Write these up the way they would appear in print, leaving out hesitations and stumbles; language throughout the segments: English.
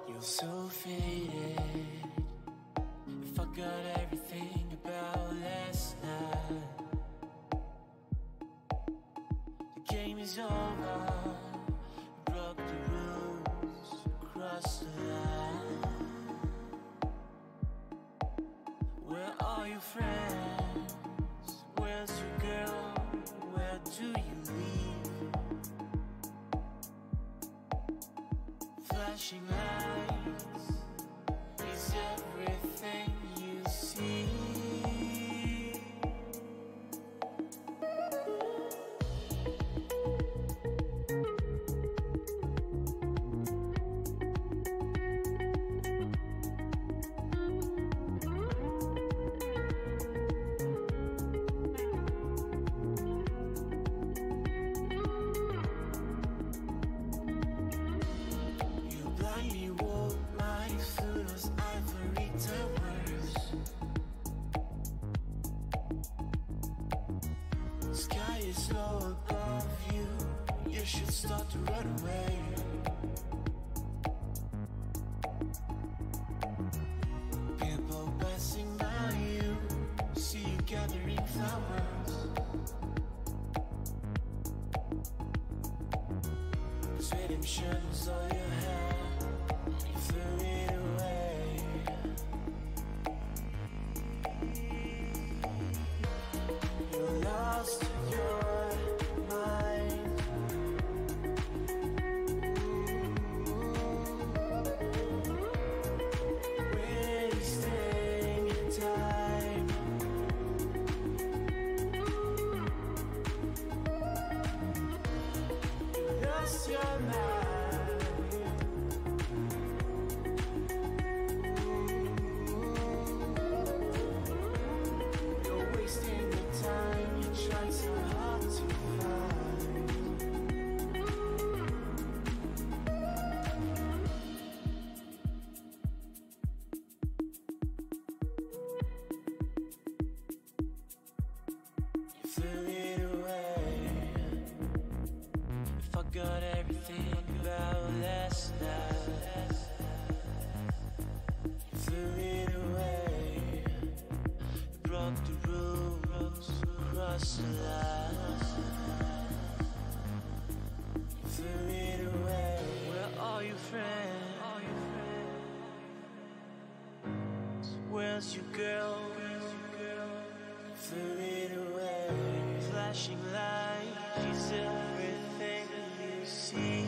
You're so faded. You forgot everything about last night. The game is over. You broke the rules, crossed the line. Where are your friends? Where's your girl? Where do you leave? Flashing lights is everything you see. Start to run away. People passing by you, see you gathering flowers. Cause redemption was all you had, you threw it away. You lost your mind. Forgot everything about last night. You threw it away. You broke the rules, crossed the line. You threw it away. Where are your friends? Where's your girl? You threw it away. Flashing light is everything you see.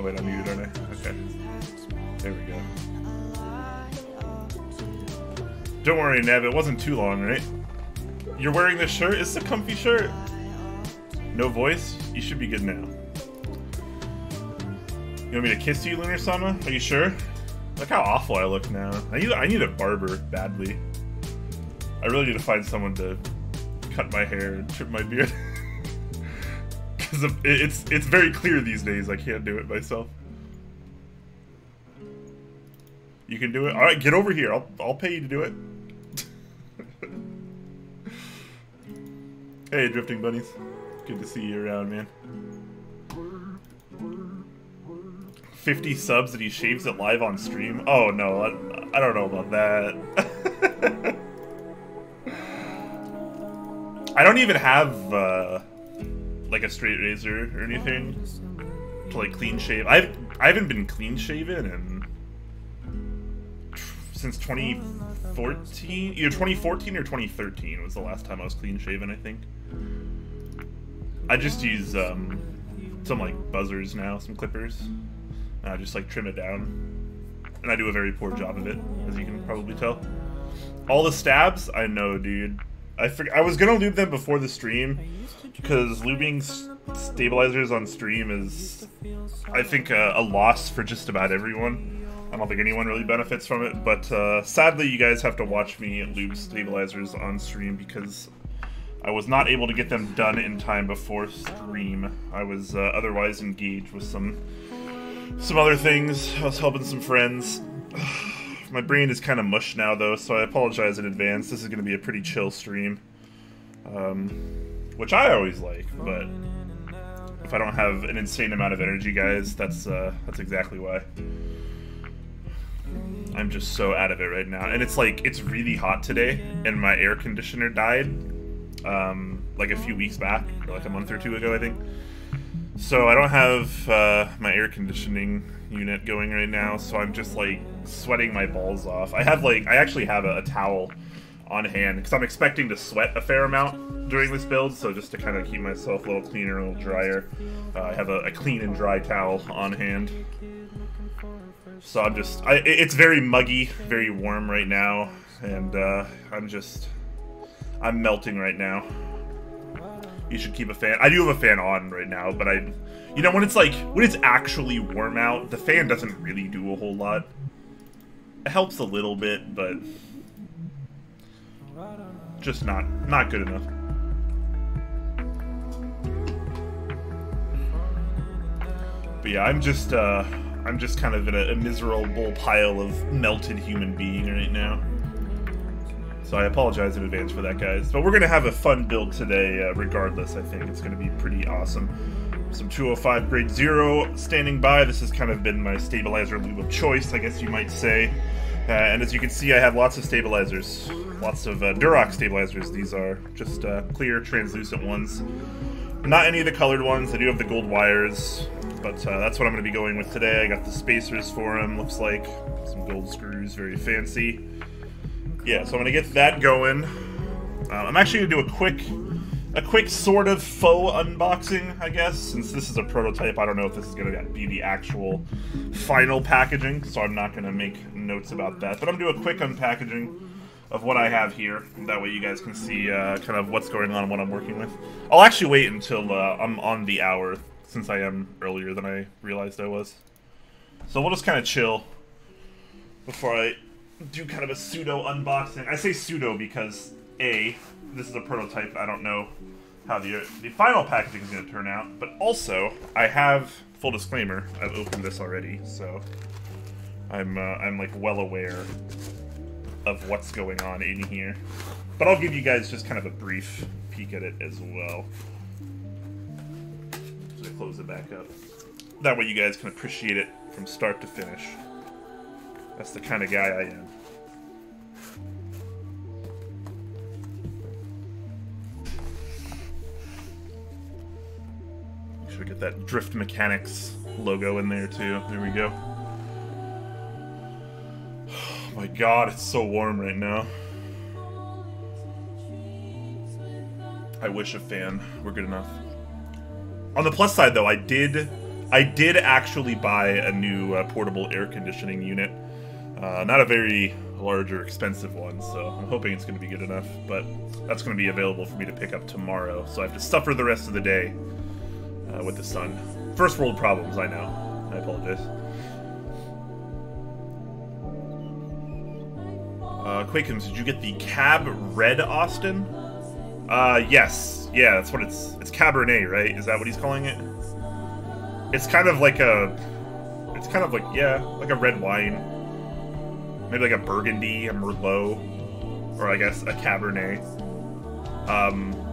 Oh wait, I'm muted, aren't I? Okay. There we go. Don't worry, Neb, it wasn't too long, right? You're wearing this shirt? It's a comfy shirt. No voice? You should be good now. You want me to kiss you, Lunar Sama? Are you sure? Look how awful I look now. I need a barber badly. I really need to find someone to cut my hair and trim my beard. Because it's very clear these days I can't do it myself. You can do it? Alright, get over here. I'll pay you to do it. Hey, Drifting Bunnies. Good to see you around, man. 50 subs and he shaves it live on stream? Oh, no. I don't know about that. I don't even have, like, a straight razor or anything to, like, clean shave. I haven't been clean shaven since 2014. Either 2014 or 2013 was the last time I was clean shaven, I think. I just use some like buzzers now, some clippers. And I just like trim it down, and I do a very poor job of it, as you can probably tell. All the stabs, I know, dude. I was gonna lube them before the stream, because lubing stabilizers on stream is, I think, a loss for just about everyone. I don't think anyone really benefits from it, but sadly, you guys have to watch me lube stabilizers on stream because I was not able to get them done in time before stream. I was otherwise engaged with some other things. I was helping some friends. My brain is kind of mush now, though, so I apologize in advance. This is going to be a pretty chill stream, which I always like, but if I don't have an insane amount of energy, guys, that's exactly why. I'm just so out of it right now, and it's like, it's really hot today, and my air conditioner died, like a few weeks back, or like a month or two ago, I think. So I don't have my air conditioning unit going right now, so I'm just like sweating my balls off. I actually have a towel on hand because I'm expecting to sweat a fair amount during this build, so just to kind of keep myself a little cleaner, a little drier, I have a clean and dry towel on hand. So it's very muggy, very warm right now, and I'm melting right now. You should keep a fan. I do have a fan on right now, but you know, when it's actually warm out, the fan doesn't really do a whole lot. It helps a little bit, but just not good enough. But yeah, I'm just kind of in a miserable pile of melted human being right now. So I apologize in advance for that, guys. But we're going to have a fun build today, regardless. I think it's going to be pretty awesome. Some 205 grade 0 standing by. This has kind of been my stabilizer lube of choice, I guess you might say. And as you can see, I have lots of stabilizers. Lots of Durox stabilizers. These are just clear, translucent ones. Not any of the colored ones. I do have the gold wires. But that's what I'm going to be going with today. I got the spacers for them, looks like. Some gold screws, very fancy. Yeah, so I'm gonna get that going. I'm actually gonna do a quick sort of faux unboxing, I guess, since this is a prototype. I don't know if this is gonna be the actual final packaging, so I'm not gonna make notes about that. But I'm gonna do a quick unpackaging of what I have here. That way you guys can see kind of what's going on and what I'm working with. I'll actually wait until I'm on the hour, since I am earlier than I realized I was. So we'll just kind of chill before I do kind of a pseudo unboxing. I say pseudo because A, this is a prototype. I don't know how the final packaging is going to turn out, but also I have, full disclaimer, I've opened this already, so I'm like well aware of what's going on in here. But I'll give you guys just kind of a brief peek at it as well. Just close it back up. That way you guys can appreciate it from start to finish. That's the kind of guy I am. Make sure we get that Drift Mechanics logo in there too. There we go. Oh my god, it's so warm right now. I wish a fan were good enough. On the plus side though, I did I did actually buy a new portable air conditioning unit. Not a very large or expensive one, so I'm hoping it's going to be good enough, but that's going to be available for me to pick up tomorrow, so I have to suffer the rest of the day with the sun. First world problems, I know. I apologize. Quakemz, did you get the Cab Red Austin? Yes. Yeah, that's what it's Cabernet, right? Is that what he's calling it? It's kind of like a... It's kind of like, yeah, like a red wine. Maybe like a Burgundy, a Merlot, or I guess a Cabernet.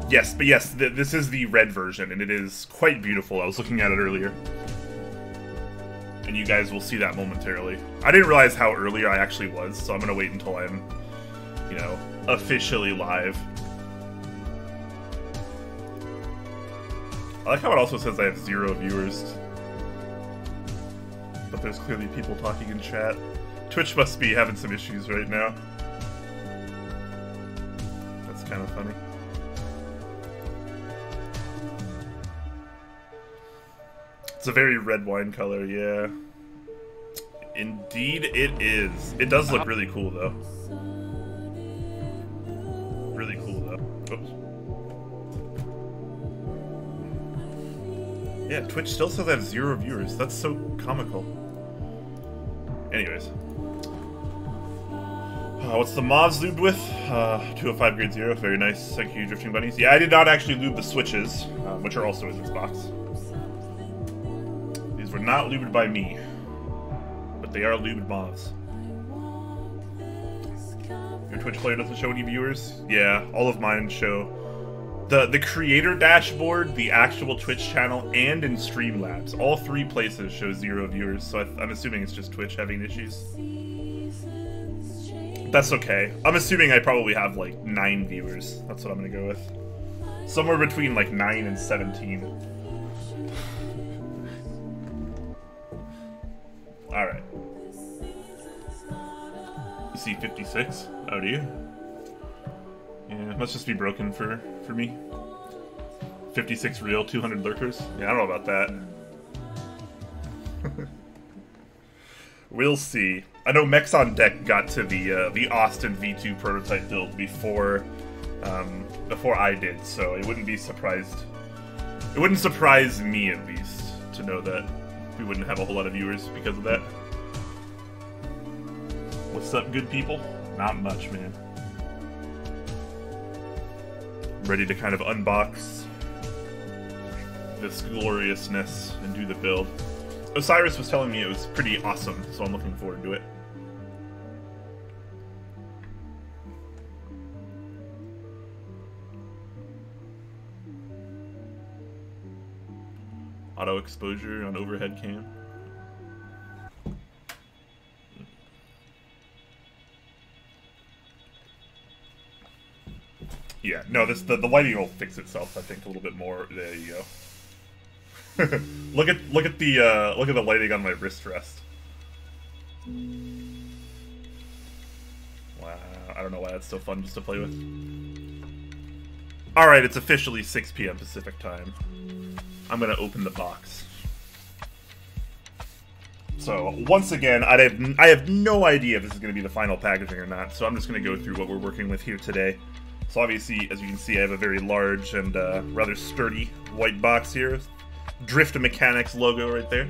Yes, but yes, this is the red version, and it is quite beautiful. I was looking at it earlier. And you guys will see that momentarily. I didn't realize how early I actually was, so I'm gonna wait until I'm, you know, officially live. I like how it also says I have 0 viewers. But there's clearly people talking in chat. Twitch must be having some issues right now. That's kind of funny. It's a very red wine color, yeah. Indeed it is. It does look really cool, though. Really cool, though. Oops. Yeah, Twitch still says I have 0 viewers. That's so comical. Anyways. What's the mods lubed with? 205 grade 0. Very nice. Thank you, Drifting Bunnies. Yeah, I did not actually lube the switches, which are also in this box. These were not lubed by me, but they are lubed mods. Your Twitch player doesn't show any viewers? Yeah, all of mine show. The creator dashboard, the actual Twitch channel, and in Streamlabs. All 3 places show 0 viewers, so I'm assuming it's just Twitch having issues. That's okay. I'm assuming I probably have like 9 viewers. That's what I'm gonna go with. Somewhere between like 9 and 17. Alright. You see 56? Oh, do you? Yeah, it must just be broken for me. 56 real, 200 lurkers? Yeah, I don't know about that. We'll see. I know Mechs on Deck got to the Austin V2 prototype build before I did, so it wouldn't be surprised. It wouldn't surprise me, at least, to know that we wouldn't have a whole lot of viewers because of that. What's up, good people? Not much, man. Ready to kind of unbox this gloriousness and do the build. Osiris was telling me it was pretty awesome, so I'm looking forward to it. Auto exposure on overhead cam. Yeah, no, the lighting will fix itself, I think, a little bit more. There you go. look at the lighting on my wrist rest. Wow, I don't know why that's so fun just to play with. Alright, it's officially 6 p.m. Pacific time. I'm gonna open the box. So, once again, I have no idea if this is gonna be the final packaging or not, so I'm just gonna go through what we're working with here today. So obviously, as you can see, I have a very large and rather sturdy white box here. Drift Mechanics logo right there.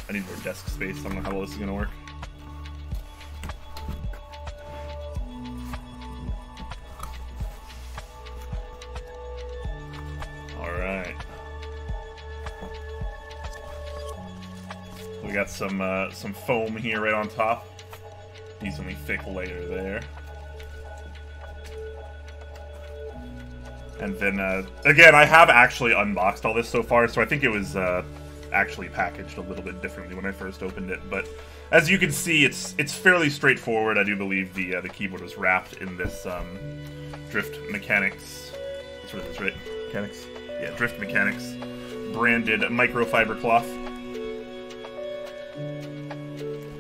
I need more desk space. I don't know how well this is going to work. Alright. We got some foam here right on top. Decently thick layer there. And then, again, I have actually unboxed all this so far, so I think it was actually packaged a little bit differently when I first opened it. But as you can see, it's fairly straightforward. I do believe the keyboard was wrapped in this Drift Mechanics. That's what it is, right? Mechanics? Yeah, Drift Mechanics branded microfiber cloth.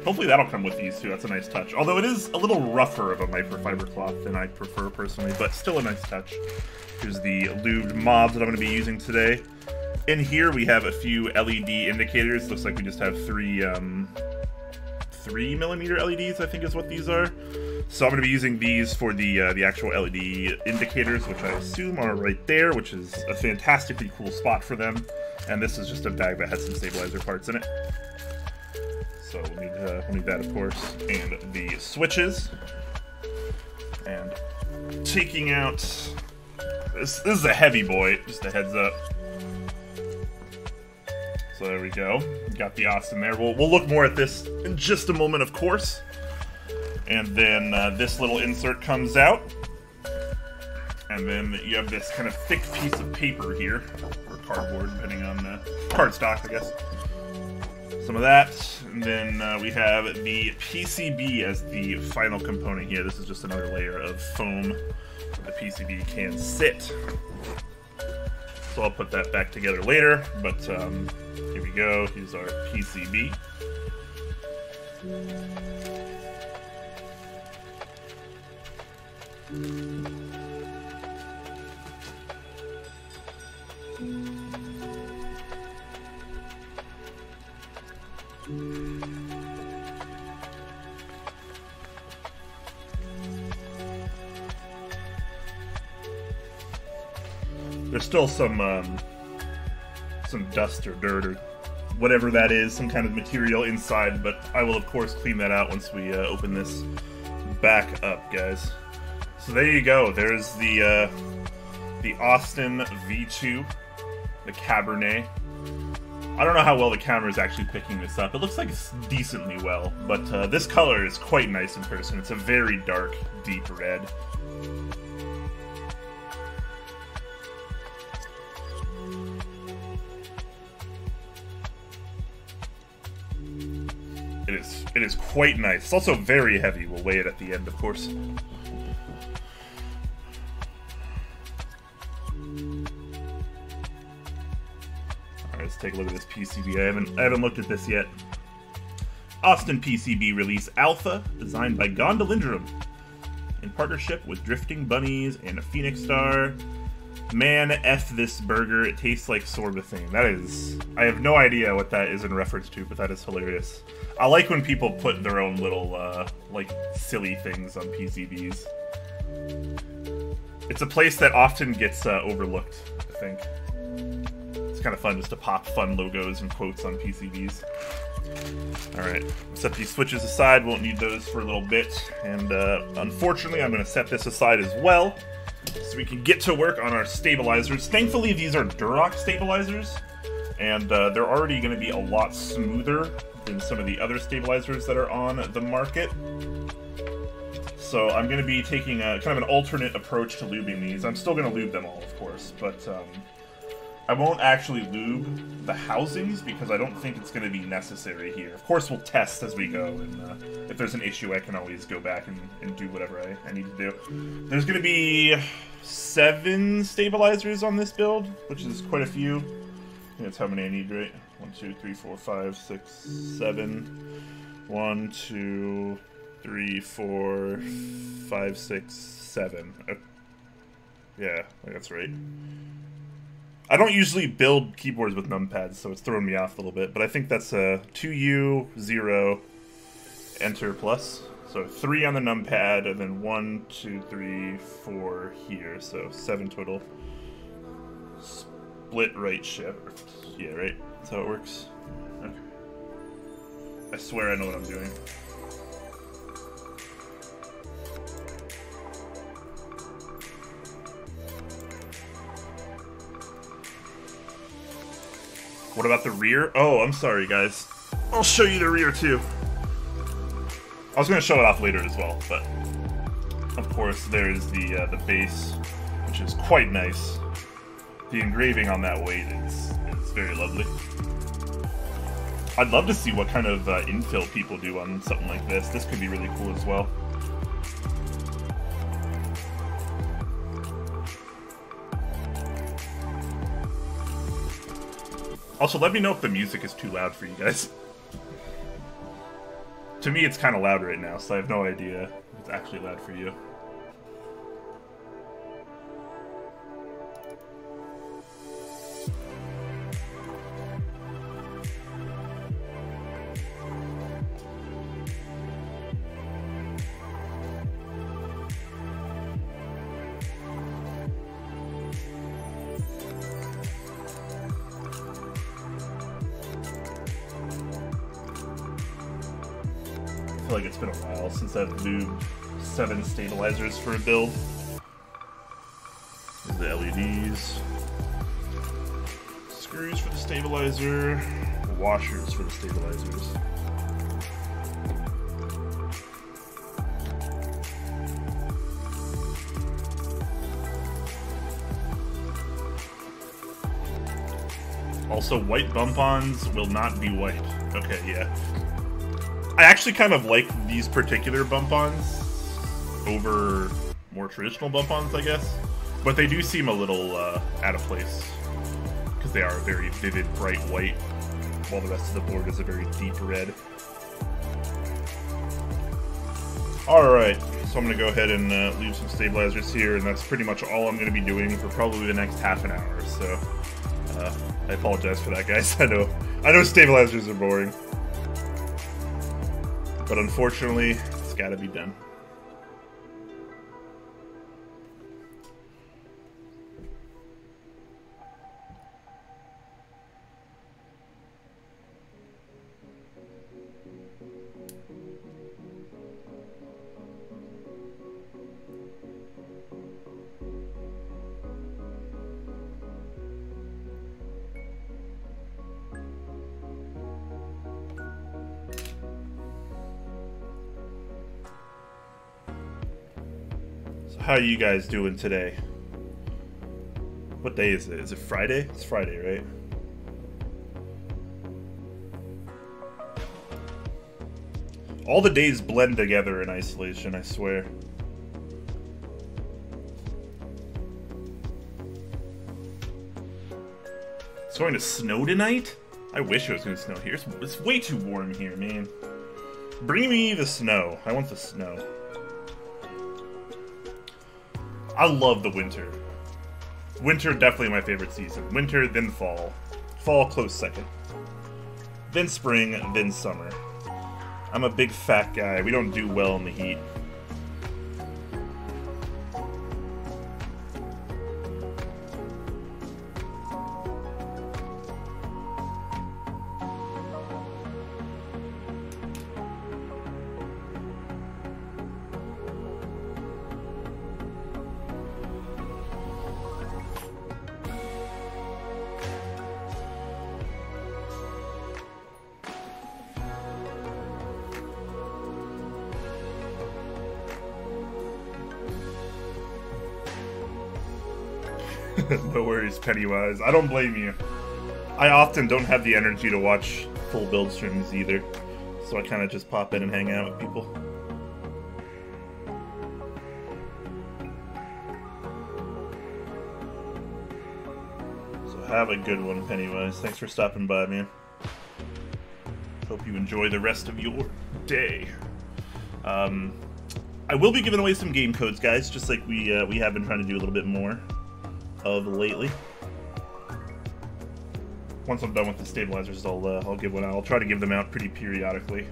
Hopefully that'll come with these too. That's a nice touch. Although it is a little rougher of a microfiber cloth than I prefer personally, but still a nice touch. Here's the lubed mobs that I'm going to be using today. In here we have a few LED indicators. Looks like we just have 3mm LEDs, I think is what these are. So I'm going to be using these for the actual LED indicators, which I assume are right there, which is a fantastically cool spot for them. And this is just a bag that has some stabilizer parts in it. So we'll need that, of course, and the switches. And taking out... This is a heavy boy, just a heads up. So there we go. Got the Austin there. We'll look more at this in just a moment, of course. And then this little insert comes out. And then you have this kind of thick piece of paper here, or cardboard, depending on cardstock, I guess. Some of that. And then we have the PCB as the final component here. This is just another layer of foam that the PCB can sit. So I'll put that back together later, but here we go. Here's our PCB. There's still some dust or dirt or whatever that is, some kind of material inside, but I will of course clean that out once we open this back up, guys. So there you go. There's the Austin V2, the Cabernet. I don't know how well the camera is actually picking this up. It looks like it's decently well, but this color is quite nice in person. It's a very dark, deep red. It is quite nice. It's also very heavy. We'll weigh it at the end, of course. Alright, let's take a look at this PCB. I haven't looked at this yet. Austin PCB Release Alpha, designed by Gondolindrum, in partnership with Drifting Bunnies and a Phoenix Star. Man, F this burger, it tastes like sorbethane. That is... I have no idea what that is in reference to, but that is hilarious. I like when people put their own little, like, silly things on PCBs. It's a place that often gets overlooked, I think. It's kind of fun just to pop fun logos and quotes on PCBs. Alright, set these switches aside, won't need those for a little bit. And unfortunately, I'm going to set this aside as well, so we can get to work on our stabilizers. Thankfully, these are Durox stabilizers, and they're already going to be a lot smoother than some of the other stabilizers that are on the market. So I'm going to be taking a kind of an alternate approach to lubing these. I'm still going to lube them all, of course, but I won't actually lube the housings because I don't think it's going to be necessary here. Of course, we'll test as we go, and if there's an issue, I can always go back and do whatever I need to do. There's going to be 7 stabilizers on this build, which is quite a few. I think that's how many I need, right? 1, 2, 3, 4, 5, 6, 7. 1, 2, 3, 4, 5, 6, 7. Yeah, that's right. I don't usually build keyboards with numpads, so it's throwing me off a little bit, but I think that's a 2U, 0, enter plus. So 3 on the numpad, and then 1, 2, 3, 4 here, so 7 total. Split right shift. Yeah, right? That's how it works. Okay. I swear I know what I'm doing. What about the rear? Oh, I'm sorry, guys. I'll show you the rear, too. I was going to show it off later as well, but... Of course, there's the base, which is quite nice. The engraving on that weight is very lovely. I'd love to see what kind of infill people do on something like this. This could be really cool as well. Also, let me know if the music is too loud for you guys. To me, it's kind of loud right now, so I have no idea if it's actually loud for you. I feel like it's been a while since I've lubed 7 stabilizers for a build. There's the LEDs. Screws for the stabilizer. Washers for the stabilizers. Also, white bump-ons will not be white. Okay, yeah. I actually kind of like these particular bump-ons over more traditional bump-ons, I guess. But they do seem a little out of place, because they are a very vivid, bright white, while the rest of the board is a very deep red. Alright, so I'm going to go ahead and leave some stabilizers here, and that's pretty much all I'm going to be doing for probably the next half an hour, so I apologize for that, guys. I know stabilizers are boring. But unfortunately, it's gotta be done. How are you guys doing today? What day is it? Is it Friday? It's Friday, right? All the days blend together in isolation, I swear. It's going to snow tonight? I wish it was going to snow here. It's way too warm here, man. Bring me the snow. I want the snow. I love the winter. Winter, definitely my favorite season. Winter, then fall. Fall, close second. Then spring, then summer. I'm a big fat guy. We don't do well in the heat. No worries, Pennywise. I don't blame you. I often don't have the energy to watch full build streams either, so I kind of just pop in and hang out with people. So have a good one, Pennywise. Thanks for stopping by, man. Hope you enjoy the rest of your day. I will be giving away some game codes, guys, just like we have been trying to do a little bit more of lately. Once I'm done with the stabilizers, I'll give one out. I'll try to give them out pretty periodically.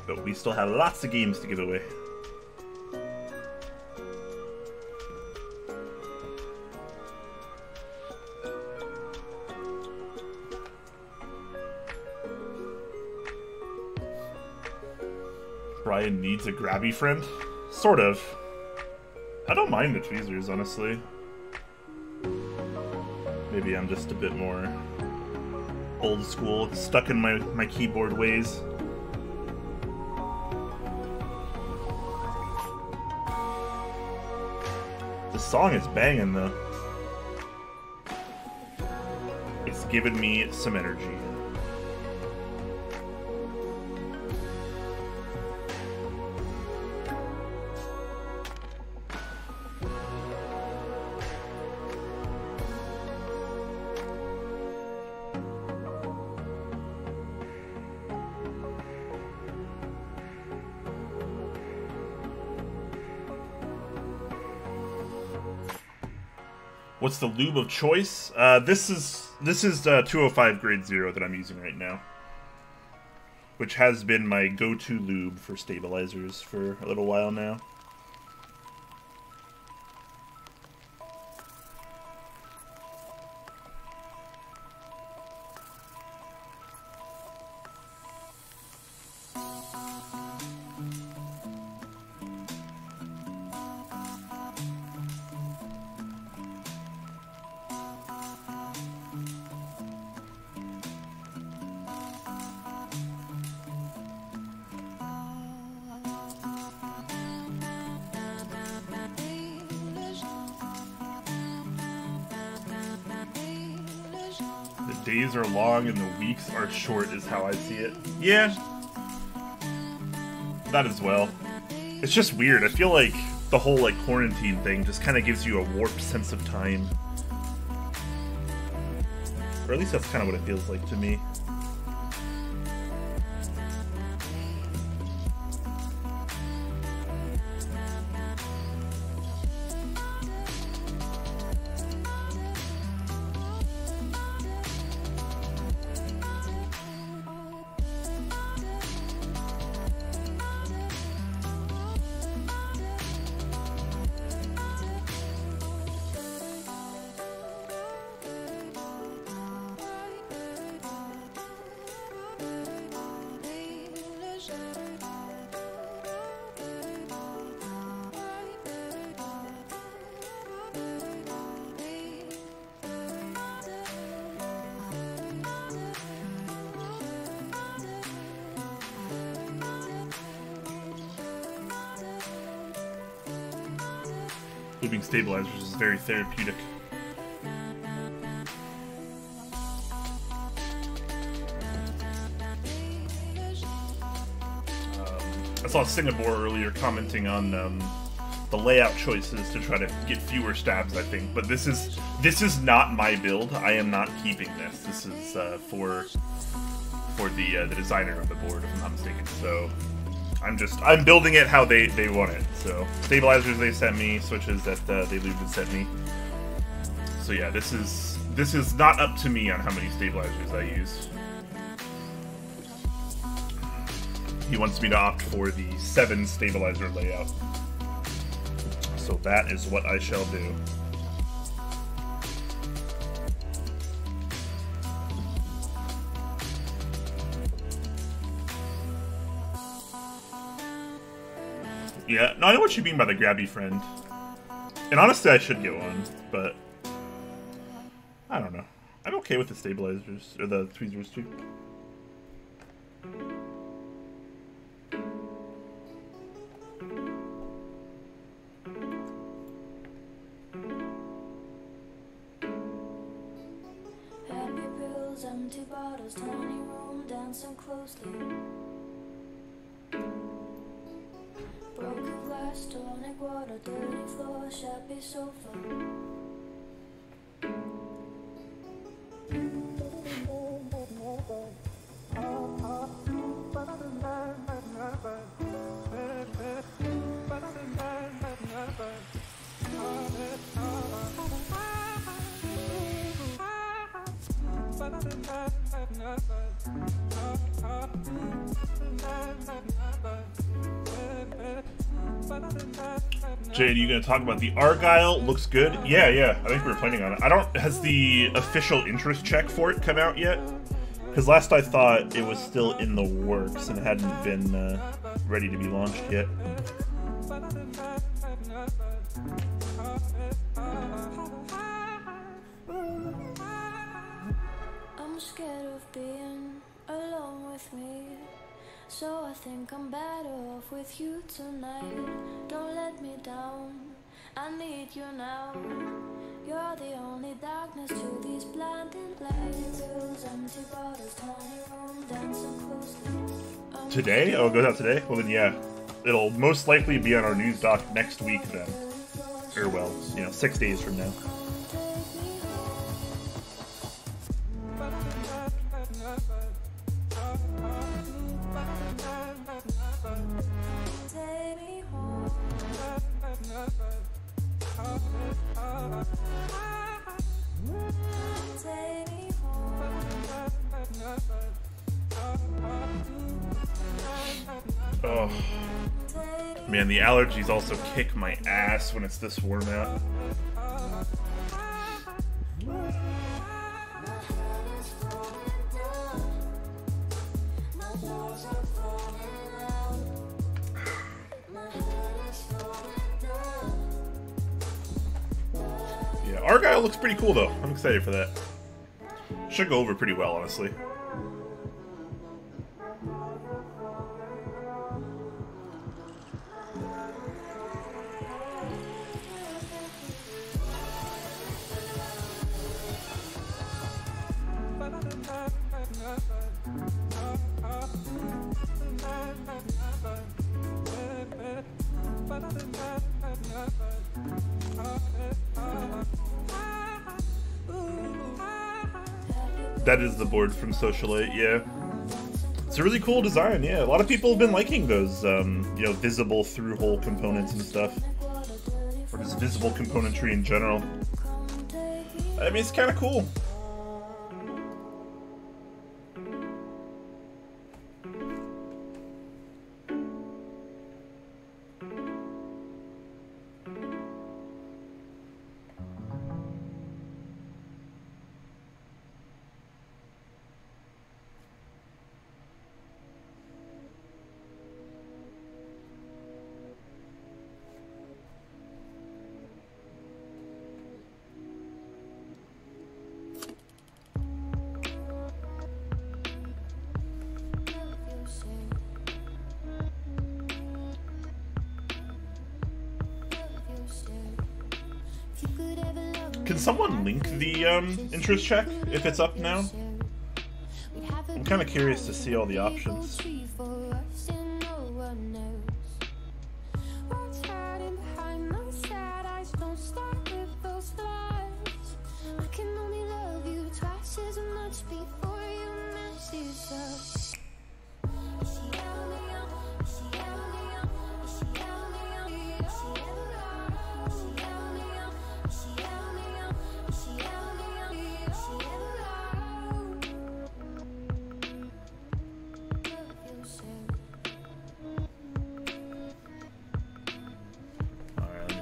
But we still have lots of games to give away. Brian needs a grabby friend? Sort of. I don't mind the tweezers, honestly. Maybe I'm just a bit more old school, stuck in my keyboard ways. The song is banging, though. It's giving me some energy. What's the lube of choice? This is 205 grade 0 that I'm using right now, which has been my go-to lube for stabilizers for a little while now. Days are long and the weeks are short is how I see it. Yeah. That as well. It's just weird. I feel like the whole like quarantine thing just kind of gives you a warped sense of time. Or at least that's kind of what it feels like to me. Looping stabilizers is very therapeutic. I saw Singapore earlier commenting on the layout choices to try to get fewer stabs, I think. But this is not my build. I am not keeping this. This is for the designer of the board, if I'm not mistaken. So I'm building it how they want it. So stabilizers they sent me, switches that they lubed and sent me. So yeah, this is not up to me on how many stabilizers I use. He wants me to opt for the 7 stabilizer layout. So that is what I shall do. Yeah, no, I know what you mean by the grabby friend. And honestly, I should get one, but I don't know. I'm okay with the stabilizers, or the tweezers too. Happy pills, empty bottles, tiny room, dancing closely. Broken glass, tonic water, dirty floor, shabby sofa. Jade, are you gonna talk about the Argyle? Looks good. Yeah. I think we were planning on it. Has the official interest check for it come out yet? Because last I thought it was still in the works and hadn't been ready to be launched yet. I'm scared of being alone with me, so I think I'm better off with you tonight. Don't let me down, I need you now. You're the only darkness to these blinding lights. Empty bottles, tiny room, dancing closely. Today? Oh, it goes out today? Well then, yeah. It'll most likely be on our news doc next week then. Or well, 6 days from now. Take me home. Oh. Man, the allergies also kick my ass when it's this warm out. Yeah, Argyle looks pretty cool though. I'm excited for that. Should go over pretty well, honestly. That is the board from Socialite, yeah. It's a really cool design, yeah. A lot of people have been liking those, you know, visible through-hole components and stuff. Or just visible componentry in general. I mean, it's kind of cool. Can someone link the interest check if it's up now? I'm kind of curious to see all the options.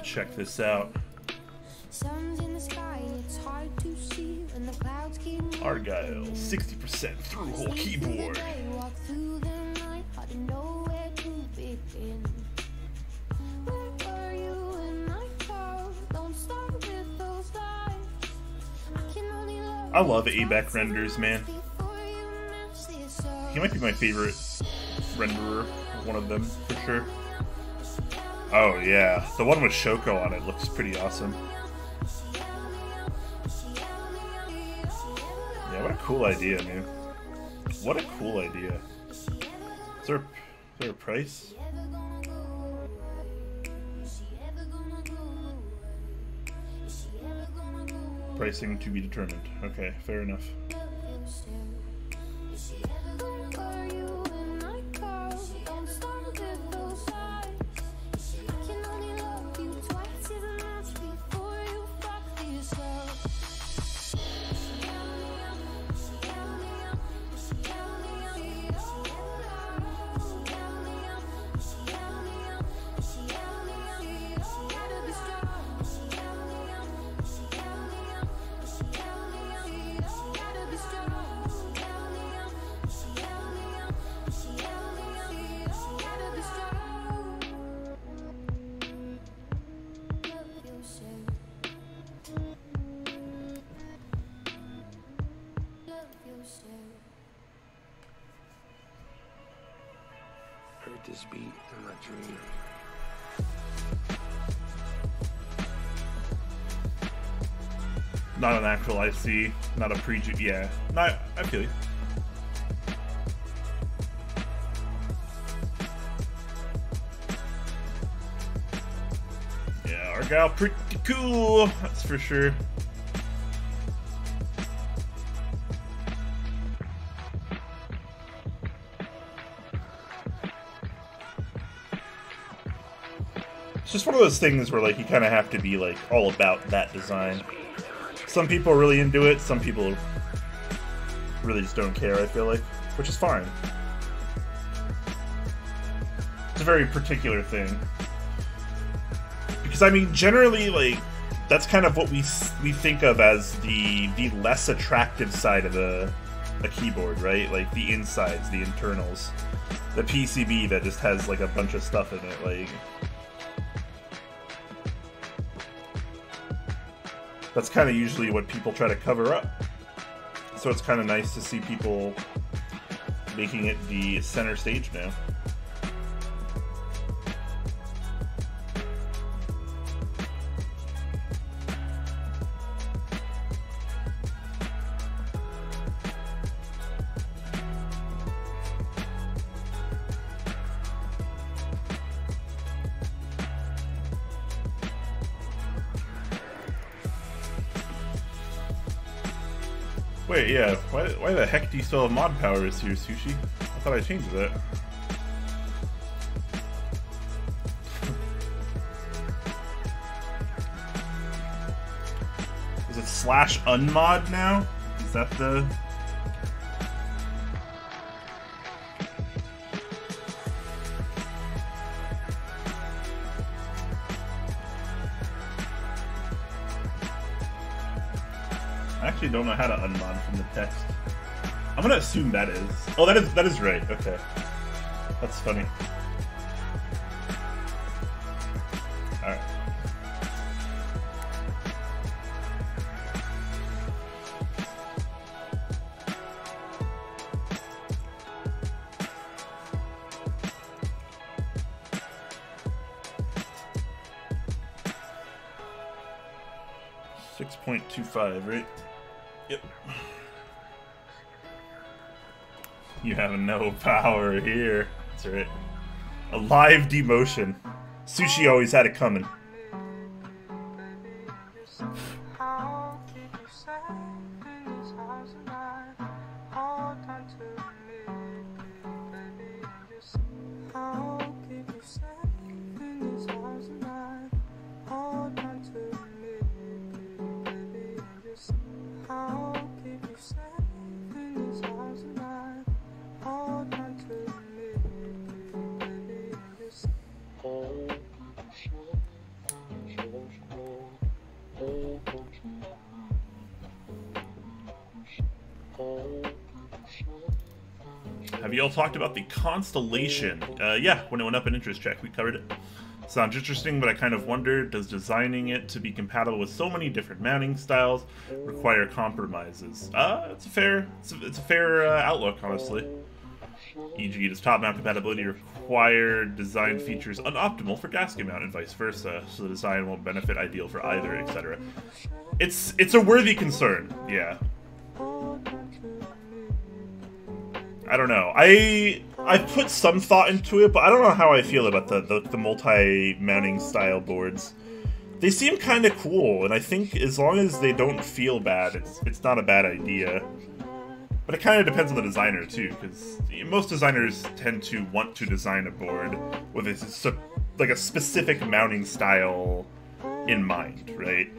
Check this out. Argyle, 60% through-hole keyboard. I love ABAC renders, man. He might be my favorite renderer, one of them, for sure. Oh yeah, the one with Shoko on it looks pretty awesome. Yeah, what a cool idea, man. What a cool idea. Is there a price? Pricing to be determined. Okay, fair enough. Heard this beat in my dream. Not an actual IC, not a pre-ju. Yeah, not. I feel you. Yeah, Argyle pretty cool. That's for sure. It's just one of those things where, like, you kind of have to be, like, all about that design. Some people are really into it, some people really just don't care, I feel like. Which is fine. a very particular thing. Because, I mean, generally, like, that's kind of what we think of as the less attractive side of a keyboard, right? Like, the insides, the internals. The PCB that just has, like, a bunch of stuff in it, like... That's kind of usually what people try to cover up. So it's kind of nice to see people making it the center stage now. Wait, yeah, why the heck do you still have mod powers here, Sushi? I thought I changed that. Is it /unmod now? Is that the... I actually don't know how to unmod from the text. I'm gonna assume that is. Oh, that is right. Okay, that's funny. All right. .25, right? Yep. You have no power here. That's right. A live demotion. Sushi always had it coming. Have you all talked about the Constellation? Yeah, when it went up in interest check, we covered it. Sounds interesting, but I kind of wondered, does designing it to be compatible with so many different mounting styles require compromises? It's a fair outlook, honestly. E.g., does top mount compatibility require design features unoptimal for gasket mount and vice versa, so the design won't benefit ideal for either, etc. It's a worthy concern, yeah. I don't know. I put some thought into it, but I don't know how I feel about the multi-mounting style boards. They seem kind of cool, and I think as long as they don't feel bad, it's not a bad idea. But it kind of depends on the designer too, because most designers tend to want to design a board with like a specific mounting style in mind, right?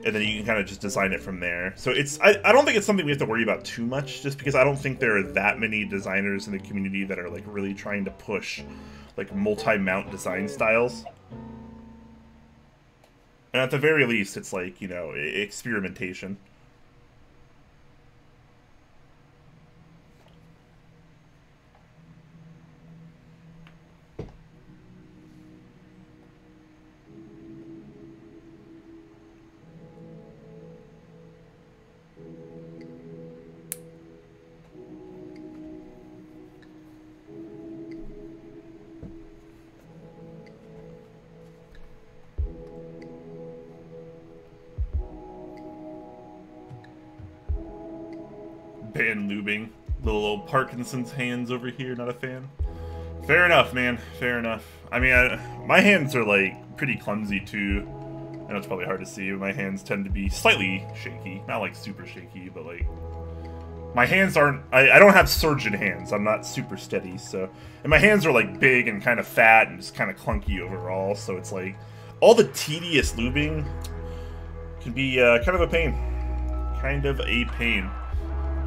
And then you can kind of just design it from there. So I don't think it's something we have to worry about too much, just because I don't think there are that many designers in the community that are like really trying to push like multi-mount design styles. And at the very least, it's like, you know, experimentation. Ban lubing. Little Parkinson's hands over here, not a fan. Fair enough, man. Fair enough. I mean, my hands are, like, pretty clumsy, too. I know it's probably hard to see, but my hands tend to be slightly shaky. Not, like, super shaky, but, like... My hands aren't... I don't have surgeon hands. I'm not super steady, so... And my hands are, like, big and kind of fat and just kind of clunky overall, so it's, like... All the tedious lubing can be kind of a pain. Kind of a pain.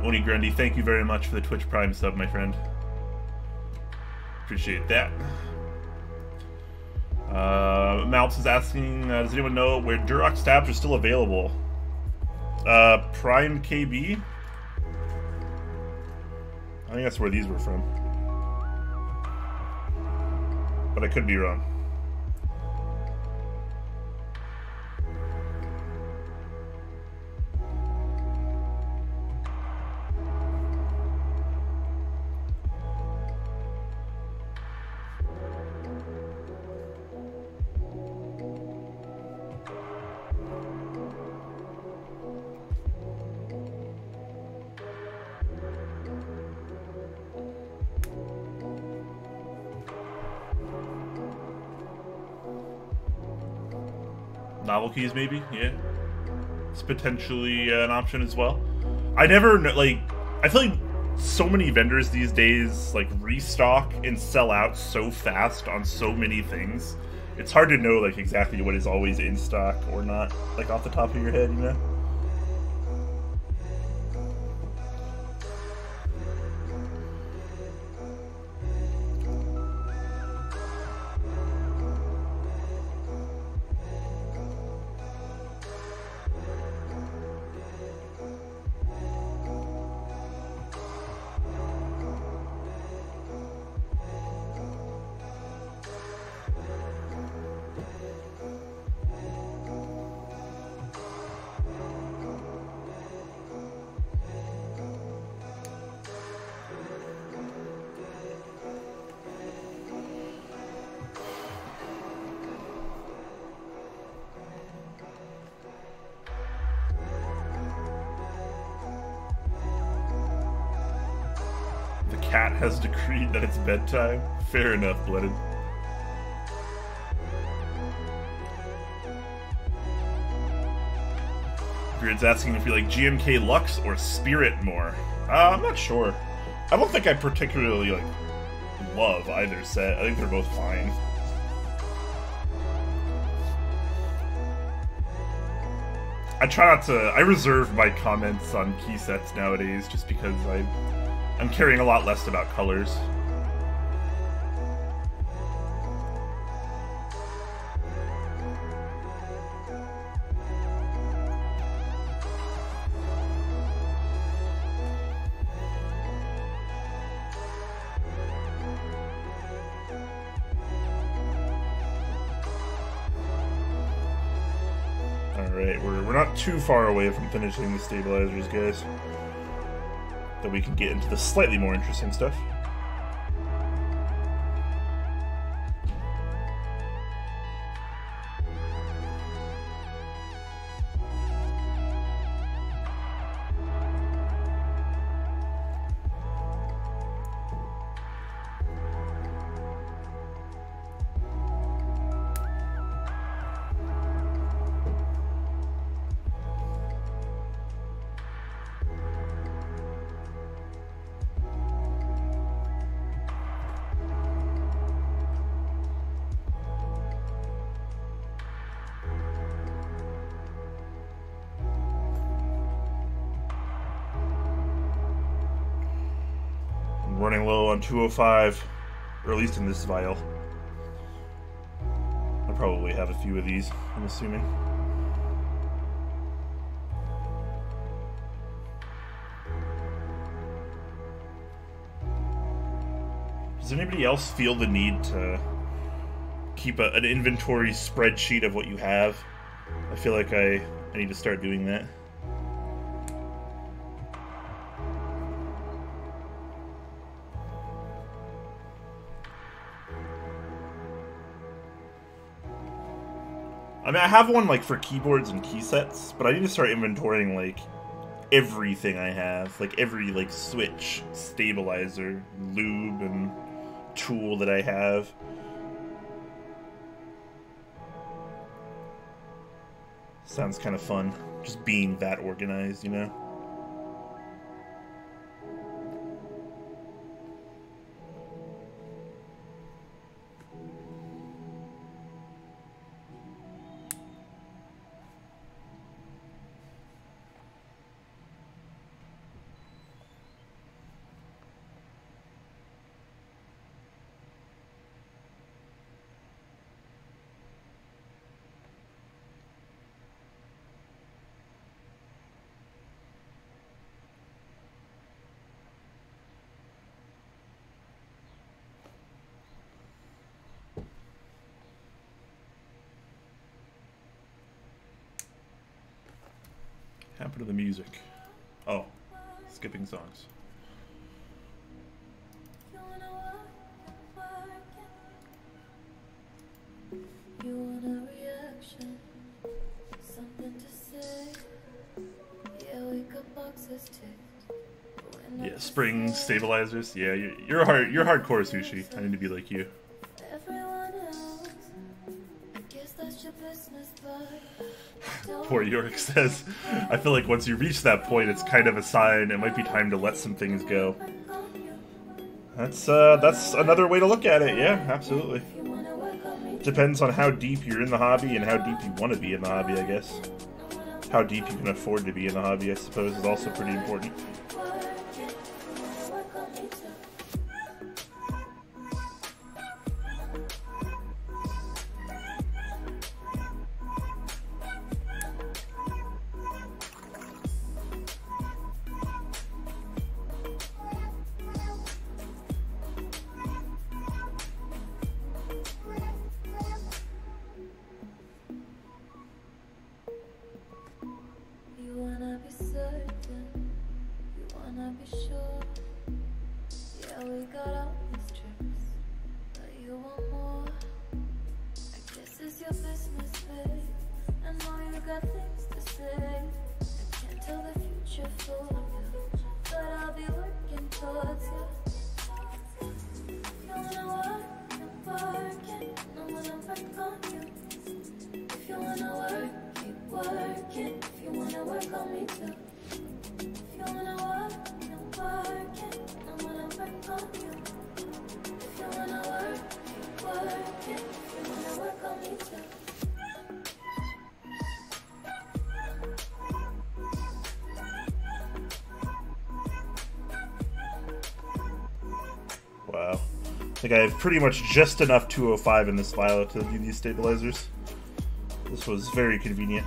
Oni Grundy, thank you very much for the Twitch Prime sub, my friend. Appreciate that. Malps is asking, does anyone know where Duroc stabs are still available? Prime KB? I think that's where these were from. But I could be wrong. Novel keys, maybe? Yeah. It's potentially an option as well. I never, like, I feel like so many vendors these days, like, restock and sell out so fast on so many things. It's hard to know, like, exactly what is always in stock or not, like, off the top of your head, you know? Cat has decreed that it's bedtime. Fair enough, Blooded. Beard's asking if you like GMK Lux or Spirit more. I'm not sure. I don't think I particularly like love either set. I think they're both fine. I try not to. I reserve my comments on key sets nowadays just because I'm caring a lot less about colors. Alright, we're not too far away from finishing the stabilizers, guys. That we can get into the slightly more interesting stuff. Running low on 205, or at least in this vial. I'll probably have a few of these, I'm assuming. Does anybody else feel the need to keep an inventory spreadsheet of what you have? I feel like I need to start doing that. I mean, I have one, like, for keyboards and key sets, but I need to start inventorying, like, everything I have. Like, every, like, switch, stabilizer, lube, and tool that I have. Sounds kind of fun, just being that organized, you know? happened to the music? Oh, skipping songs. You want a reaction, something to say. Yeah, we got boxes ticked. Yeah, spring stabilizers. Yeah, you're hardcore, Sushi. I need to be like you. Everyone else, I guess that's your business, but Poor York says, I feel like once you reach that point, it's kind of a sign it might be time to let some things go. That's another way to look at it. Yeah, absolutely. Depends on how deep you're in the hobby and how deep you want to be in the hobby, I guess. How deep you can afford to be in the hobby, I suppose, is also pretty important. Wow. I think I have pretty much just enough 205 in this file to do these stabilizers. This was very convenient.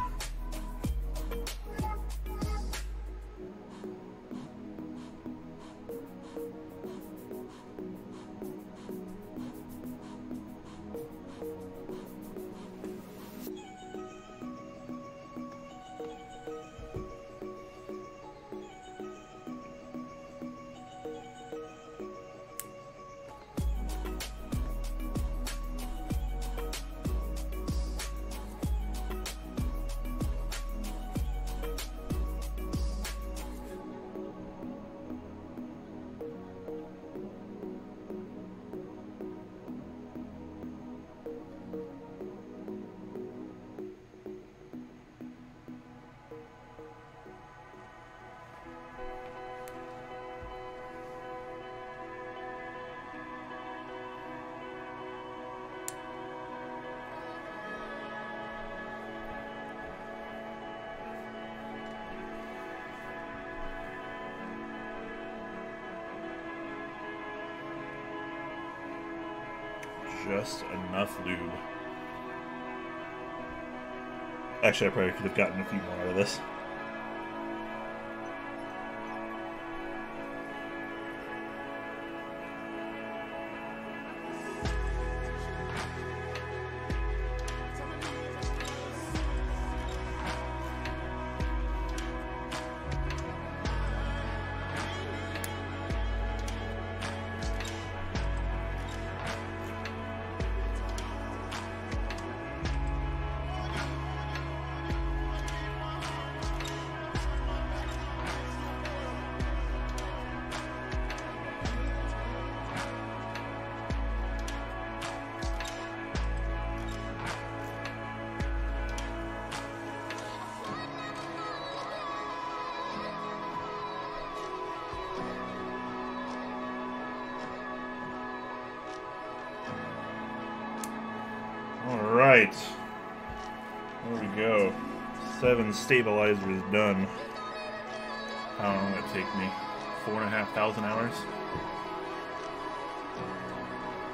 Just enough lube. Actually, I probably could have gotten a few more out of this. Alright. There we go. 7 stabilizers done. How long will it take me? 4,500 hours?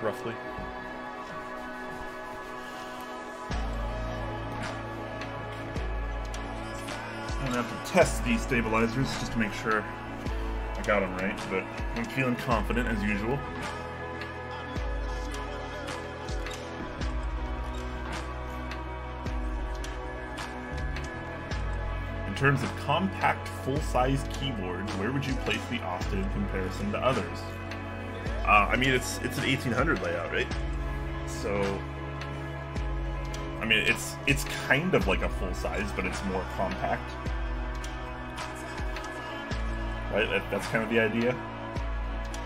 Roughly. I'm gonna have to test these stabilizers just to make sure I got them right, but I'm feeling confident as usual. terms of compact, full-size keyboards, where would you place the Austin in comparison to others? I mean, it's an 1800 layout, right? So, I mean, it's kind of like a full-size, but it's more compact. Right? That's kind of the idea.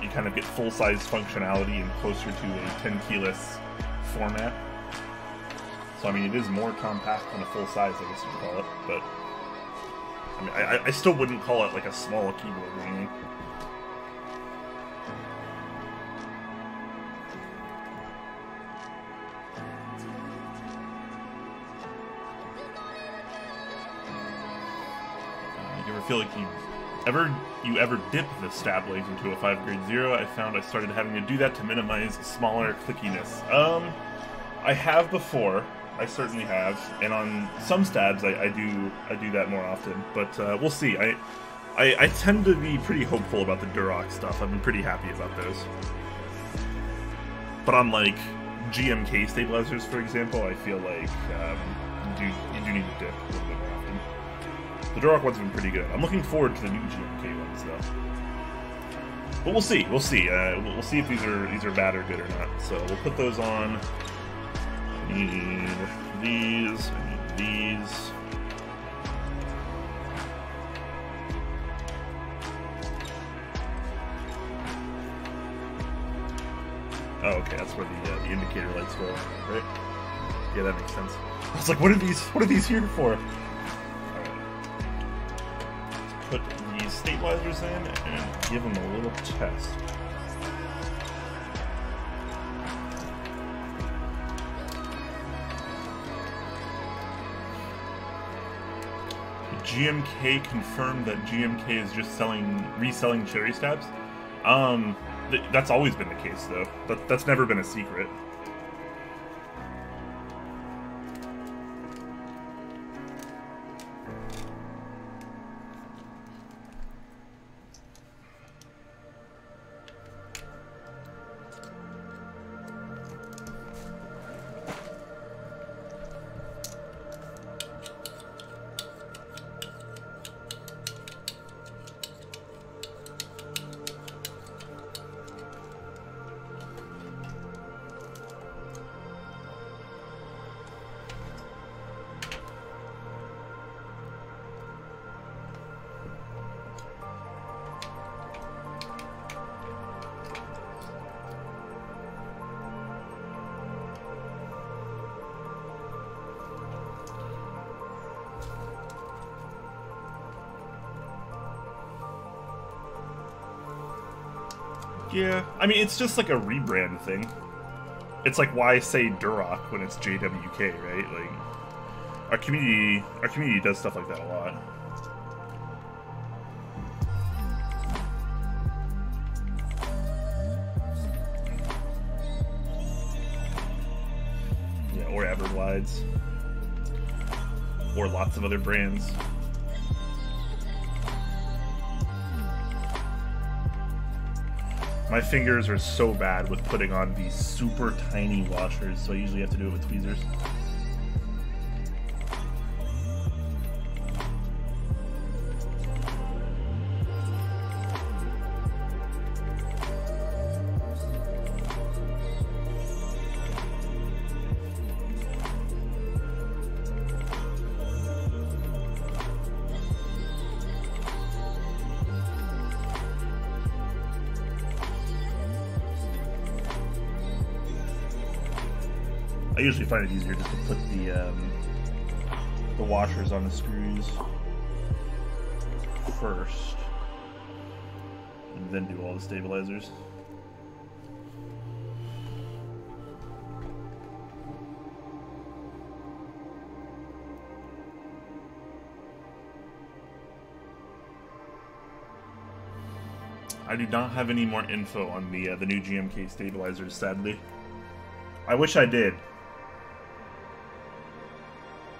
You kind of get full-size functionality and closer to a 10-keyless format. So, I mean, it is more compact than a full-size, I guess you could call it, but I mean, I still wouldn't call it like a small keyboard or anything. You ever feel like you ever dip the stab blades into a 5-grade 0? I found I started having to do that to minimize smaller clickiness. I have before. I certainly have, and on some stabs I do that more often. But we'll see. I tend to be pretty hopeful about the Duroc stuff. I've been pretty happy about those. But on like GMK stabilizers, for example, I feel like you do need to dip a little bit more often. The Duroc ones have been pretty good. I'm looking forward to the new GMK ones though. But we'll see. We'll see. We'll see if these are bad or good or not. So we'll put those on. I need these. I need these. Oh, okay. That's where the indicator lights go, right? Yeah, that makes sense. I was like, what are these here for? Put these stabilizers in and give them a little test. GMK confirmed that GMK is just reselling cherry stabs. That's always been the case, though. That's never been a secret. Yeah, I mean, it's just like a rebrand thing. It's like, why say Duroc when it's JWK, right? Like, our community does stuff like that a lot. Yeah, or Everglides. Or lots of other brands. My fingers are so bad with putting on these super tiny washers, so I usually have to do it with tweezers. I usually find it easier just to put the washers on the screws first, and then do all the stabilizers. I do not have any more info on the new GMK stabilizers, sadly. I wish I did.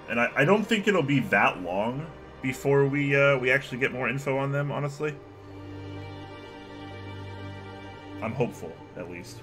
And I don't think it'll be that long before we actually get more info on them, honestly. I'm hopeful, at least.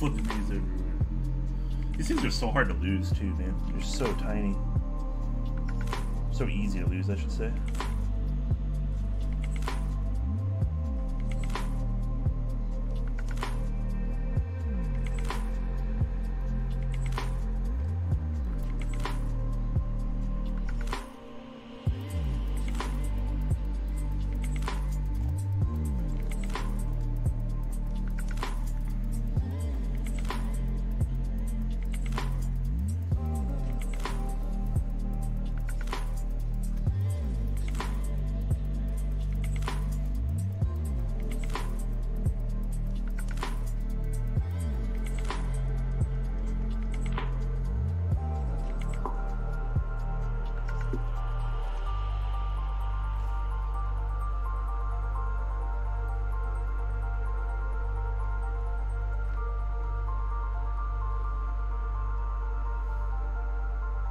flip these everywhere. These things are so hard to lose too, man. They're so tiny. So easy to lose, I should say.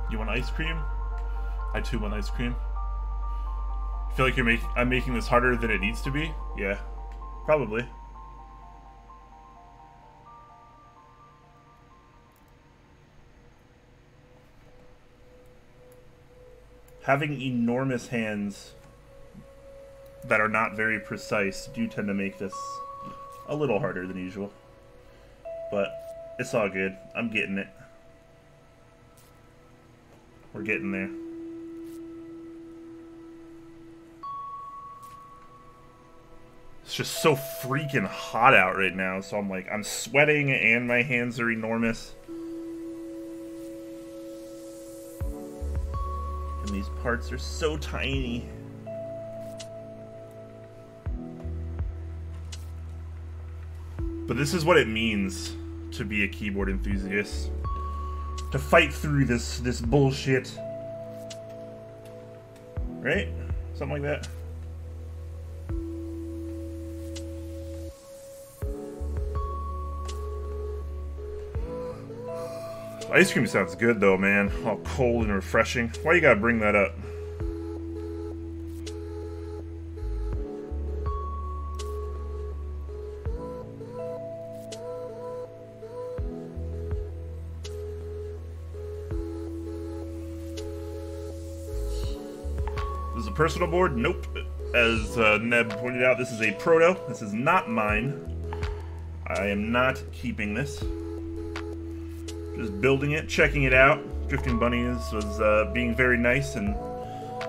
You want ice cream? I too want ice cream. I feel like I'm making this harder than it needs to be? Yeah, probably. Having enormous hands that are not very precise do tend to make this a little harder than usual. But it's all good. I'm getting it. We're getting there. It's just so freaking hot out right now, so I'm sweating and my hands are enormous. And these parts are so tiny. But this is what it means to be a keyboard enthusiast. To fight through this bullshit. Right? Something like that. Ice cream sounds good though, man. All cold and refreshing. Why you gotta bring that up? This is a personal board? Nope. As Neb pointed out, this is a proto. This is not mine. I am not keeping this. Just building it, checking it out. Drifting Bunnies was being very nice and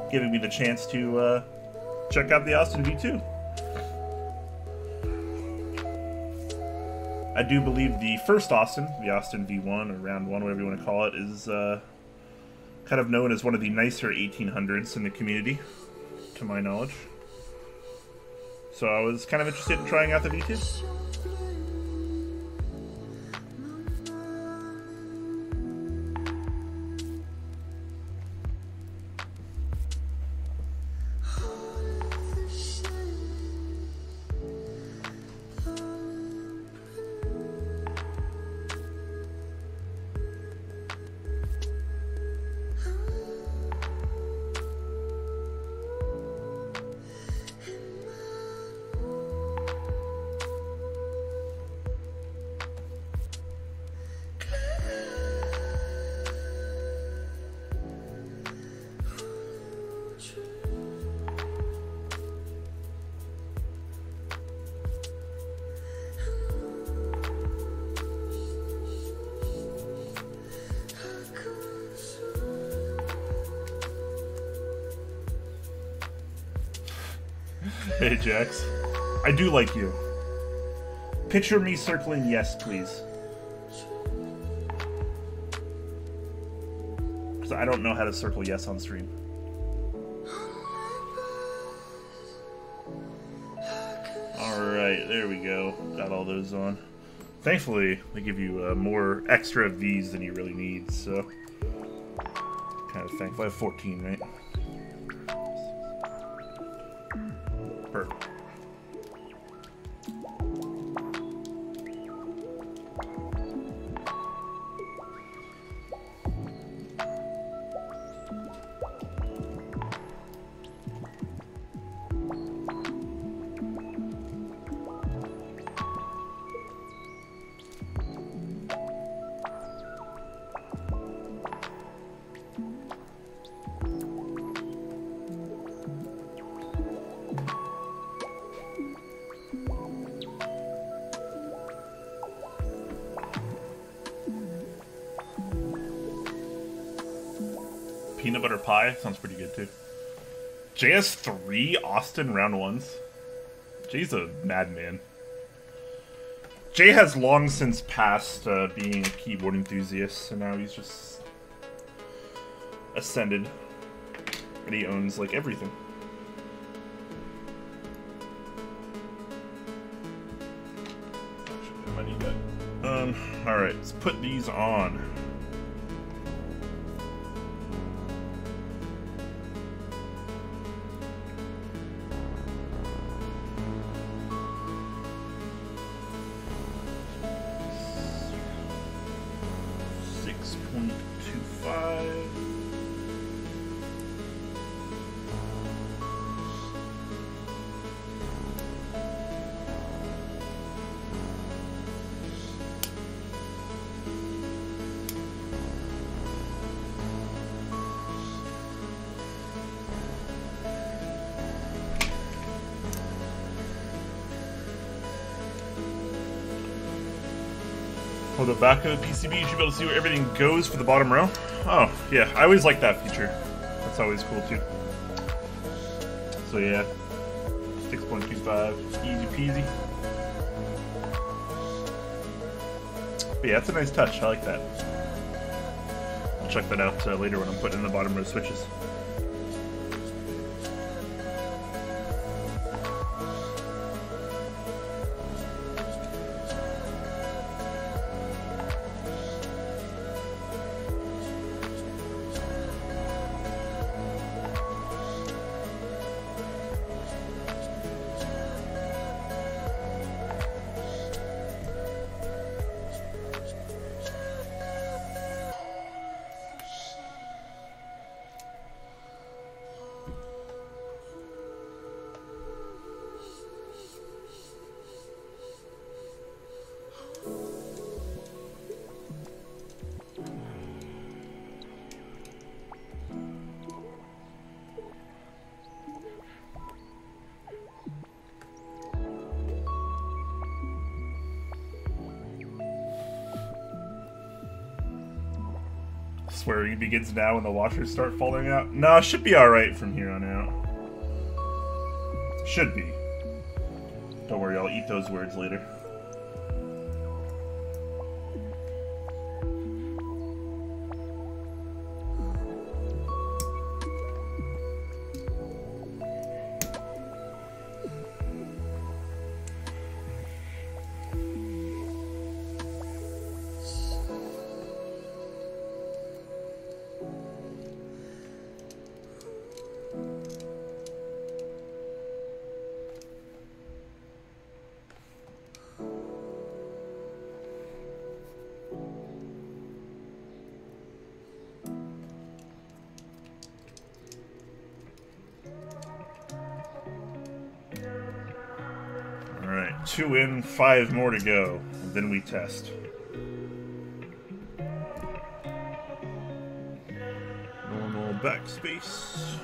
giving me the chance to check out the Austin V2. I do believe the first Austin, the Austin V1 or Round 1, whatever you want to call it, is kind of known as one of the nicer 1800s in the community, to my knowledge. So I was kind of interested in trying out the V2. Hey, Jax. I do like you. Picture me circling yes, please. Because I don't know how to circle yes on stream. Alright, there we go. Got all those on. Thankfully, they give you more extra of these than you really need, so... kind of thankful. I have 14, right? Perfect. peanut butter pie. Sounds pretty good too. Jay has 3 Austin round ones. Jay's a madman. Jay has long since passed being a keyboard enthusiast, and now he's just ascended. And he owns, like, everything. Actually, I might need that. Alright, let's put these on. For the back of the PCB, you should be able to see where everything goes for the bottom row. Oh, yeah, I always like that feature. That's always cool, too. So, yeah, 6.25, easy peasy. But yeah, that's a nice touch. I like that. I'll check that out later when I'm putting in the bottom row switches. Swearing begins now when the washers start falling out. Nah, should be alright from here on out. Should be. Don't worry, I'll eat those words later. Alright, 2 in, 5 more to go. And then we test. Normal backspace.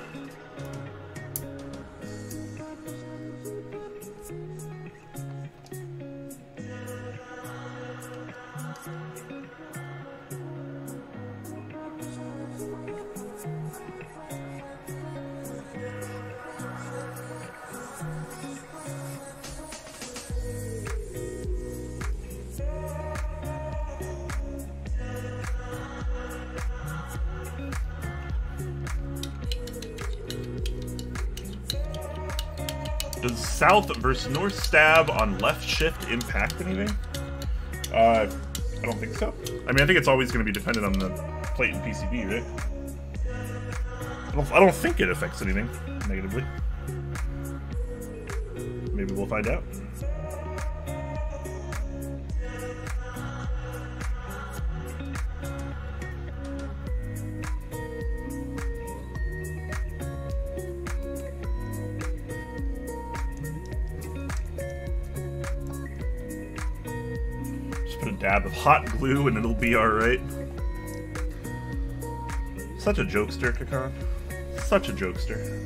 Does south versus north stab on left shift impact anything? I don't think so. I mean, I think it's always going to be dependent on the plate and PCB, right? I don't think it affects anything negatively. Maybe we'll find out. Put a dab of hot glue and it'll be alright. Such a jokester, Kakan. Such a jokester.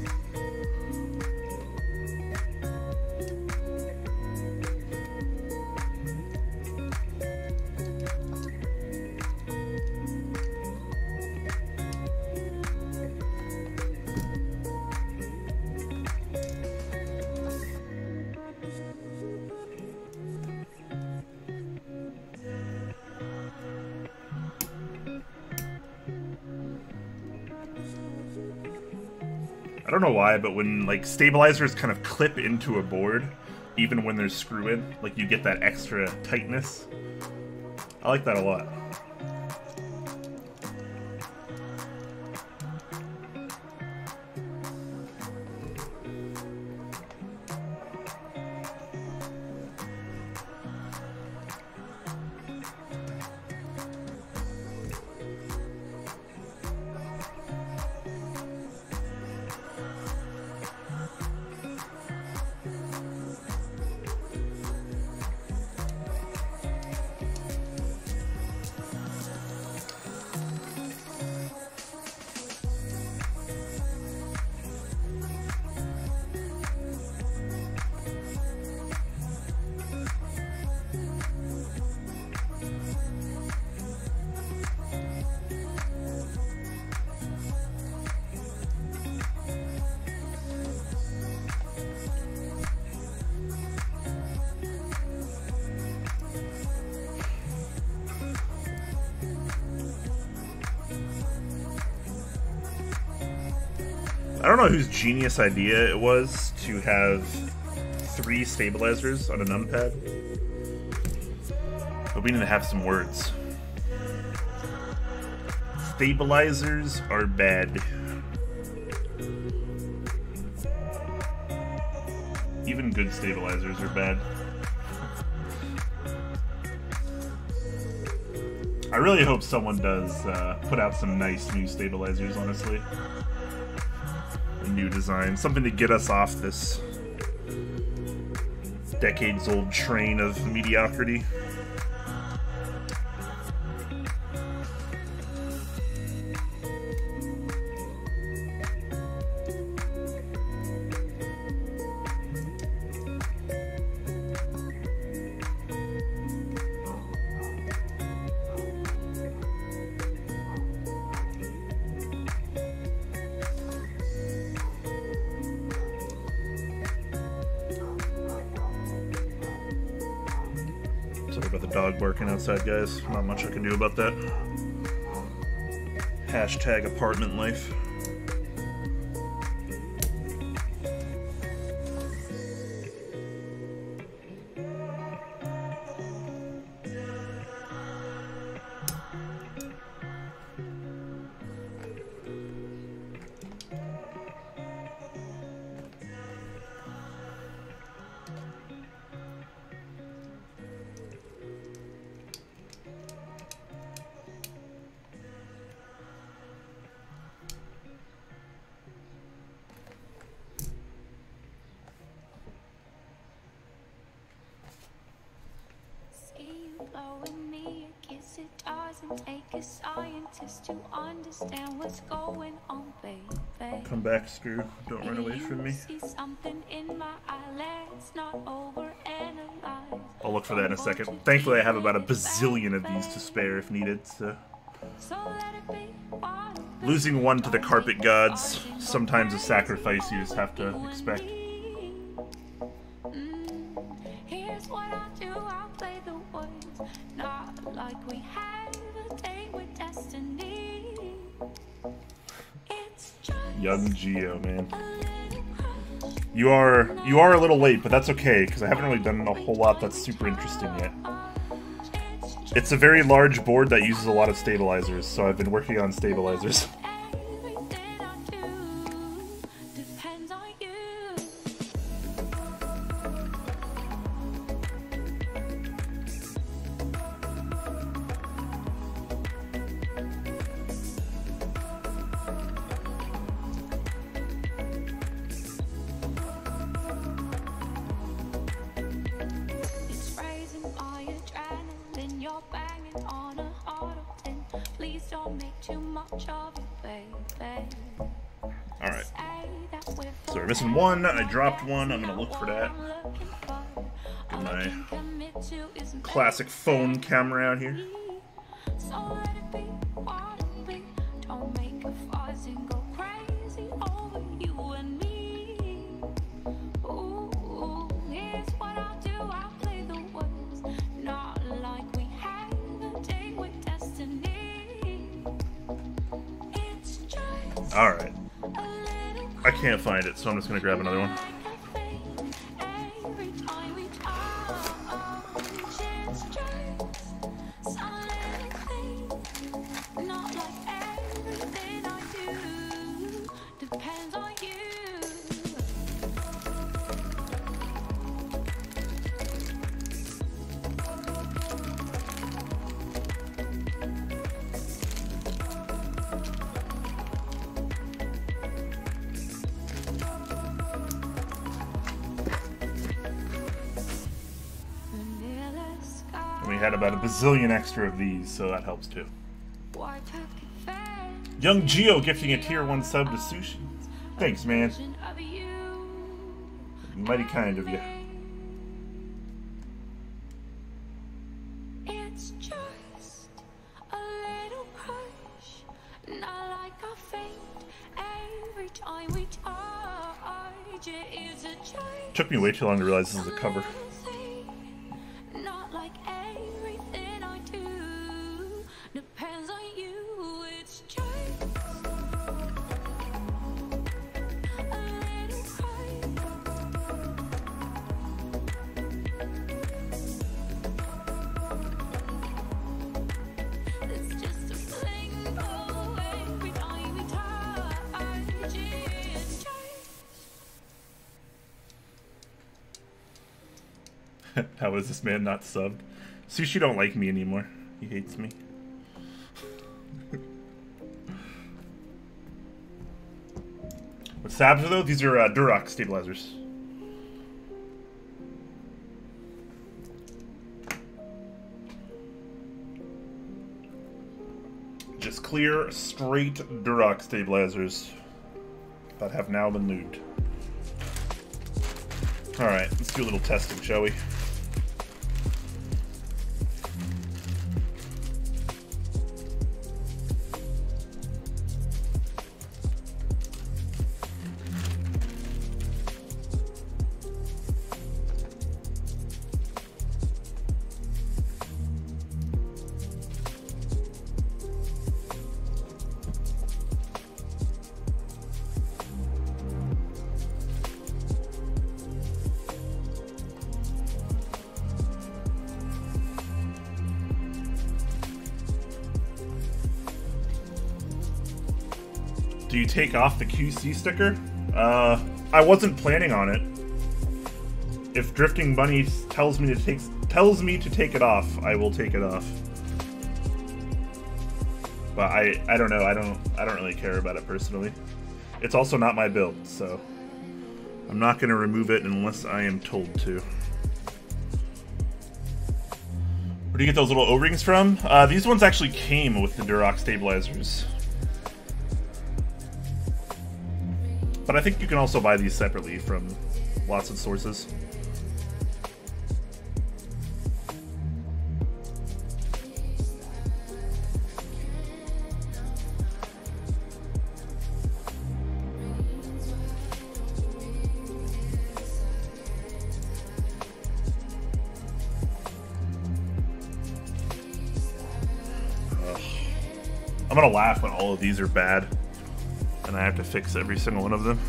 I don't know why, but when like stabilizers kind of clip into a board, even when there's screw in, like you get that extra tightness. I like that a lot. I don't know whose genius idea it was to have 3 stabilizers on a numpad, but we need to have some words. Stabilizers are bad. Even good stabilizers are bad. I really hope someone does put out some nice new stabilizers, honestly. A new design. Something to get us off this decades-old train of mediocrity. Sorry about the dog barking outside, guys. Not much I can do about that. Hashtag apartment life. Blowing me a kiss, it doesn't take a scientist to understand what's going on, baby. Come back, Screw. Don't run away from me. See something in my eyelids, not overanalyze. I'll look for that in a second. Thankfully, I have about a bazillion of these to spare if needed, so... Losing one to the carpet gods, sometimes a sacrifice you just have to expect. Here's what I do, I'll play the words, not like we have a date with destiny. It's just Young Geo, man. You are a little late, but that's okay, because I haven't really done a whole lot that's super interesting yet. It's a very large board that uses a lot of stabilizers, so I've been working on stabilizers. everything I do depends on you. It's raising my adrenaline, you're banging on a heart of tin. Please don't make too much of it, baby. Alright. Say that we're So we're missing one. I dropped one. I'm gonna look for that. Get my classic phone camera out here. So let it be what it be. Don't make a fuss and go crazy over you and me. Ooh, here's what I'll do, I'll play the words, not like we have a date with destiny. It's just Alright. a little I can't find it, so I'm just gonna grab another one. We had about a bazillion extra of these, so that helps too. Young Geo gifting a tier 1 sub to Sushi. Thanks, man. Mighty kind of you. It's just a little crush, not like I faint every time we touch. It is a choice. Took me way too long to realize this is a cover. Not like everything I do depends on you. It's just a little crush. It's just a fling every time we touch. It's just How is this man not subbed? Sushi don't like me anymore. He hates me. What sabs are though? These are Duroc stabilizers. Just clear, straight Duroc stabilizers that have now been lubed. Alright, let's do a little testing, shall we? Do you take off the QC sticker? I wasn't planning on it. If Drifting Bunny tells me to take it off, I will take it off. But I don't know. I don't really care about it personally. It's also not my build, so I'm not going to remove it unless I am told to. Where do you get those little O-rings from? These ones actually came with the Duroc stabilizers. But I think you can also buy these separately from lots of sources. I'm gonna laugh when all of these are bad and I have to fix every single one of them.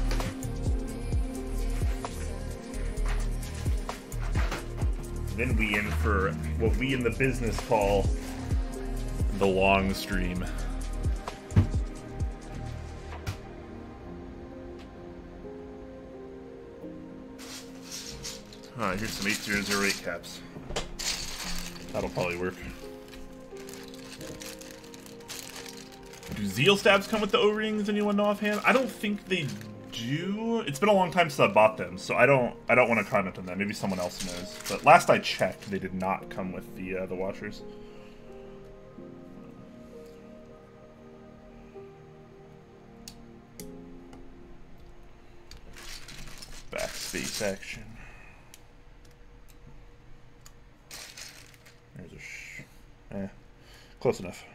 Then we in for what we in the business call the long stream. Alright, here's some 8008 caps. That'll probably work. Do Zeal stabs come with the O-rings? Anyone know offhand? I don't think they do. It's been a long time since I bought them, so I don't want to comment on that. Maybe someone else knows. But last I checked, they did not come with the washers. Backspace action. There's a close enough.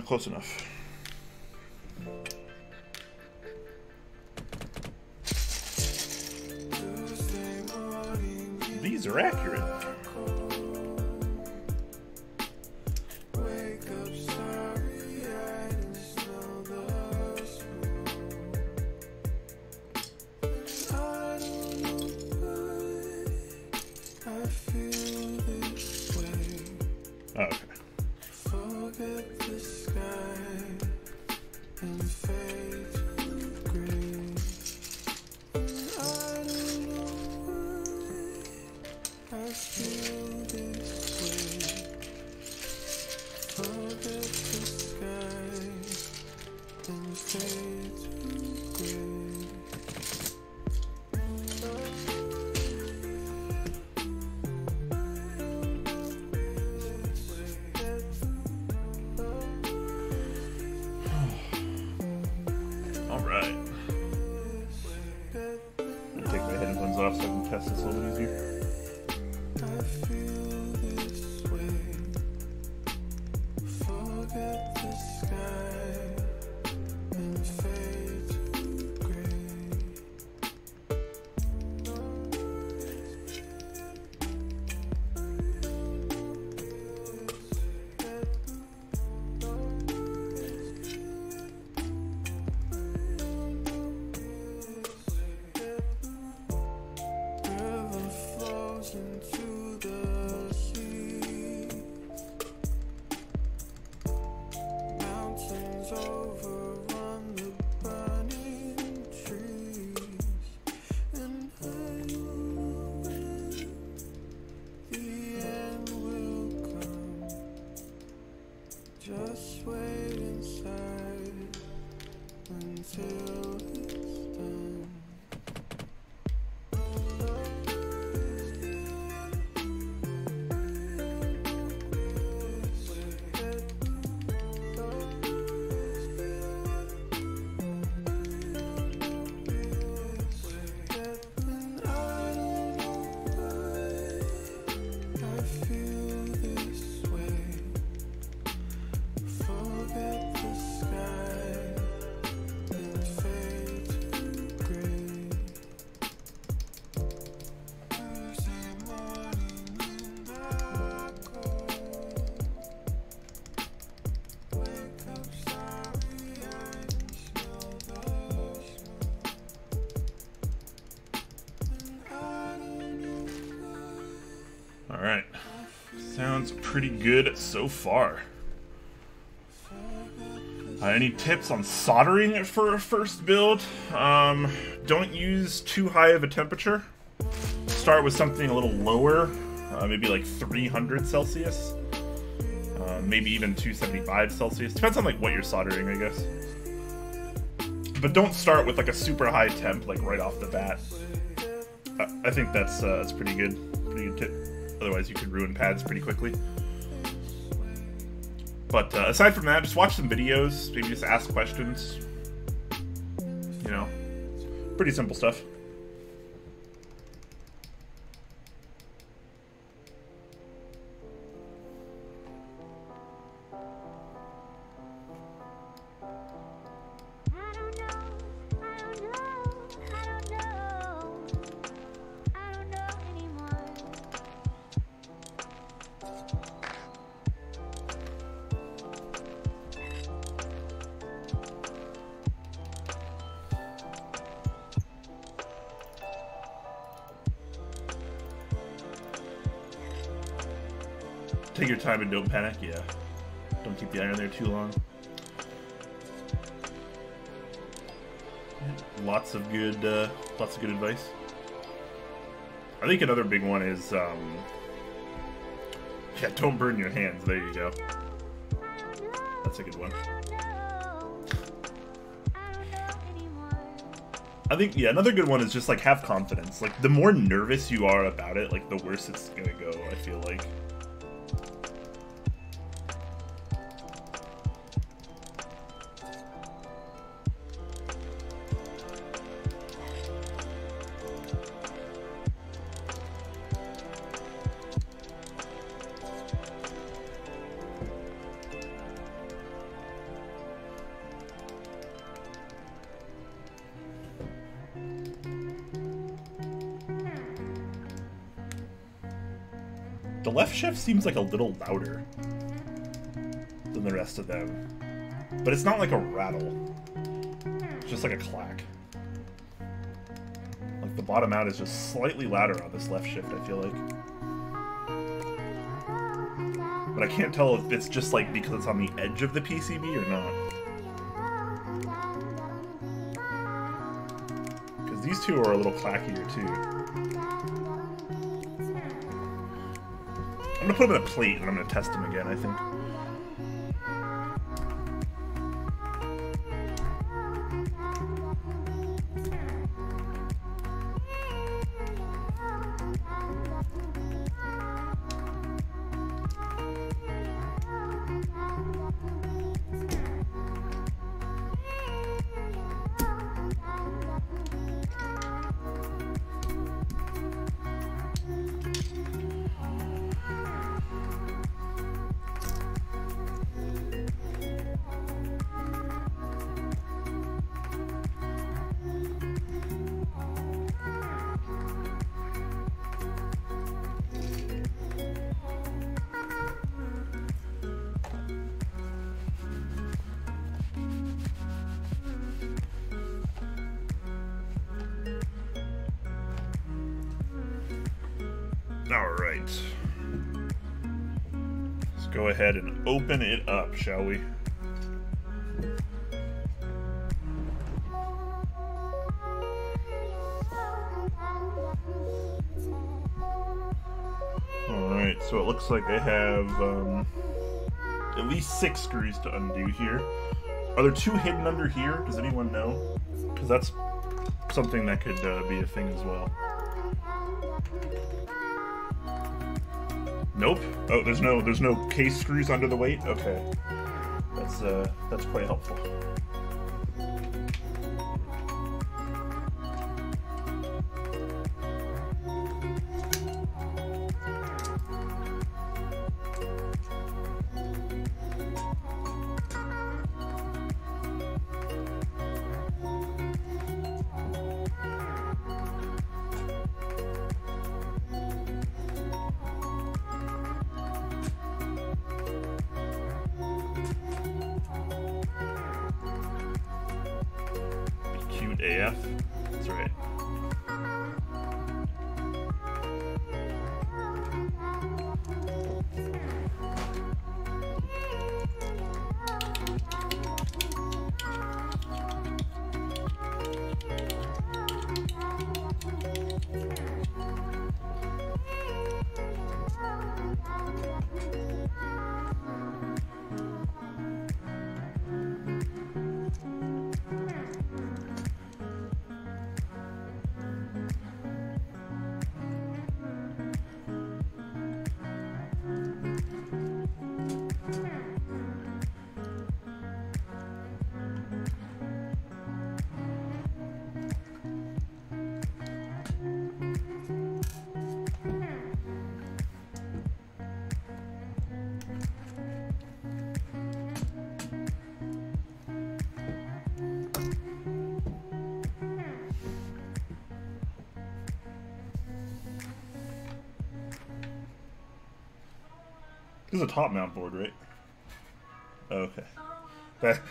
Close enough. These are accurate. Oh, okay. Forget the sky and fade to grey. I don't know why I feel this way. Forget the sky and fade to grey. Off so I can test this a little easier. I feel this way. Forget the sky and fade to grey. River flows into the sea. Mountains overrun the burning trees. And I know when the end will come. Just wait inside until it's done. I feel this way. Forget the sky and fade to grey. Thursday morning in the cold. Wake up sorry I didn't smell the snow. And I don't know why. All right. Sounds pretty good so far. Any tips on soldering for a first build? Don't use too high of a temperature. Start with something a little lower, maybe like 300 Celsius. Maybe even 275 Celsius. Depends on like what you're soldering, I guess. But don't start with like a super high temp like right off the bat. I think that's pretty good tip. Otherwise you could ruin pads pretty quickly. But aside from that, just watch some videos, maybe just ask questions. You know, pretty simple stuff. Take your time and don't panic, yeah. Don't keep the iron there too long. Lots of good advice. I think another big one is, yeah, don't burn your hands. There you go. That's a good one. I think, yeah, another good one is just, like, have confidence. Like, the more nervous you are about it, like, the worse it's gonna go, I feel like. The left shift seems like a little louder than the rest of them, but it's not like a rattle. It's just like a clack. Like the bottom out is just slightly louder on this left shift, I feel like. But I can't tell if it's just like because it's on the edge of the PCB or not. Because these two are a little clackier too. I'm gonna put them in a plate and I'm gonna test them again, I think. Alright. Let's go ahead and open it up, shall we? Alright, so it looks like I have at least 6 screws to undo here. Are there 2 hidden under here? Does anyone know? Because that's something that could be a thing as well. Nope. Oh, there's no case screws under the weight. Okay, that's quite helpful. Cute AF. That's right. This is a top mount board, right? Oh, okay.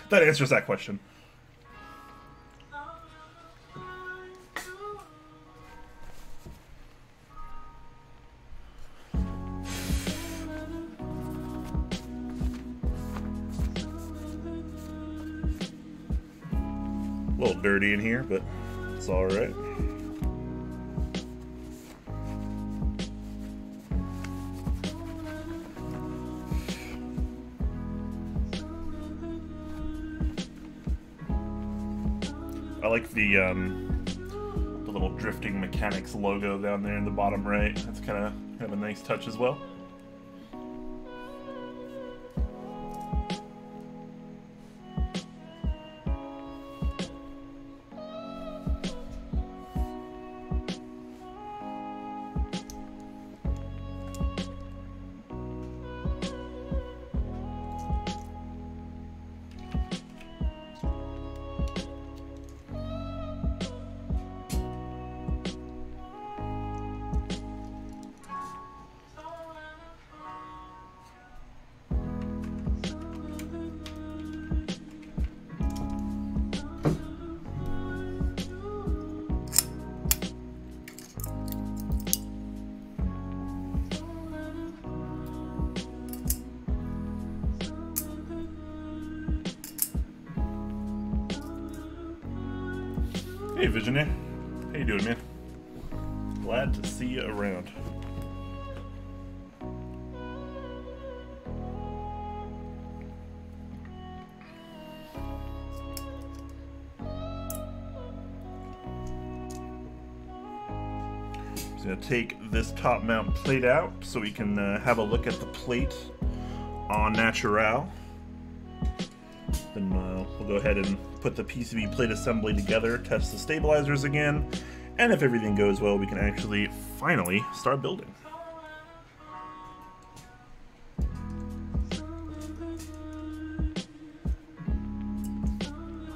That answers that question. A little dirty in here, but it's all right. I like the little Drifting Mechanics logo down there in the bottom right. That's kind of a nice touch as well. Hey, Visionaire. How you doing, man? Glad to see you around. Just gonna take this top mount plate out so we can have a look at the plate on Natural. Then we'll go ahead and put the PCB plate assembly together, test the stabilizers again, and if everything goes well, we can actually finally start building.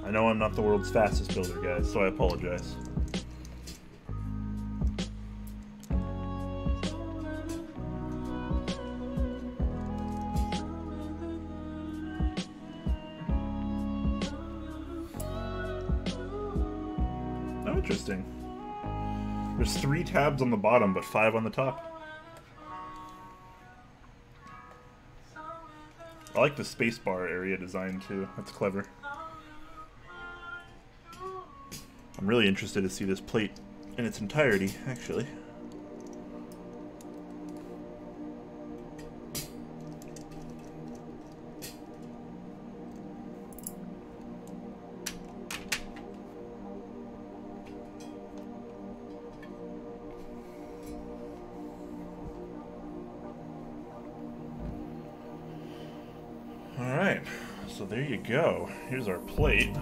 I know I'm not the world's fastest builder, guys, so I apologize. Interesting. There's 3 tabs on the bottom, but 5 on the top. I like the spacebar area design too. That's clever. I'm really interested to see this plate in its entirety, actually. Alright, so there you go. Here's our plate.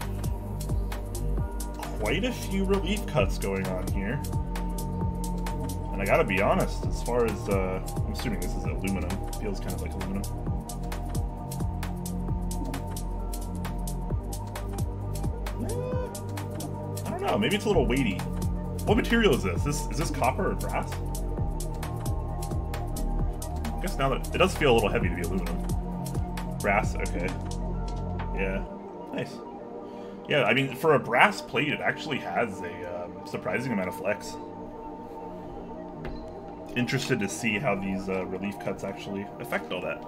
Quite a few relief cuts going on here. And I gotta be honest, as far as, I'm assuming this is aluminum. Feels kind of like aluminum. I don't know, maybe it's a little weighty. What material is this? Is this copper or brass? I guess now that, it does feel a little heavy to be aluminum. Brass, okay. Yeah, nice. Yeah, I mean, for a brass plate, it actually has a surprising amount of flex. Interested to see how these relief cuts actually affect all that.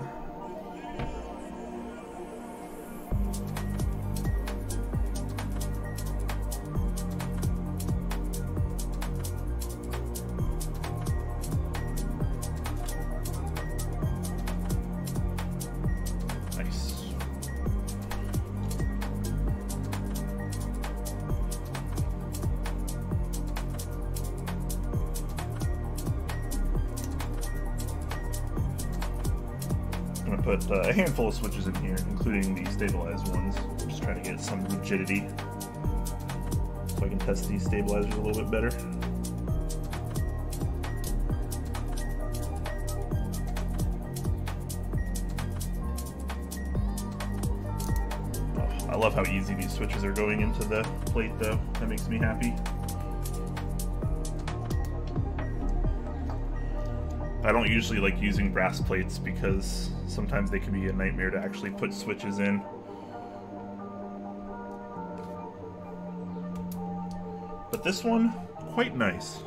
Put a handful of switches in here, including the stabilized ones. I'm just trying to get some rigidity so I can test these stabilizers a little bit better. Oh, I love how easy these switches are going into the plate, though. That makes me happy. I don't usually like using brass plates because sometimes they can be a nightmare to actually put switches in. But this one, quite nice.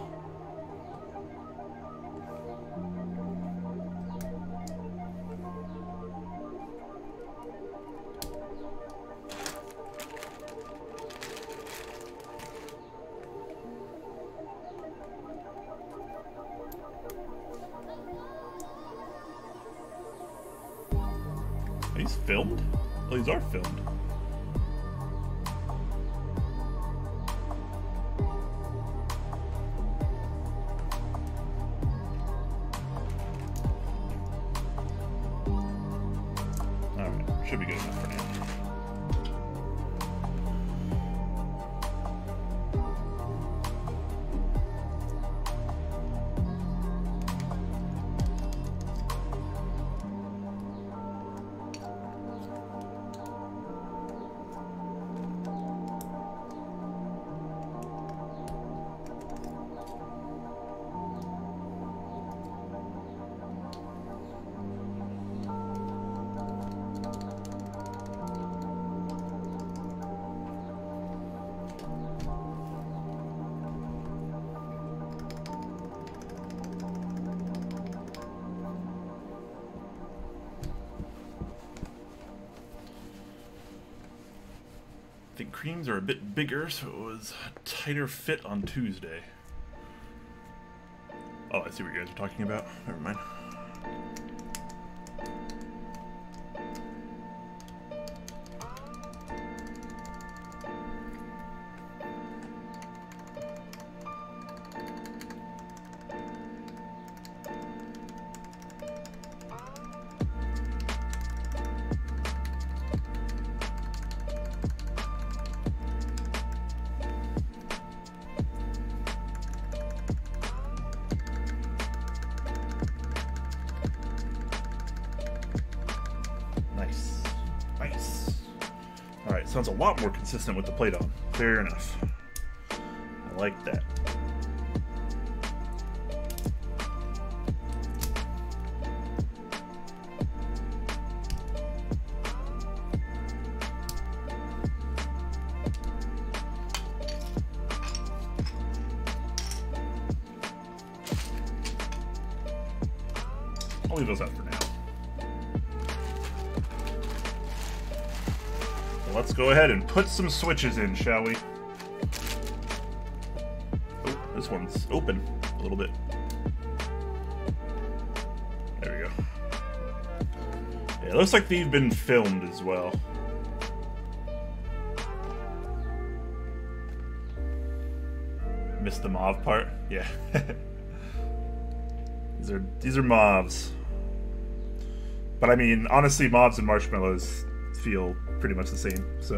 Are these filmed? Oh, these are filmed. Alright, should be good enough for now. think creams are a bit bigger, so it was a tighter fit on Tuesday. Oh, I see what you guys are talking about. Never mind. Sounds a lot more consistent with the plate on. Fair enough. I like that. I'll leave those out for now. Let's go ahead and put some switches in, shall we? Oh, this one's open a little bit. There we go. Yeah, it looks like they've been filmed as well. Missed the mauve part? Yeah. These are mauves. But I mean, honestly, mauves and marshmallows feel pretty much the same, so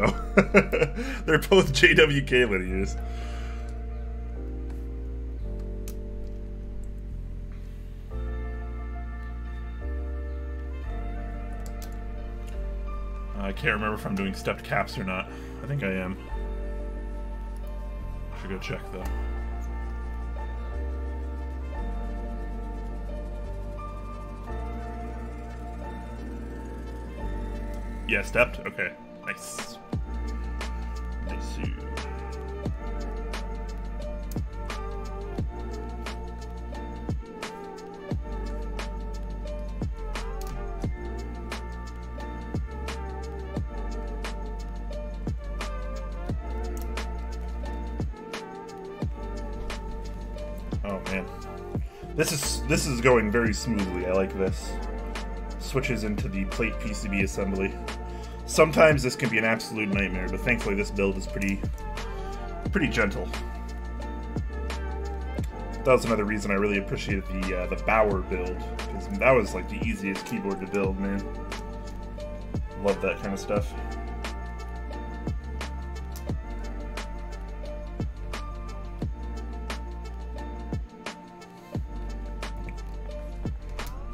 they're both JWK linears. I can't remember if I'm doing stepped caps or not. I think I am. Should go check though. Yeah, stepped? Okay. Nice. Nice. Oh man. This is going very smoothly. I like this. Switches into the plate PCB assembly. Sometimes this can be an absolute nightmare, but thankfully this build is pretty gentle. That was another reason I really appreciated the Bauer build, because that was like the easiest keyboard to build, man. Love that kind of stuff.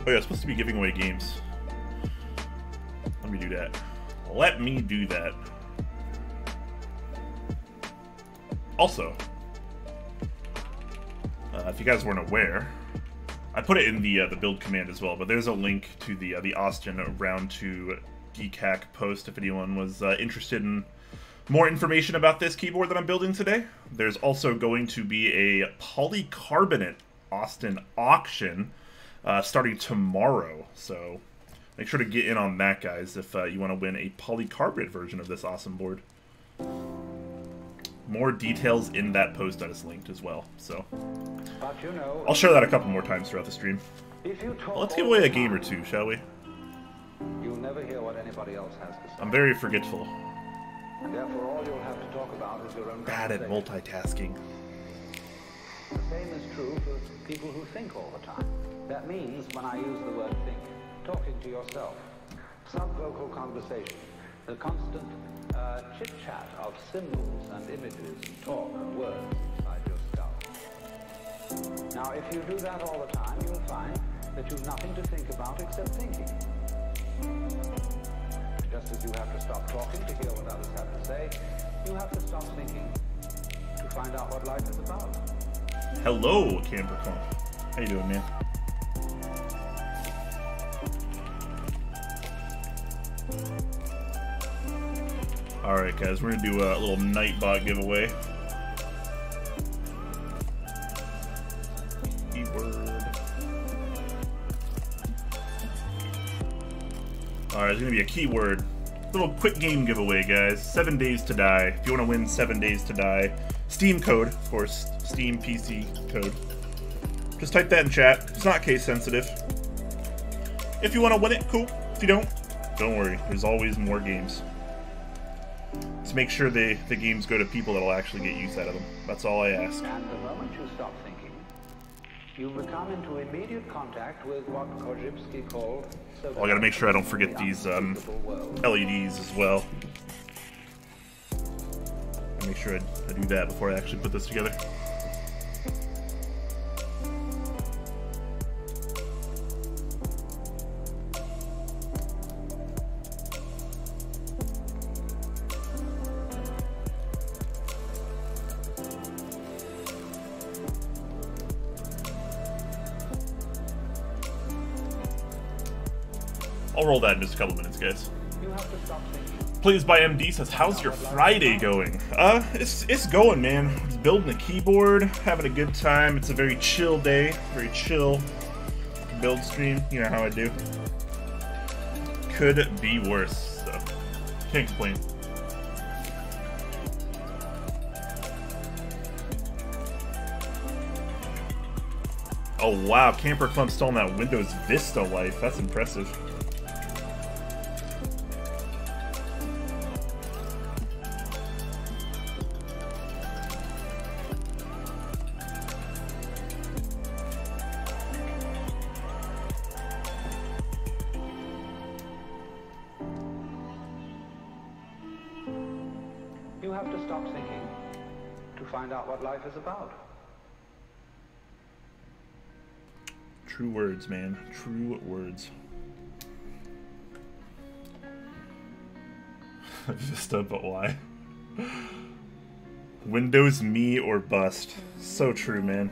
Oh yeah, it's supposed to be giving away games. Let me do that. Let me do that. Also, if you guys weren't aware, I put it in the build command as well, but there's a link to the Austin Round 2 DCAC post if anyone was interested in more information about this keyboard that I'm building today. There's also going to be a polycarbonate Austin auction starting tomorrow, so make sure to get in on that, guys, if you want to win a polycarbonate version of this awesome board. More details in that post that is linked as well, so I'll share that a couple more times throughout the stream. Well, let's give away a game or two, shall we? You'll never hear what anybody else has to say. I'm very forgetful. Therefore, all you'll have to talk about is your own Bad at multitasking. The same is true for people who think all the time. That means, when I use the word think, talking to yourself, sub-vocal conversation, the constant chit-chat of symbols and images and talk and words inside your skull. Now, if you do that all the time, you'll find that you've nothing to think about except thinking. Just as you have to stop talking to hear what others have to say, you have to stop thinking to find out what life is about. Hello, Camper Clump. How you doing, man? Alright, guys, we're going to do a little Nightbot giveaway. Keyword. Alright, it's going to be a keyword Little quick game giveaway, guys. 7 Days to Die. If you want to win 7 Days to Die, Steam code, of course. Steam PC code. Just type that in chat. It's not case sensitive. If you want to win it, cool. If you don't worry. There's always more games. Just make sure the games go to people that'll actually get use out of them. That's all I ask. And the moment you stop thinking, you become into immediate contact with what Quakemz called... Oh, I gotta make sure I don't forget these LEDs as well. I'll make sure I do that before I actually put this together. I'll roll that in just a couple minutes, guys. Plays by MD says, how's your Friday going? It's going, man. Just building a keyboard, having a good time. It's a very chill day, very chill build stream. You know how I do. Could be worse, so can't complain. Oh wow, Camper Clump still on that Windows Vista life. That's impressive. You have to stop thinking to find out what life is about. True words, man. True words. Vista, but why? Windows me or bust. So true, man.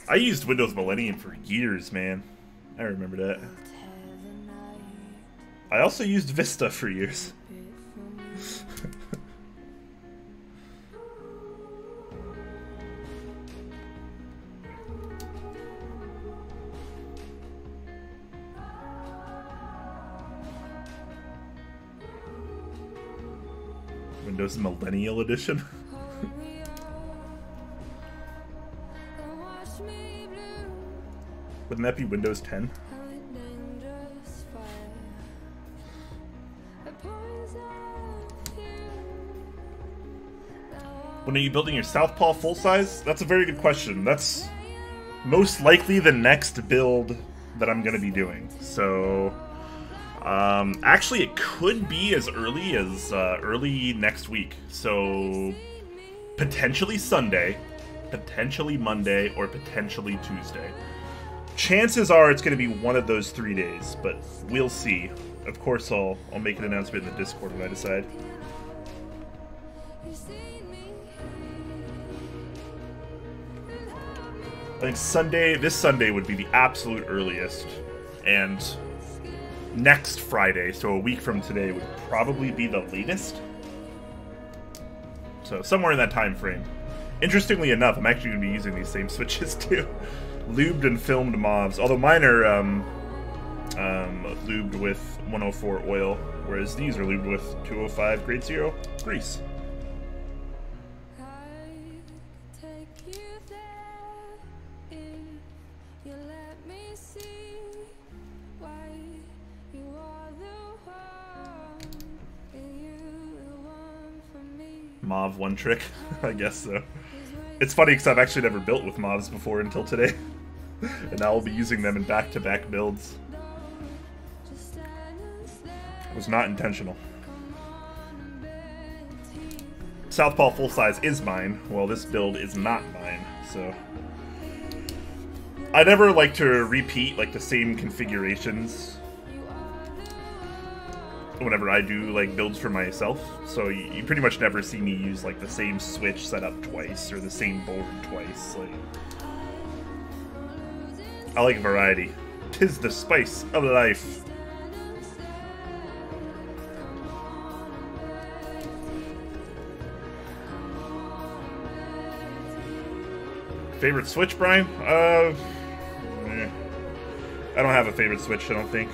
I used Windows Millennium for years, man. I remember that. I also used Vista for years. Windows Millennial Edition. Wouldn't that be Windows 10? When are you building your Southpaw full size? That's a very good question. That's most likely the next build that I'm going to be doing. So, actually it could be as early as early next week. So, potentially Sunday, potentially Monday, or potentially Tuesday. Chances are it's going to be one of those 3 days, but we'll see. Of course, I'll make an announcement in the Discord when I decide. I think this Sunday would be the absolute earliest, and next Friday, so a week from today, would probably be the latest. So somewhere in that time frame. Interestingly enough, I'm actually going to be using these same switches too. Lubed and filmed mauves, although mine are lubed with 104 oil, whereas these are lubed with 205 grade 0 grease. Mauve one trick, I guess so. It's funny because I've actually never built with mauves before until today. And now I'll be using them in back-to-back builds. It was not intentional. Southpaw full size is mine, while this build is not mine, so... I never like to repeat like the same configurations whenever I do like builds for myself, so you pretty much never see me use like the same switch set up twice or the same board twice. Like, I like variety. 'Tis the spice of life. Favorite switch, Brian? I don't have a favorite switch, I don't think.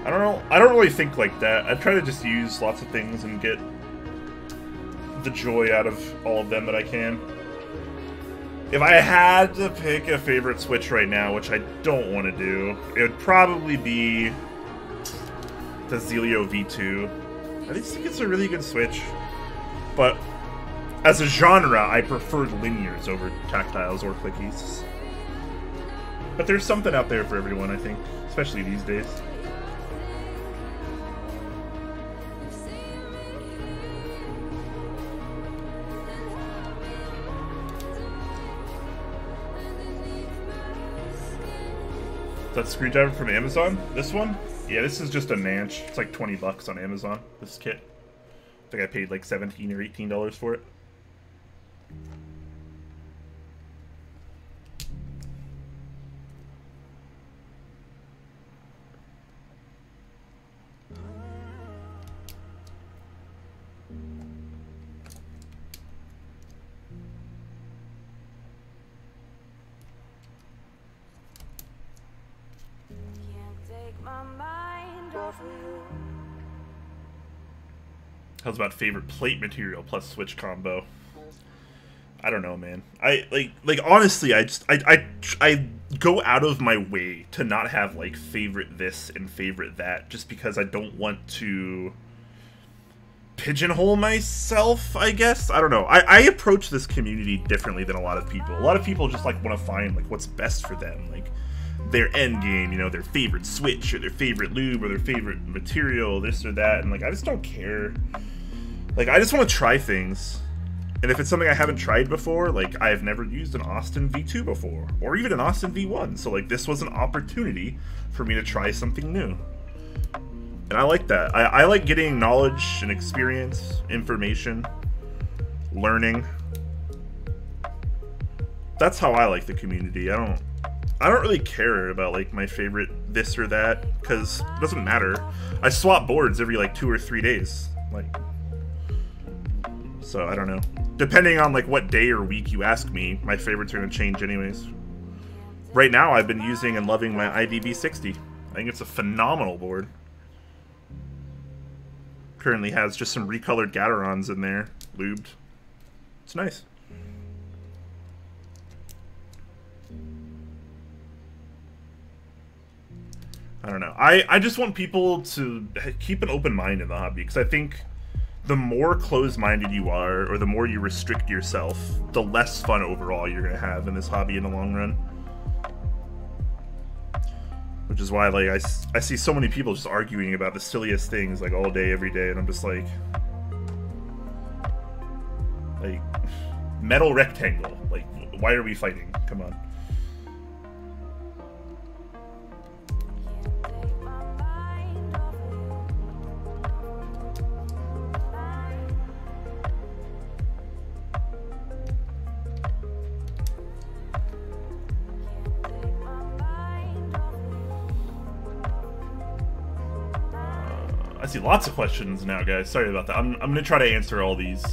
I I don't know. I don't really think like that. I try to just use lots of things and get the joy out of all of them that I can. If I had to pick a favorite Switch right now, which I don't want to do, it would probably be the Zelio V2. I just think it's a really good Switch. But as a genre, I prefer linears over tactiles or clickies. But there's something out there for everyone, I think, especially these days. That screwdriver from Amazon? This one? Yeah, this is just a Nanch. It's like 20 bucks on Amazon, this kit. I think I paid like $17 or $18 for it. How's about favorite plate material plus Switch combo? I don't know, man. I honestly, I go out of my way to not have like favorite this and favorite that, just because I don't want to pigeonhole myself, I guess. I don't know. I approach this community differently than a lot of people. A lot of people just like want to find like what's best for them, like their end game, you know, their favorite Switch or their favorite lube or their favorite material, this or that, and like I just don't care. Like I just want to try things. And if it's something I haven't tried before, like I've never used an Austin V2 before, or even an Austin V1, so like this was an opportunity for me to try something new. And I like that. I like getting knowledge and experience, information, learning. That's how I like the community. I don't really care about like my favorite this or that, because it doesn't matter. I swap boards every like 2 or 3 days. Like, so I don't know. Depending on like what day or week you ask me, my favorites are going to change anyways. Right now I've been using and loving my IDV60. I think it's a phenomenal board. Currently has just some recolored Gatorons in there, lubed. It's nice. I don't know. I just want people to keep an open mind in the hobby, because I think the more closed-minded you are, or the more you restrict yourself, the less fun overall you're going to have in this hobby in the long run. Which is why, like, I see so many people just arguing about the silliest things, like, all day, every day, and I'm just like, metal rectangle. Like, why are we fighting? Come on. I see lots of questions now, guys. Sorry about that. I'm gonna try to answer all these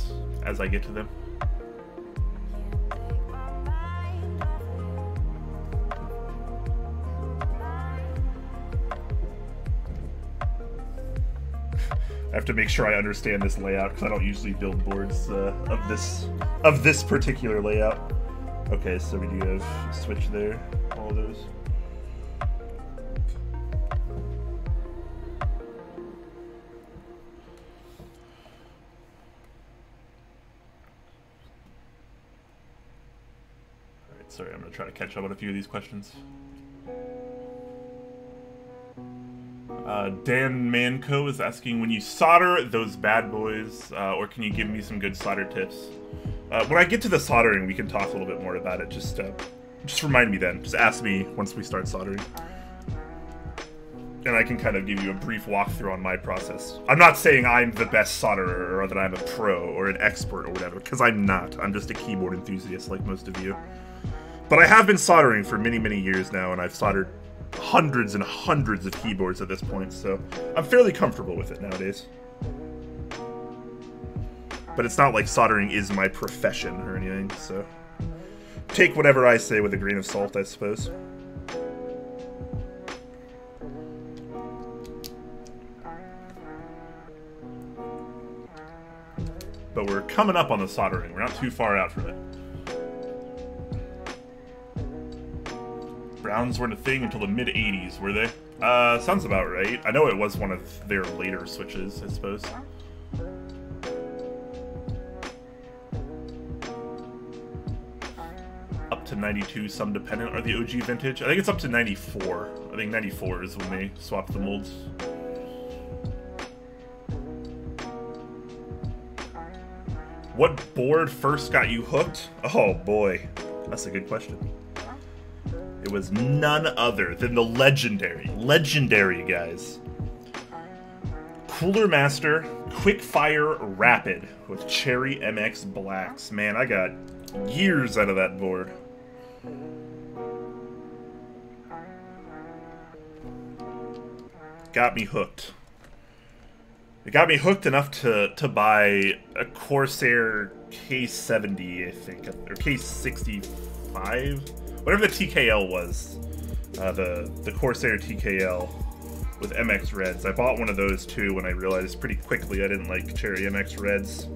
as I get to them. I have to make sure I understand this layout, because I don't usually build boards of this particular layout. Okay, so we do have Switch there, all of those. Sorry, I'm going to try to catch up on a few of these questions. Dan Manco is asking, when you solder those bad boys, or can you give me some good solder tips? When I get to the soldering, we can talk a little bit more about it. Just remind me then. Just ask me once we start soldering. And I can kind of give you a brief walkthrough on my process. I'm not saying I'm the best solderer, or that I'm a pro, or an expert, or whatever, because I'm not. I'm just a keyboard enthusiast like most of you. But I have been soldering for many, many years now, and I've soldered hundreds and hundreds of keyboards at this point, so I'm fairly comfortable with it nowadays. But it's not like soldering is my profession or anything, so take whatever I say with a grain of salt, I suppose. we're coming up on the soldering. We're not too far out from it. Browns weren't a thing until the mid-'80s, were they? Sounds about right. I know it was one of their later switches, I suppose. Up to 92, some dependent, are the OG vintage. I think it's up to 94. I think 94 is when they swapped the molds. What board first got you hooked? Oh boy, that's a good question. It was none other than the legendary guys. Cooler Master Quickfire Rapid with Cherry MX Blacks. Man, I got years out of that board. Got me hooked. It got me hooked enough to buy a Corsair K70, I think, or K65, whatever the TKL was, the Corsair TKL with MX Reds. I bought one of those too when I realized pretty quickly I didn't like Cherry MX Reds.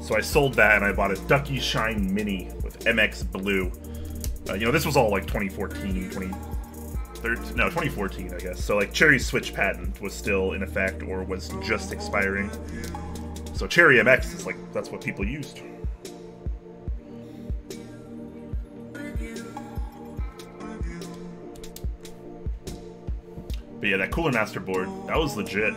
So I sold that and I bought a Ducky Shine Mini with MX Blue. You know, this was all like 2014, 2014, I guess. So like Cherry's Switch patent was still in effect or was just expiring. So Cherry MX is like, that's what people used. But yeah, that Cooler Master board, that was legit.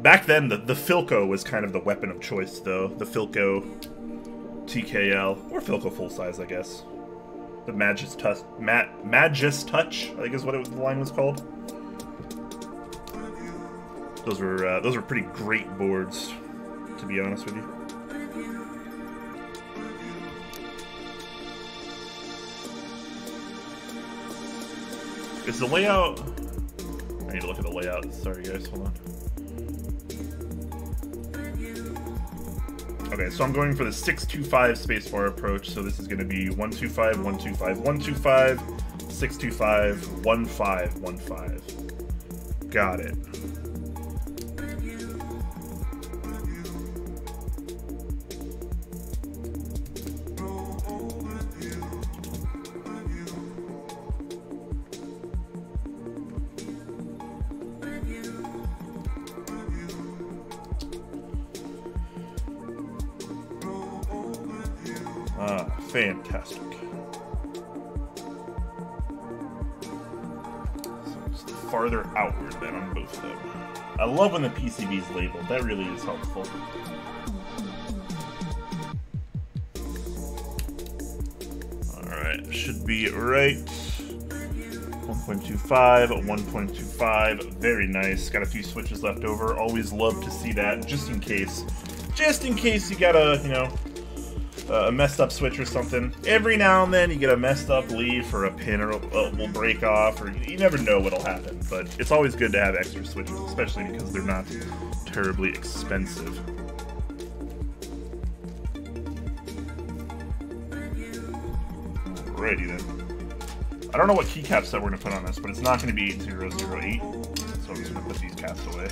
Back then, the Philco was kind of the weapon of choice, though. The Philco TKL, or Philco full size, I guess. The Magus Touch, Magus Touch, I think is what the line was called. Those were pretty great boards, to be honest with you. Is the layout? I need to look at the layout. Sorry, guys. Hold on. Okay, so I'm going for the 625 spacebar approach. So this is going to be 125, 125, 125, 625, 1515. Got it. Fantastic. So it's farther outward then on both of them. I love when the PCB is labeled. That really is helpful. Alright, should be right. 1.25, 1.25. Very nice. Got a few switches left over. Always love to see that, just in case. Just in case you got a, you know, a messed up switch or something. Every now and then you get a messed up leaf or a pin or will break off, or you never know what'll happen. But it's always good to have extra switches, especially because they're not terribly expensive. Alrighty then. I don't know what keycaps that we're going to put on this, but it's not going to be 8008, so I'm just going to put these caps away.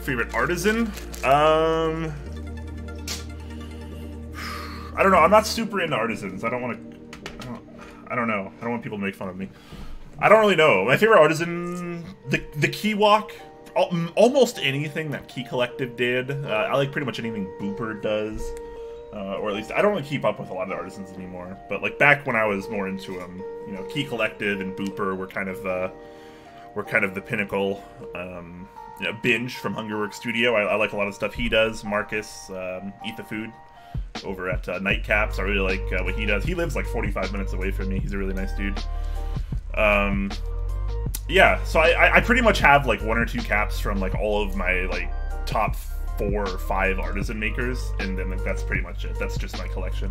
Favorite artisan? I don't know. I'm not super into artisans. I don't want to. I don't know. I don't want people to make fun of me. I don't really know. My favorite artisan, the Key Walk. Almost anything that Key Collective did. I like pretty much anything Booper does, or at least I don't really keep up with a lot of the artisans anymore. But like back when I was more into them, you know, Key Collective and Booper were kind of the pinnacle. You know, Binge from Hungerworks Studio. I like a lot of stuff he does. Marcus, Eat the Food over at Nightcaps. I really like what he does. He lives like 45 minutes away from me. He's a really nice dude. Yeah, so I pretty much have like 1 or 2 caps from like all of my like top 4 or 5 artisan makers, and then like, that's pretty much it. That's just my collection.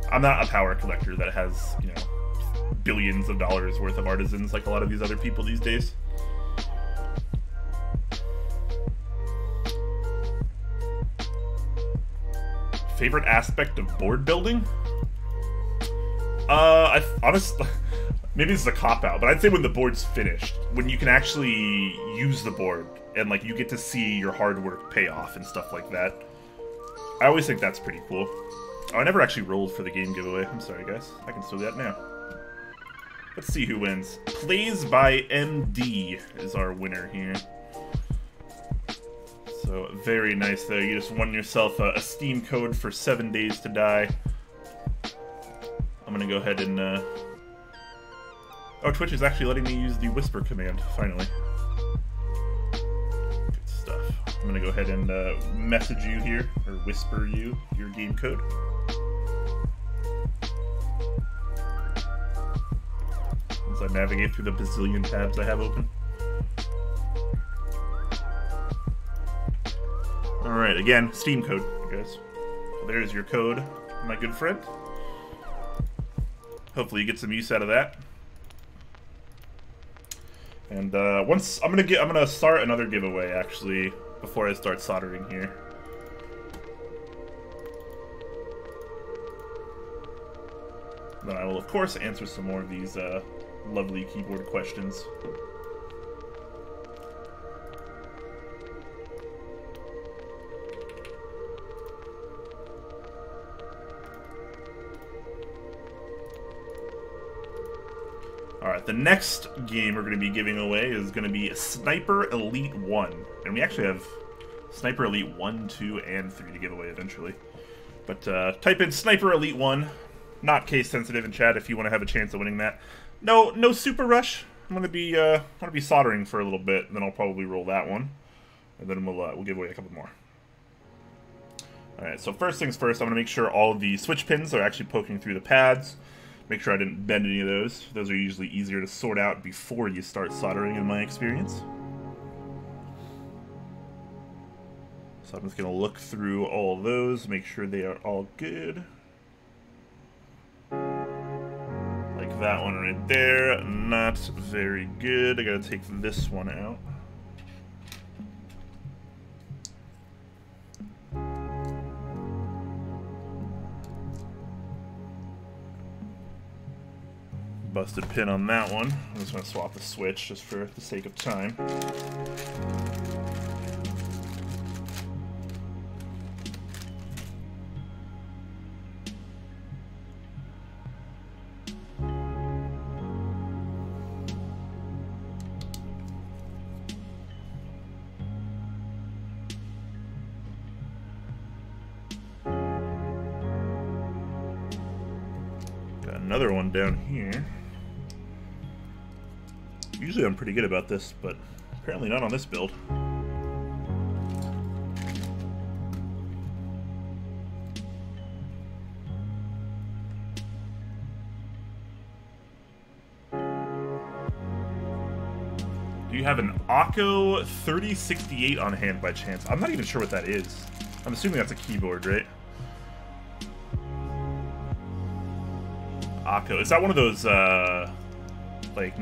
I'm not a power collector that has, you know, billions of dollars worth of artisans like a lot of these other people these days. Favorite aspect of board building? Honestly, maybe this is a cop-out, but I'd say when the board's finished, when you can actually use the board, and, like, you get to see your hard work pay off and stuff like that. I always think that's pretty cool. Oh, I never actually rolled for the game giveaway. I'm sorry, guys. I can still do that now. Let's see who wins. Plays by MD is our winner here. So, very nice there. You just won yourself a Steam code for 7 Days to Die. I'm gonna go ahead and, Oh, Twitch is actually letting me use the whisper command, finally. Good stuff. I'm gonna go ahead and message you here, or whisper you your game code. As I navigate through the bazillion tabs I have open. Alright, again, Steam code, guys. So there's your code, my good friend. Hopefully you get some use out of that. And once I'm gonna start another giveaway actually before I start soldering here. Then I will of course answer some more of these lovely keyboard questions. Alright, the next game we're going to be giving away is going to be Sniper Elite 1. And we actually have Sniper Elite 1, 2, and 3 to give away eventually. But type in Sniper Elite 1, not case sensitive in chat if you want to have a chance of winning that. No super rush. I'm going to be soldering for a little bit, and then I'll probably roll that one. And then we'll give away a couple more. Alright, so first things first, I'm going to make sure all of the switch pins are actually poking through the pads. Make sure I didn't bend any of those. Those are usually easier to sort out before you start soldering, in my experience. So I'm just going to look through all of those, make sure they are all good. Like that one right there, not very good. I gotta take this one out. Busted pin on that one. I'm just going to swap the switch just for the sake of time. Got another one down here. Usually I'm pretty good about this, but apparently not on this build. Do you have an Akko 3068 on hand by chance? I'm not even sure what that is. I'm assuming that's a keyboard, right? Akko. Is that one of those, like,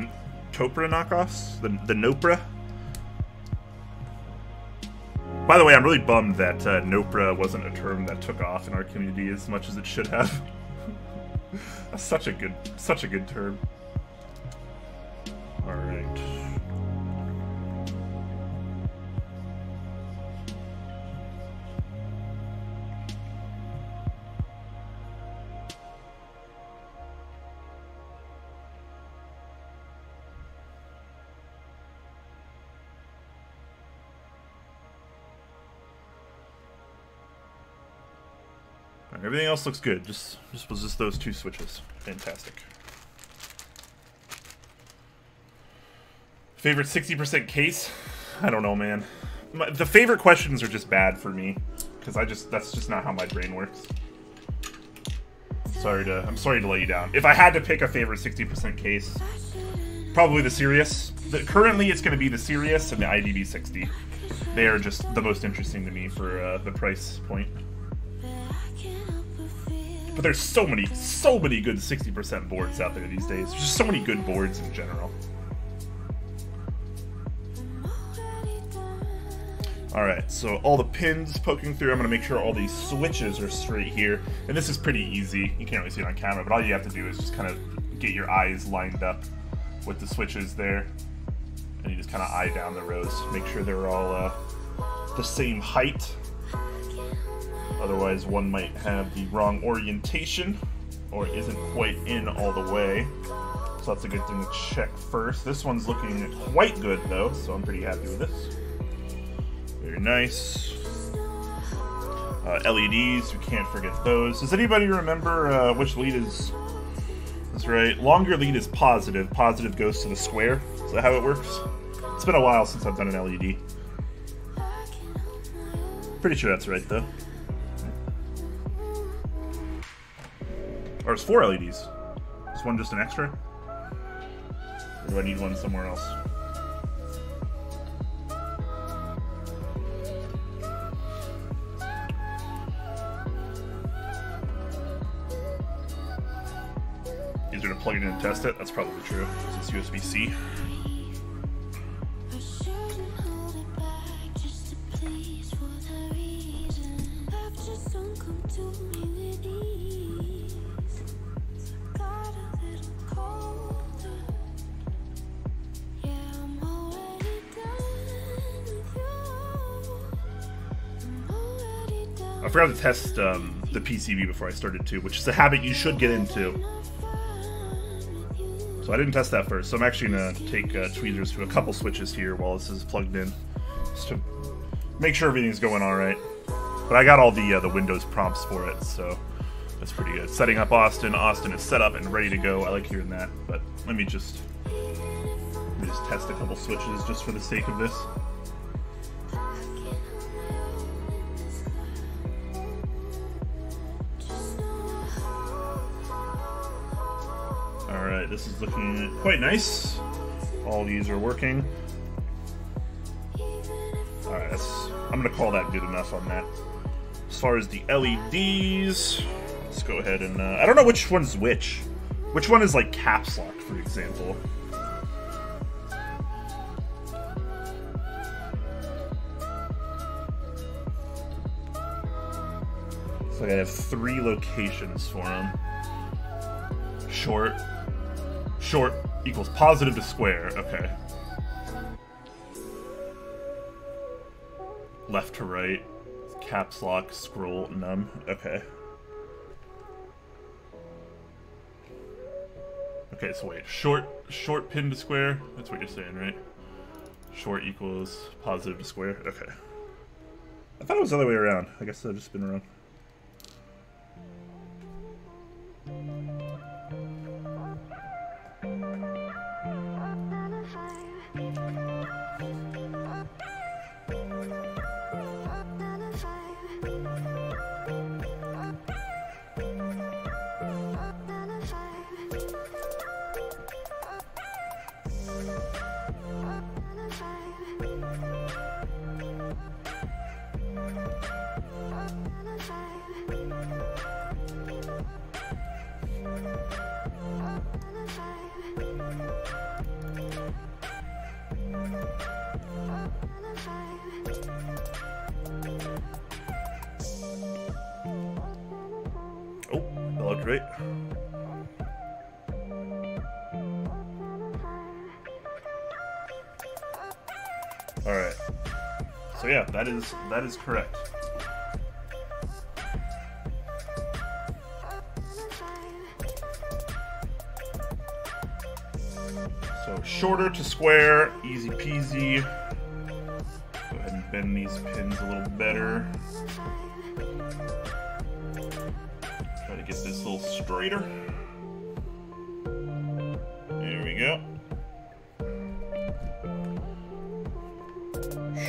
Topra knockoffs? The Nopra? By the way, I'm really bummed that Nopra wasn't a term that took off in our community as much as it should have. That's such a good term. Alright. Everything else looks good. Just those two switches. Fantastic. Favorite 60% case? I don't know, man. The favorite questions are just bad for me because that's just not how my brain works. I'm sorry to let you down. If I had to pick a favorite 60% case, probably the Sirius. Currently, it's going to be the Sirius and the IDB60. They are just the most interesting to me for the price point. But there's so many good 60% boards out there these days. There's just so many good boards in general. Alright, so all the pins poking through. I'm going to make sure all these switches are straight here. And this is pretty easy. You can't really see it on camera, but all you have to do is just kind of get your eyes lined up with the switches there. And you just kind of eye down the rows. Make sure they're all the same height. Otherwise, one might have the wrong orientation or isn't quite in all the way. So that's a good thing to check first. This one's looking quite good though, so I'm pretty happy with this. Very nice. LEDs, you can't forget those. Does anybody remember which lead is... That's right, longer lead is positive. Positive goes to the square. Is that how it works? It's been a while since I've done an LED. Pretty sure that's right though. Or it's 4 LEDs. Is one just an extra? Or do I need one somewhere else? Easier to plug it in and test it? That's probably true, because it's USB-C. I forgot to test the PCB before I started too, which is a habit you should get into. So I didn't test that first, so I'm actually going to take tweezers to a couple switches here while this is plugged in, just to make sure everything's going alright. But I got all the Windows prompts for it, so that's pretty good. Setting up Austin. Austin is set up and ready to go. I like hearing that, but let me just test a couple switches just for the sake of this. Alright, this is looking quite nice. All these are working. Alright, I'm going to call that good enough on that. As far as the LEDs, let's go ahead and... I don't know which one's which. Which one is like caps lock, for example? So I have 3 locations for them. Short equals positive to square. Okay. Left to right. Caps lock, scroll, none. Okay. Okay, so wait. Short pin to square? That's what you're saying, right? Short equals positive to square? Okay. I thought it was the other way around. I guess I've just been wrong. Oh, that looked great. Alright. So yeah, that is correct. So shorter to square, easy peasy. Go ahead and bend these pins a little better. Try to get this a little straighter. There we go.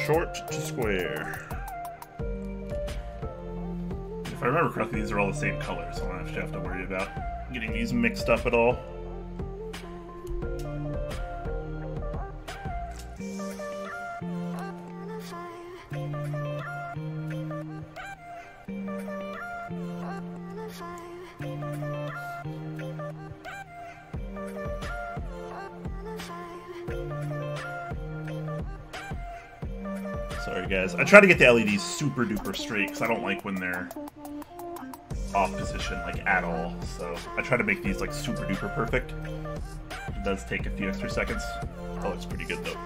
Short to square. If I remember correctly, these are all the same color, so I don't actually have to worry about getting these mixed up at all. Sorry guys, I try to get the LEDs super duper straight because I don't like when they're off position like at all. So I try to make these like super duper perfect. It does take a few extra seconds. That looks pretty good though.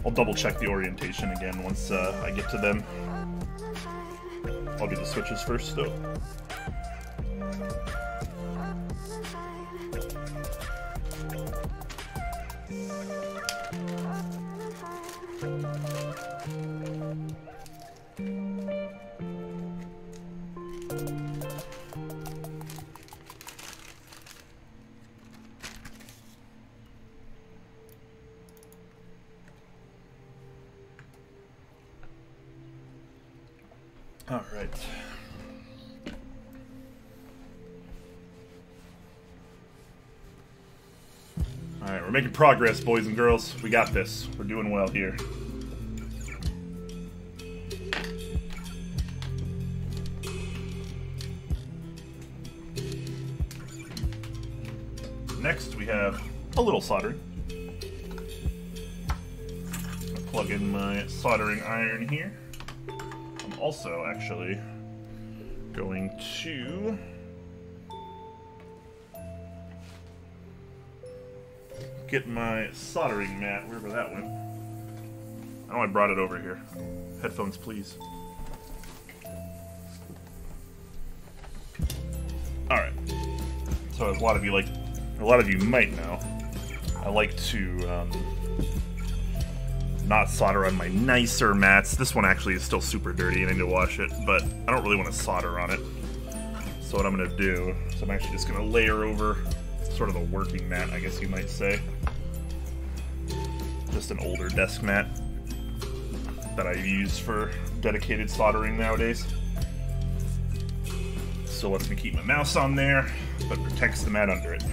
I'll double check the orientation again once I get to them. I'll do the switches first though. All right. All right, we're making progress, boys and girls. We got this. We're doing well here. Next, we have a little soldering. I'm gonna plug in my soldering iron here. I'm also actually going to get my soldering mat, wherever that went. I know I brought it over here. Headphones, please. Alright. So as a lot of you might know, I like to not solder on my nicer mats. This one actually is still super dirty and I need to wash it, but I don't really want to solder on it. So what I'm going to do is I'm actually just going to layer over sort of a working mat, I guess you might say. Just an older desk mat that I use for dedicated soldering nowadays. Still lets me keep my mouse on there, but protects the mat under it.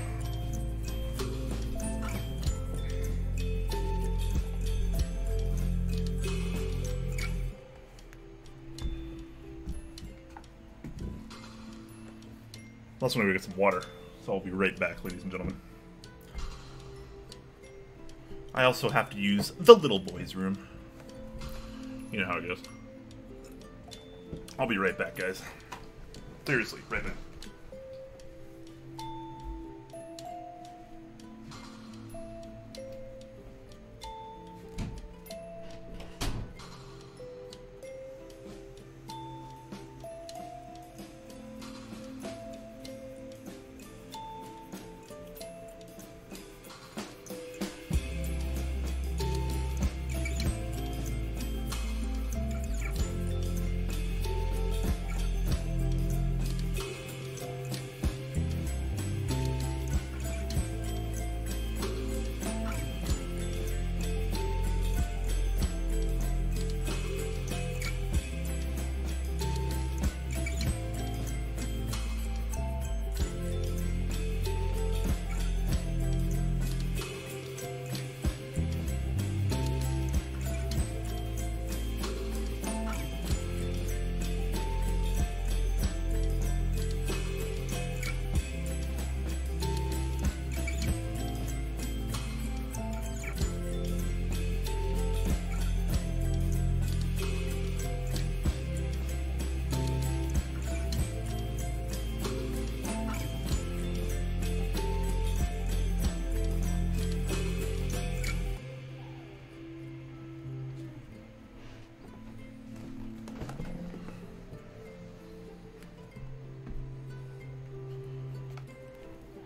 Let's maybe get some water, so I'll be right back, ladies and gentlemen. I also have to use the little boy's room. You know how it goes. I'll be right back, guys. Seriously, right back.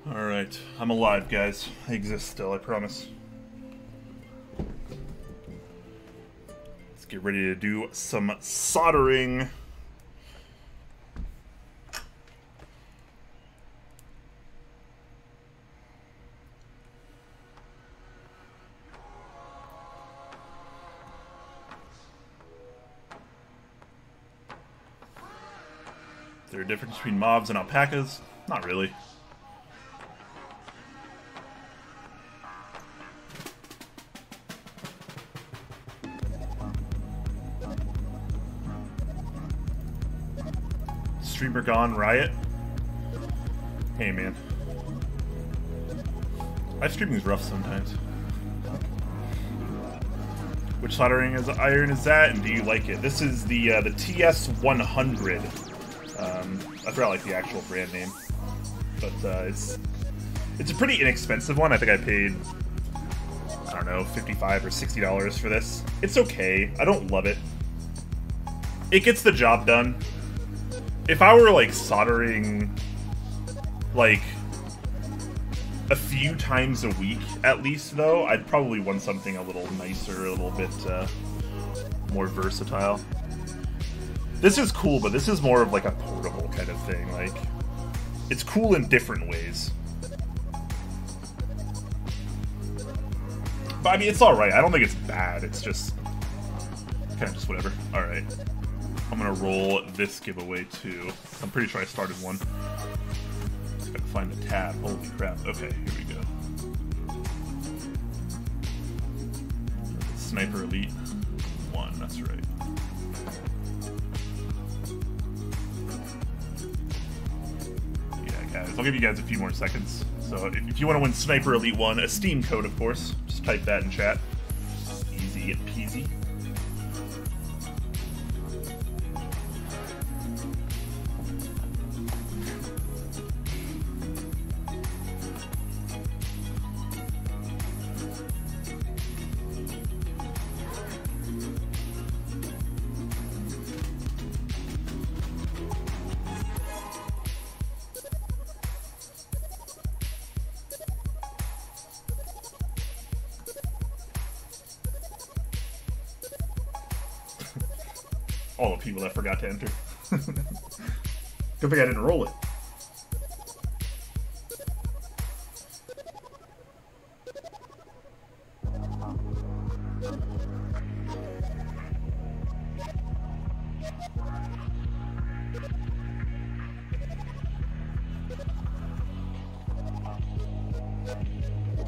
Alright, I'm alive, guys. I exist still, I promise. Let's get ready to do some soldering. Is there a difference between mobs and alpacas? Not really. Streamer gone riot? Hey man. Live streaming is rough sometimes. Which soldering iron is that, and do you like it? This is the TS100. I forgot like the actual brand name, but it's a pretty inexpensive one. I think I paid, I don't know, $55 or $60 for this. It's okay. I don't love it. It gets the job done. If I were like soldering like a few times a week at least, though, I'd probably want something a little nicer, a little bit more versatile. This is cool, but this is more of like a portable kind of thing. Like, it's cool in different ways. But I mean, it's alright. I don't think it's bad. It's just kind of just whatever. Alright. I'm gonna roll this giveaway too. I'm pretty sure I started one. Just gotta find the tab. Holy crap. Okay, here we go. Sniper Elite 1, that's right. Yeah, guys, I'll give you guys a few more seconds. So if you want to win Sniper Elite 1, a Steam code, of course, just type that in chat. Easy peasy. All the people that forgot to enter. Good thing I didn't roll it.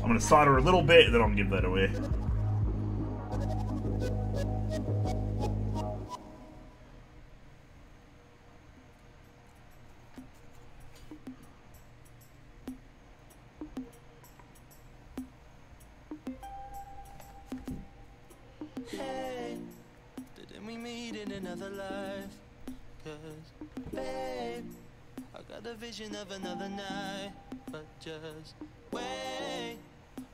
I'm gonna solder a little bit, and then I'll give that away. Hey, didn't we meet in another life? 'Cause, babe, I got a vision of another night. But just wait,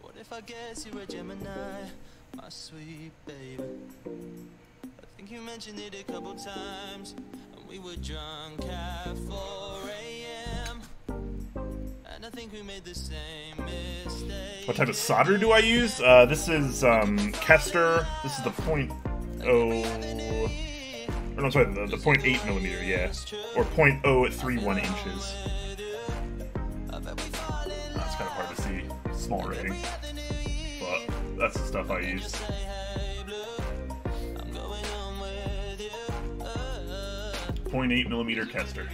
what if I guess you were Gemini, my sweet baby? I think you mentioned it a couple times, and we were drunk at 4 a.m. And I think we made the same mistake. What type of solder do I use? This is Kester. This is the .0. Or no, sorry, the 0.8 millimeter, yeah, or 0.031 inches. That's kind of hard to see. Small rating, but that's the stuff I use. 0.8 millimeter Kester.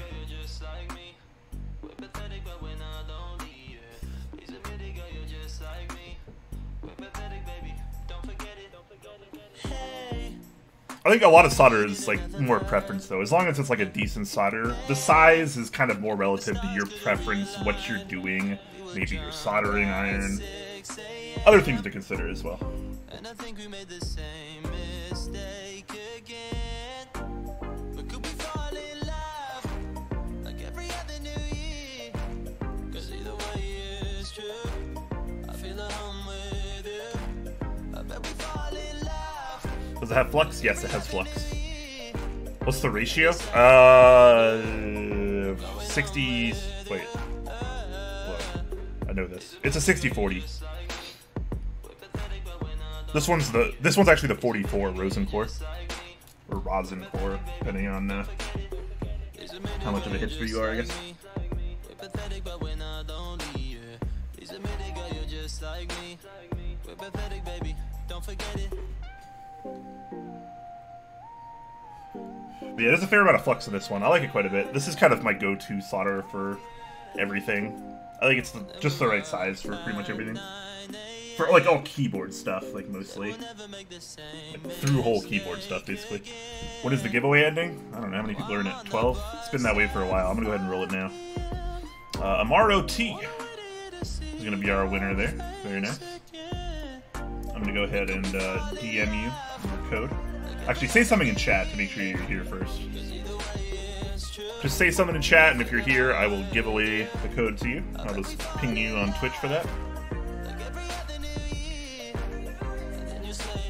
I think a lot of solder is like more preference though. As long as it's like a decent solder, the size is kind of more relative to your preference, what you're doing, maybe your soldering iron, other things to consider as well. And I think we made the same mistake again. But could we fall in love like every other New Year? 'Cause either way is true. I feel at home with you. I bet we fall in love. Does it have flux? Yes, it has flux. What's the ratio? 60. Wait. Whoa. I know this. It's a 60-40. This one's actually the 44 Rosen core, or Rosin core, depending on how much of a hipster you are, I guess. But yeah, there's a fair amount of flux in this one. I like it quite a bit. This is kind of my go-to solder for everything. I think it's just the right size for pretty much everything. For like all keyboard stuff, like mostly. Like through-hole keyboard stuff, basically. When is the giveaway ending? I don't know how many people are in it. 12? It's been that way for a while. I'm gonna go ahead and roll it now. Amaro T is gonna be our winner there. Very nice. I'm gonna go ahead and DM you your code. Actually, say something in chat to make sure you're here first. just say something in chat, and if you're here, I will give away the code to you. I'll just ping you on Twitch for that.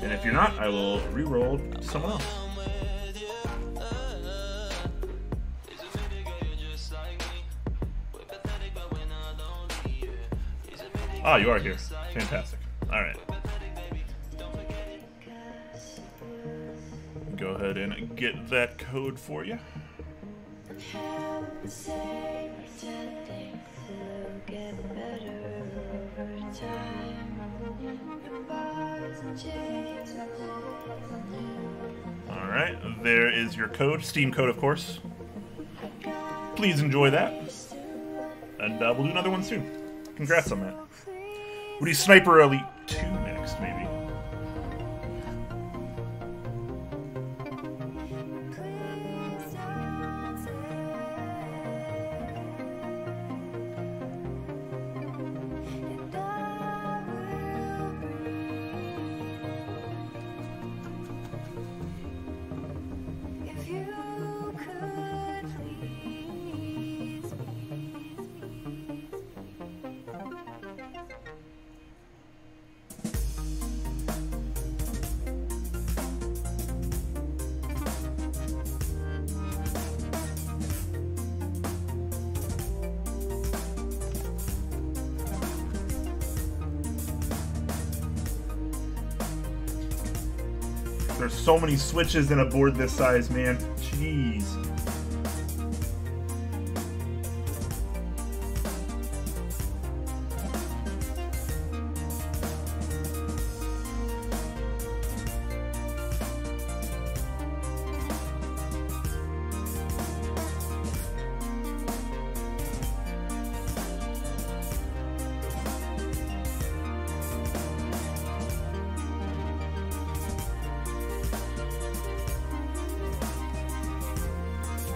And if you're not, I will re-roll to someone else. Ah, you are here. Fantastic. Alright. Go ahead and get that code for you. Alright, there is your code. Steam code, of course. Please enjoy that. And we'll do another one soon. Congrats on that. We'll do Sniper Elite 2 next, maybe. There's so many switches in a board this size, man. Jeez.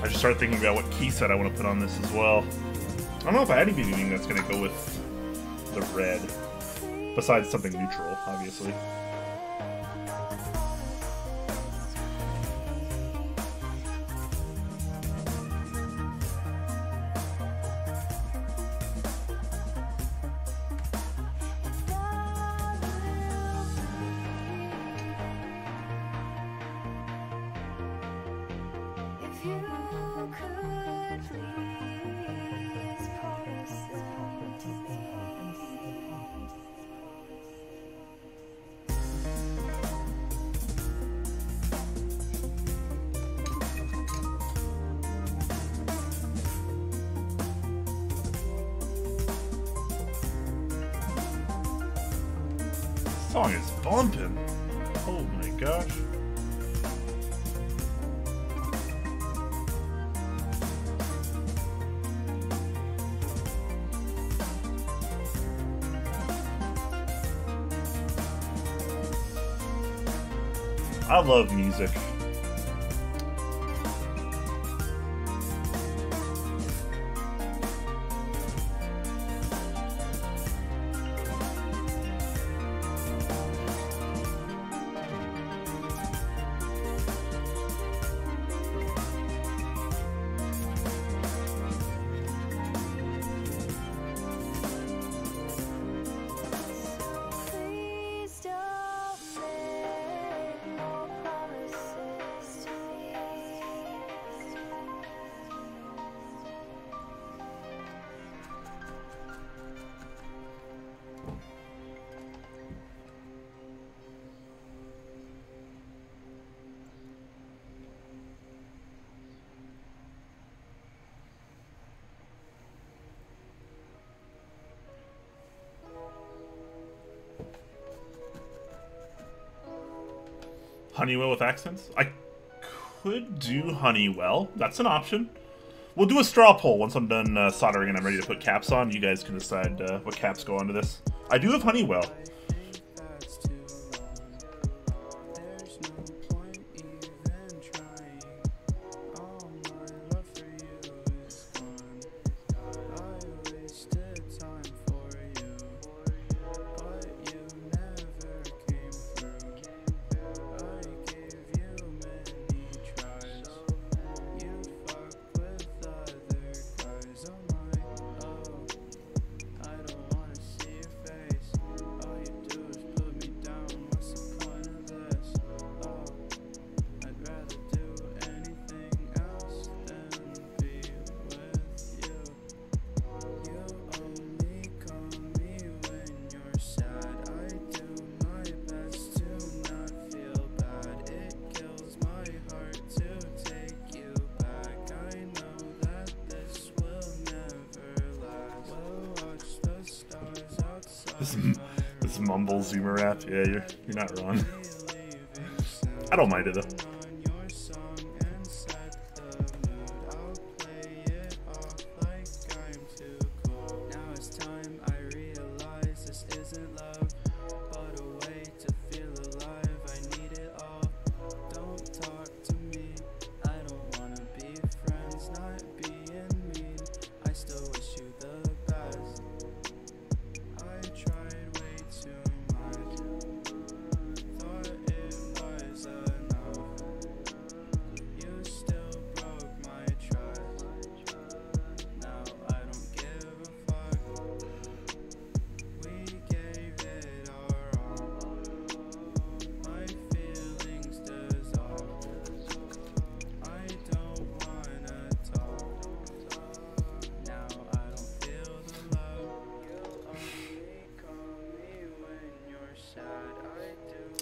I just started thinking about what key set I want to put on this as well. I don't know if I had anything that's going to go with the red, besides something neutral, obviously. Song is bumping. Oh my gosh. I love music. Honeywell with accents? I could do Honeywell. That's an option. We'll do a straw poll once I'm done soldering and I'm ready to put caps on. You guys can decide what caps go onto this. I do have Honeywell. This mumble zoomer rap. Yeah, you're not wrong. I don't mind it though.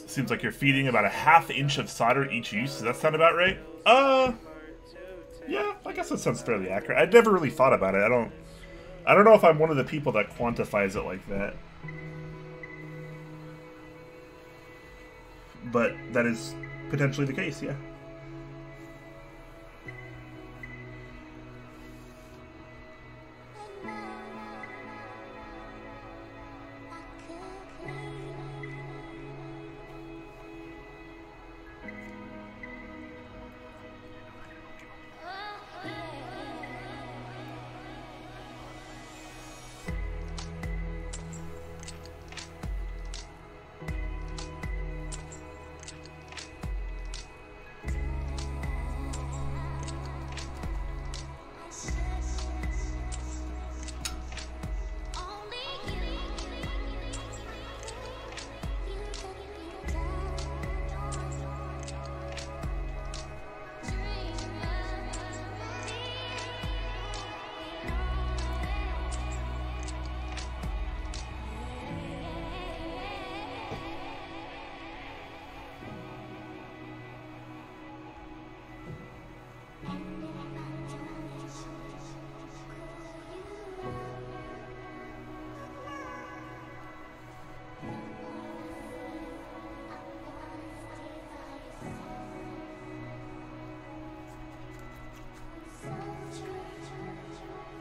Seems like you're feeding about a ½ inch of solder each use. Does that sound about right? Yeah, I guess that sounds fairly accurate. I'd never really thought about it. I don't know if I'm one of the people that quantifies it like that. But that is potentially the case, yeah.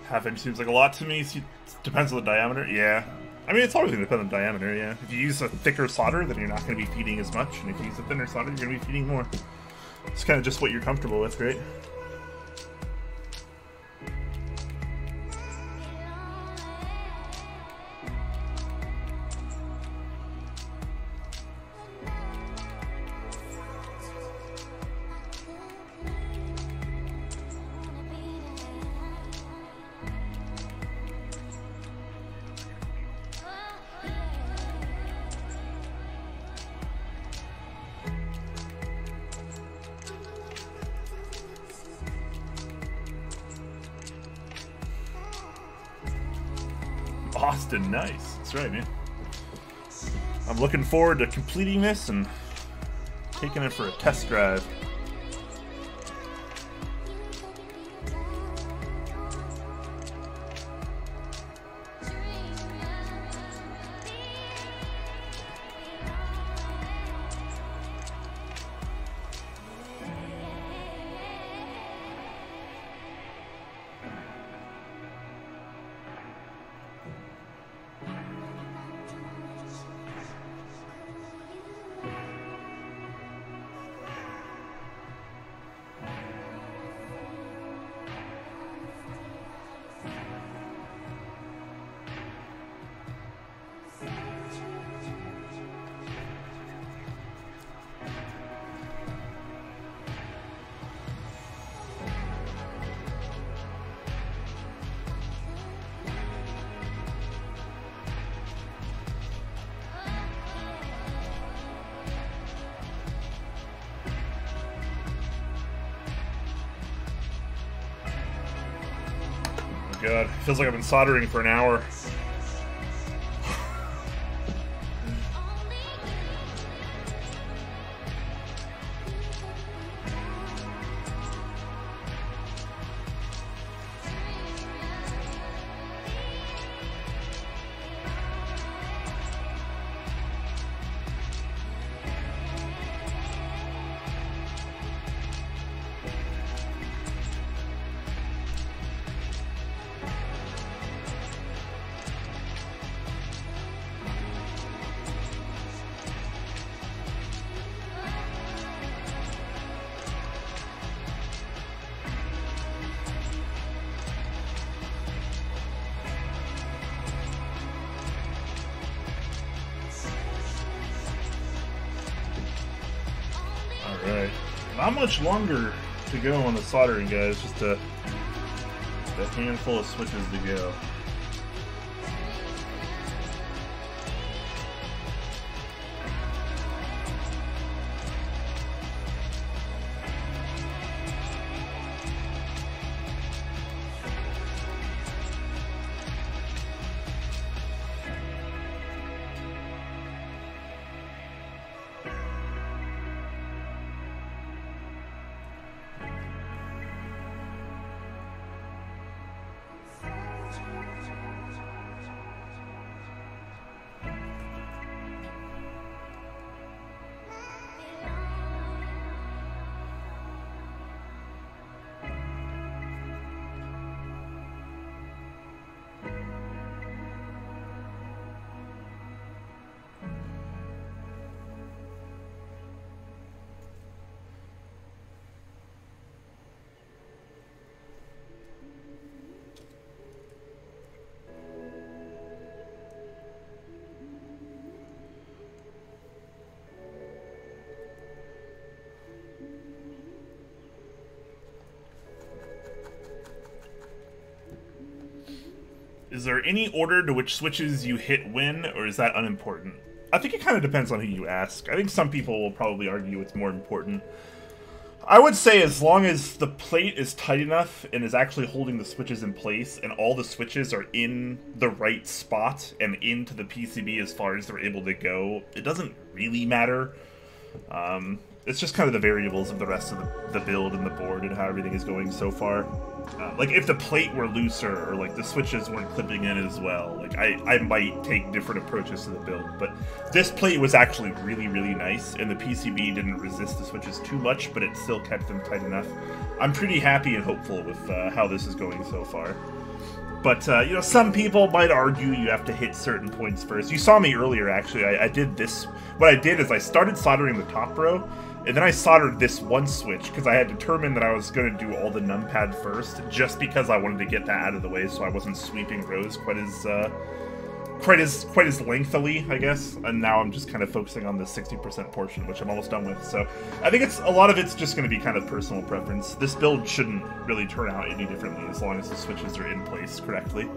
½ inch seems like a lot to me. Depends on the diameter. Yeah. I mean, it's always going to depend on the diameter, yeah. If you use a thicker solder, then you're not going to be feeding as much. And if you use a thinner solder, you're going to be feeding more. It's kind of just what you're comfortable with, right? Austin, nice. That's right, man. I'm looking forward to completing this and taking it for a test drive. God, feels like I've been soldering for an hour. Not much longer to go on the soldering, guys. Just a handful of switches to go. Is there any order to which switches you hit win, or is that unimportant? I think it kind of depends on who you ask. I think some people will probably argue it's more important. I would say as long as the plate is tight enough and is actually holding the switches in place, and all the switches are in the right spot and into the PCB as far as they're able to go, it doesn't really matter. It's just kind of the variables of the rest of the build and the board and how everything is going so far. Like, if the plate were looser, or, like, the switches weren't clipping in as well, like, I might take different approaches to the build. But this plate was actually really, really nice, and the PCB didn't resist the switches too much, but it still kept them tight enough. I'm pretty happy and hopeful with how this is going so far. But, you know, some people might argue you have to hit certain points first. You saw me earlier, actually. I did this. What I did is I started soldering the top row, and then I soldered this one switch, because I had determined that I was going to do all the numpad first, just because I wanted to get that out of the way so I wasn't sweeping rows quite as lengthily, I guess. And now I'm just kind of focusing on the 60% portion, which I'm almost done with. So I think a lot of it's just going to be kind of personal preference. This build shouldn't really turn out any differently as long as the switches are in place correctly.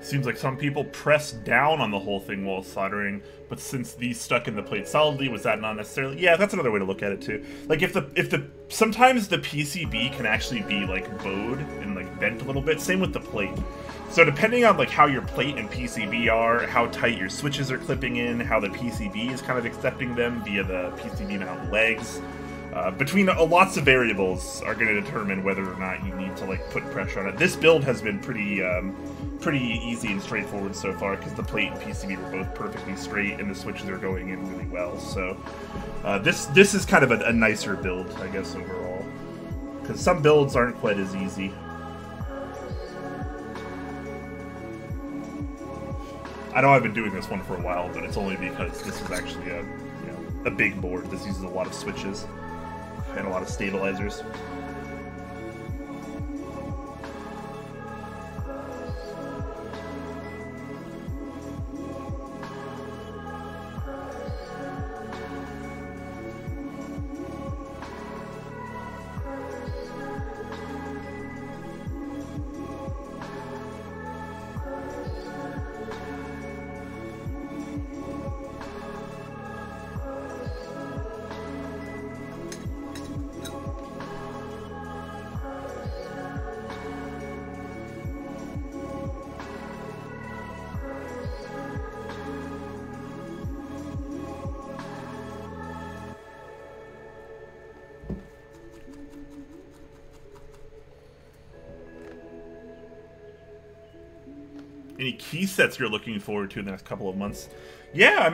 Seems like some people press down on the whole thing while soldering, but since these stuck in the plate solidly, was that not necessarily? Yeah, that's another way to look at it too. Like sometimes the PCB can actually be like bowed and like bent a little bit. Same with the plate. So depending on like how your plate and PCB are, how tight your switches are clipping in, how the PCB is kind of accepting them via the PCB mount legs, between lots of variables are going to determine whether or not you need to like put pressure on it. This build has been pretty easy and straightforward so far because the plate and PCB were both perfectly straight and the switches are going in really well. So this is kind of a nicer build, I guess, overall, because some builds aren't quite as easy. I know I've been doing this one for a while, but it's only because this is actually a big board. This uses a lot of switches and a lot of stabilizers. Any key sets you're looking forward to in the next couple of months? Yeah, I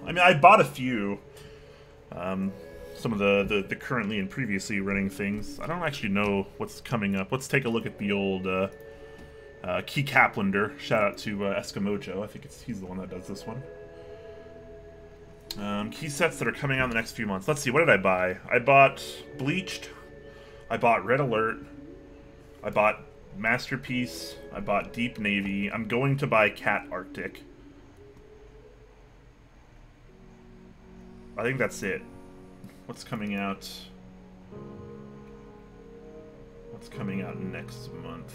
mean, I bought a few. Some of the currently and previously running things. I don't actually know what's coming up. Let's take a look at the old Key Kaplander. Shout out to Eskimojo. I think he's the one that does this one. Key sets that are coming out in the next few months. Let's see, what did I buy? I bought Bleached. I bought Red Alert. I bought Masterpiece. I bought Deep Navy. I'm going to buy Cat Arctic. I think that's it. What's coming out? What's coming out next month?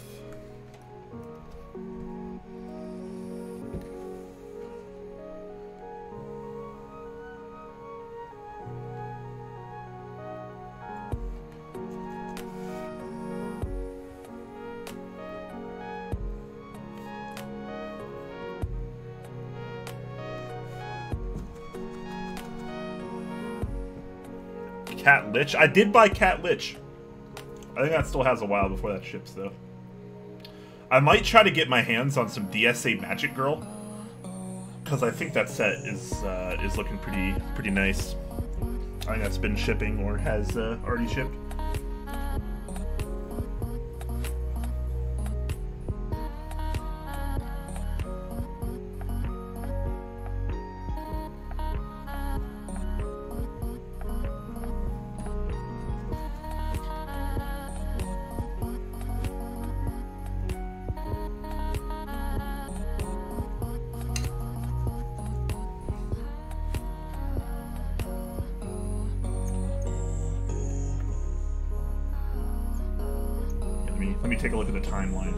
Cat Lich. I did buy Cat Lich. I think that still has a while before that ships, though. I might try to get my hands on some DSA Magic Girl, because I think that set is looking pretty nice. I think that's been shipping or has already shipped. Let me take a look at the timeline.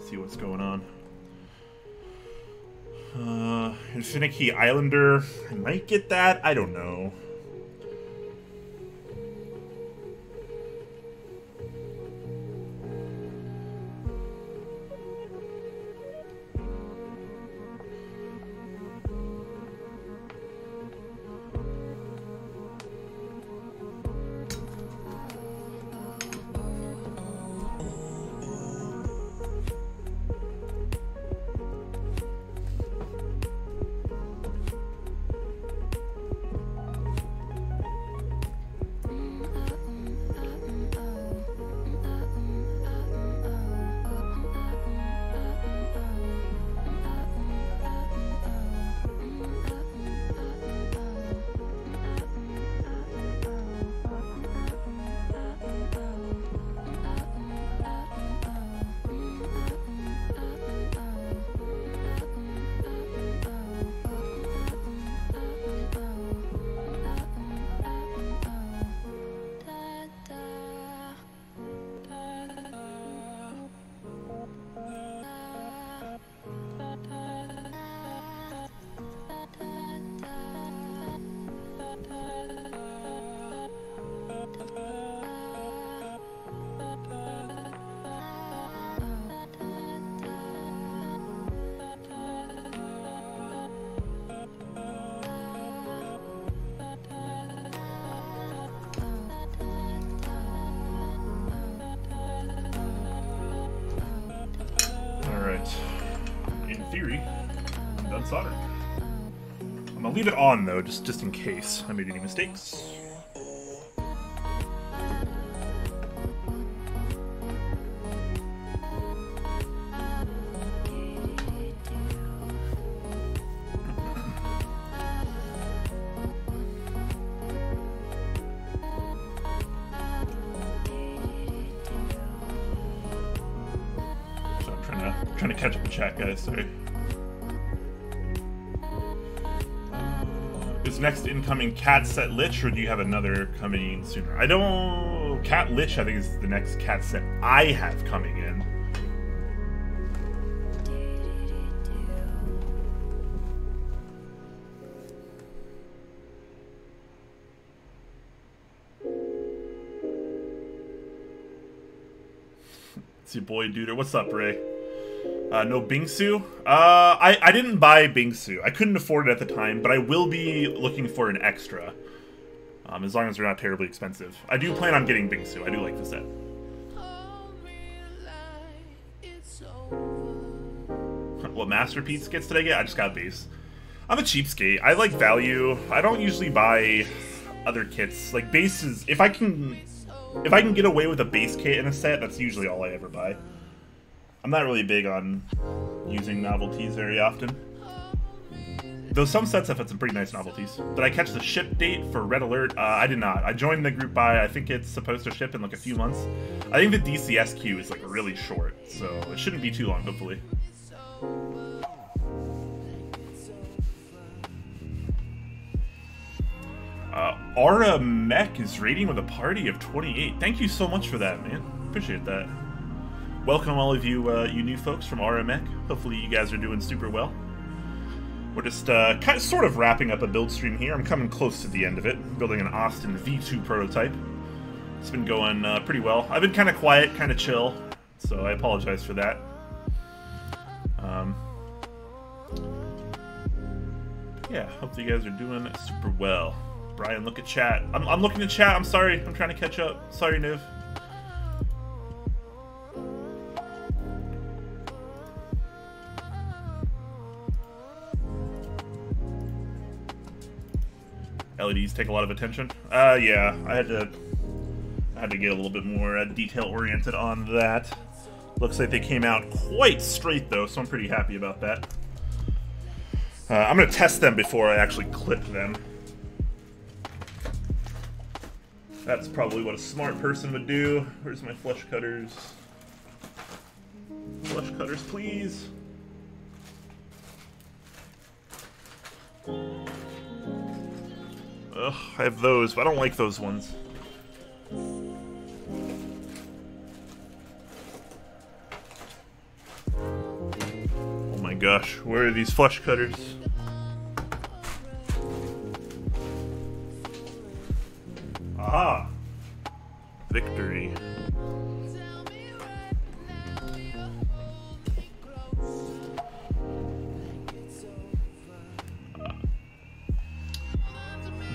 See what's going on. Infinity Islander. I might get that. I don't know. In theory, I'm done soldering. I'm gonna leave it on though, just in case I made any mistakes. Trying to catch up the chat, guys. Sorry. Is next incoming Cat set Lich, or do you have another coming in sooner? I don't. Cat Lich, I think, is the next Cat set I have coming in. It's your boy Duder. What's up, Ray? No Bingsu? I didn't buy Bingsu. I couldn't afford it at the time, but I will be looking for an extra. As long as they're not terribly expensive. I do plan on getting Bingsu. I do like the set. Hold me like it's What masterpiece kits did I get? I just got base. I'm a cheapskate. I like value. I don't usually buy other kits. Like bases, if I can get away with a base kit in a set, that's usually all I ever buy. I'm not really big on using novelties very often. Though some sets have had some pretty nice novelties. Did I catch the ship date for Red Alert? I did not. I joined the group buy. I think it's supposed to ship in like a few months. I think the DCS queue is like really short, so it shouldn't be too long, hopefully. Aura Mech is rating with a party of 28. Thank you so much for that, man. Appreciate that. Welcome all of you, you new folks from Aura Mech. Hopefully you guys are doing super well. We're just sort of wrapping up a build stream here. I'm coming close to the end of it. Building an Austin V2 prototype. It's been going pretty well. I've been kind of quiet, kind of chill, so I apologize for that. Yeah, hope you guys are doing super well. Brian, look at chat. I'm looking at chat. I'm sorry. I'm trying to catch up. Sorry, Niv. LEDs take a lot of attention. Yeah, I had to get a little bit more detail oriented on that. Looks like they came out quite straight though, so I'm pretty happy about that. I'm gonna test them before I actually clip them. That's probably what a smart person would do. Where's my flush cutters? Flush cutters, please. Ugh, I have those, but I don't like those ones. Oh my gosh, where are these flush cutters? Aha! Victory.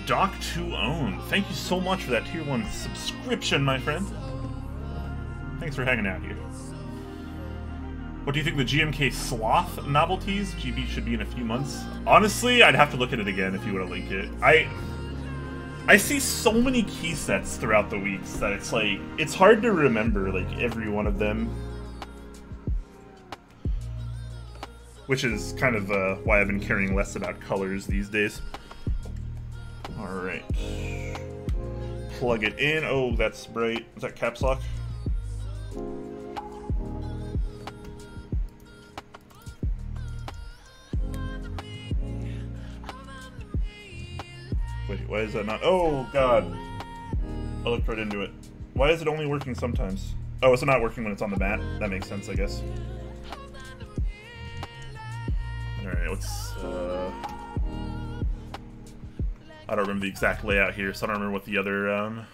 Doc2Own, thank you so much for that tier 1 subscription, my friend. Thanks for hanging out here. What do you think the GMK Sloth novelties? GB should be in a few months. Honestly, I'd have to look at it again if you were to link it. I see so many key sets throughout the weeks that it's like, it's hard to remember like every one of them. Which is kind of why I've been caring less about colors these days. Alright. Plug it in. Oh, that's bright. Is that caps lock? Wait, why is that not? Oh, God. I looked right into it. Why is it only working sometimes? Oh, is it not working when it's on the mat? That makes sense, I guess. Alright, let's, I don't remember the exact layout here, so I don't remember what the other,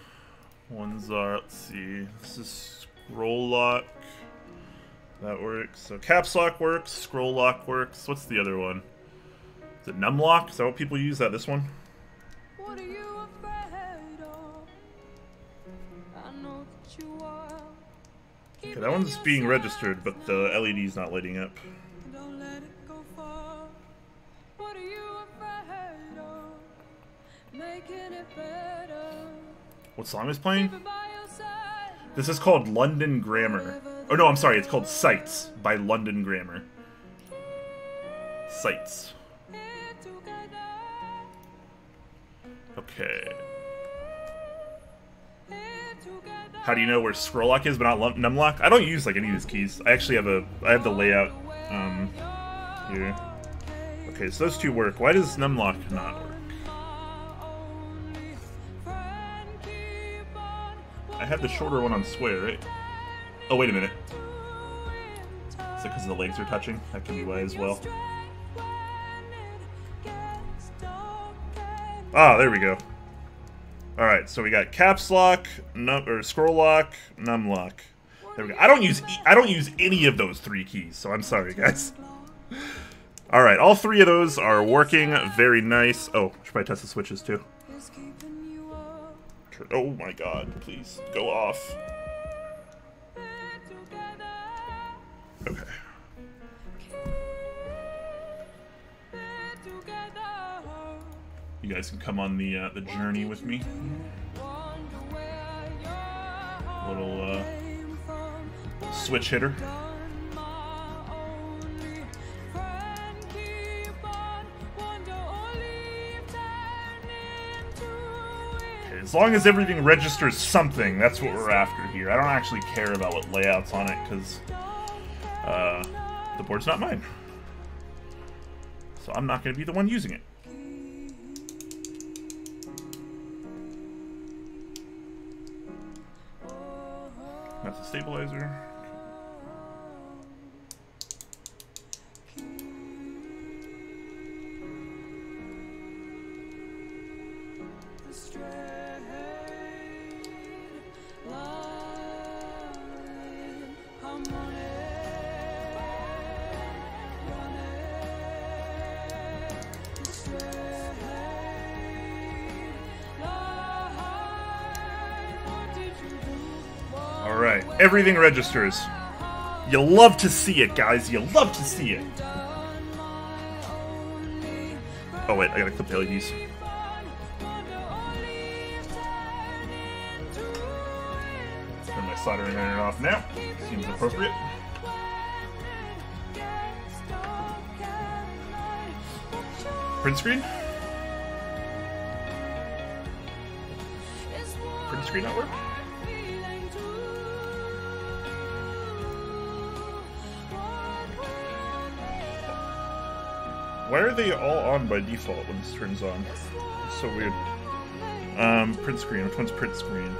ones are. Let's see. This is scroll lock. That works. So caps lock works, scroll lock works. What's the other one? Is it num lock? Is that what people use? That this one? What are you afraid of? I know that you are. Okay, that one's being registered, but the LED's not lighting up. Don't let it go far. What are you afraid of? Making it better. What song is playing? Keep it by your side. This is called London Grammar. Oh no, I'm sorry, it's called Sights by London Grammar. Sights. Here together. Okay. Here together. How do you know where scroll lock is but not num lock? I don't use like any of these keys. I actually have I have the layout here. Okay, so those two work. Why does num lock not work? I had the shorter one on square, right? Oh, wait a minute. Is it because the legs are touching? That can be why as well. Ah, there we go. Alright, so we got caps lock, scroll lock, num lock. There we go. I don't use any of those three keys, so I'm sorry, guys. Alright, all three of those are working. Very nice. Oh, should probably test the switches too. Oh my god, please go off. Okay. You guys can come on the journey with me. Little switch hitter. Okay, as long as everything registers something, that's what we're after here. I don't actually care about what layout's on it, because the board's not mine. So I'm not going to be the one using it. That's a stabilizer. Alright, everything registers. You love to see it, guys. You love to see it. Oh wait, I gotta clip the LEDs. Turn my soldering iron off now. Seems appropriate. Print screen? Print screen not work? Why are they all on by default when this turns on? It's so weird. Print screen. Which one's print screen?